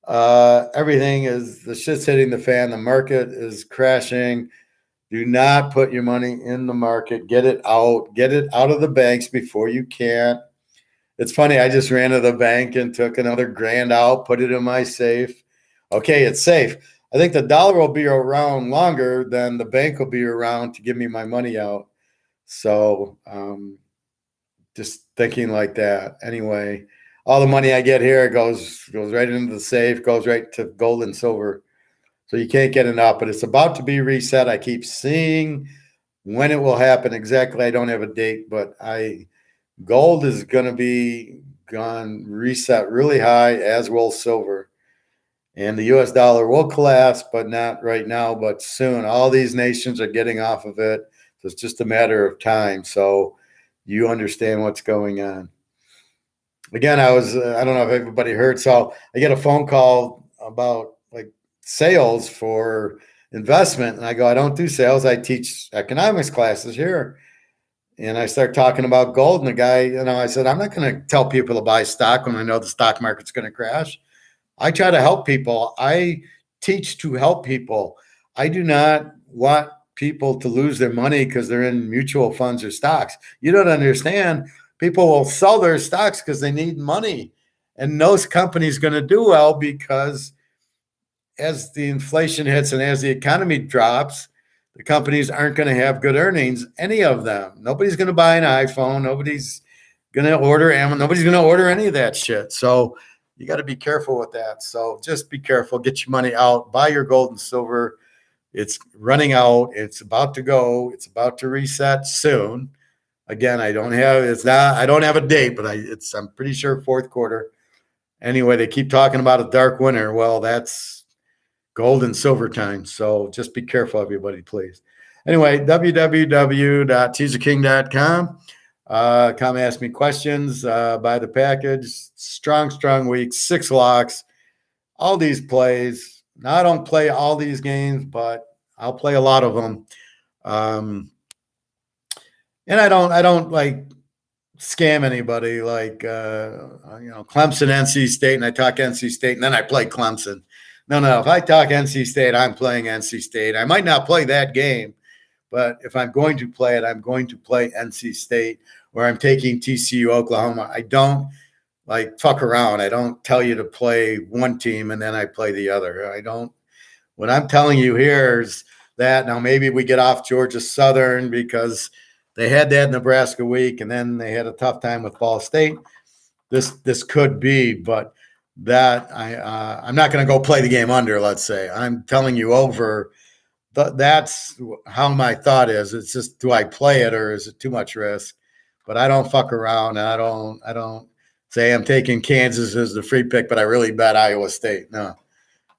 The shit's hitting the fan. The market is crashing. Do not put your money in the market. Get it out. Get it out of the banks before you can. It's funny. I just ran to the bank and took another $1,000 out, put it in my safe. Okay, it's safe. I think the dollar will be around longer than the bank will be around to give me my money out. So just thinking like that. Anyway, all the money I get here goes right into the safe, goes right to gold and silver. So you can't get enough, but it's about to be reset. I keep seeing when it will happen exactly. I don't have a date, but gold is going to be gone reset really high, as will silver. And the US dollar will collapse, but not right now, but soon. All these nations are getting off of it. So it's just a matter of time. So you understand what's going on. Again, I don't know if everybody heard. So I get a phone call about like sales for investment. And I go, I don't do sales. I teach economics classes here. And I start talking about gold. And the guy, I said, I'm not going to tell people to buy stock when I know the stock market's going to crash. I try to help people. I teach to help people. I do not want people to lose their money because they're in mutual funds or stocks. You don't understand. People will sell their stocks because they need money. And those companies going to do well because as the inflation hits and as the economy drops, the companies aren't going to have good earnings, any of them. Nobody's going to buy an iPhone. Nobody's going to order Amazon. Nobody's going to order any of that shit. So you got to be careful with that. So just be careful. Get your money out. Buy your gold and silver. It's running out. It's about to go. It's about to reset soon. Again, I don't have a date, but I'm pretty sure fourth quarter. Anyway, they keep talking about a dark winter. Well, that's gold and silver time. So just be careful, everybody, please. Anyway, www.teaserking.com. Come ask me questions. Buy the package. Strong week, 6 locks. All these plays. Now, I don't play all these games, but I'll play a lot of them. And I don't like scam anybody like Clemson, NC State, and I talk NC State, and then I play Clemson. No. If I talk NC State, I'm playing NC State. I might not play that game, but if I'm going to play it, I'm going to play NC State, or I'm taking TCU, Oklahoma. I don't like fuck around. I don't tell you to play one team and then I play the other. I don't. What I'm telling you here is that now maybe we get off Georgia Southern because they had that Nebraska week and then they had a tough time with Ball State. This could be, but that I'm not going to go play the game under, let's say. I'm telling you over. That's how my thought is. It's just, do I play it or is it too much risk? But I don't fuck around. And I don't say I'm taking Kansas as the free pick, but I really bet Iowa State. No,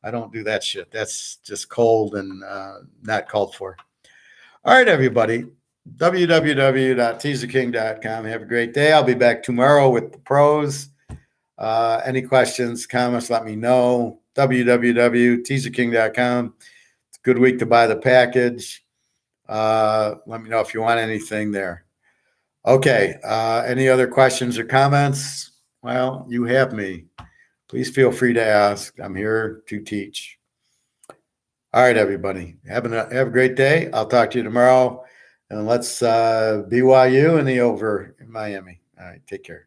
I don't do that shit. That's just cold and not called for. All right, everybody. www.teaserking.com. Have a great day. I'll be back tomorrow with the pros. Any questions, comments, let me know. www.teaserking.com. It's a good week to buy the package. Let me know if you want anything there. Okay. Any other questions or comments? Well, you have me. Please feel free to ask. I'm here to teach. All right, everybody. Have a great day. I'll talk to you tomorrow. And let's BYU and the over in Miami. All right. Take care.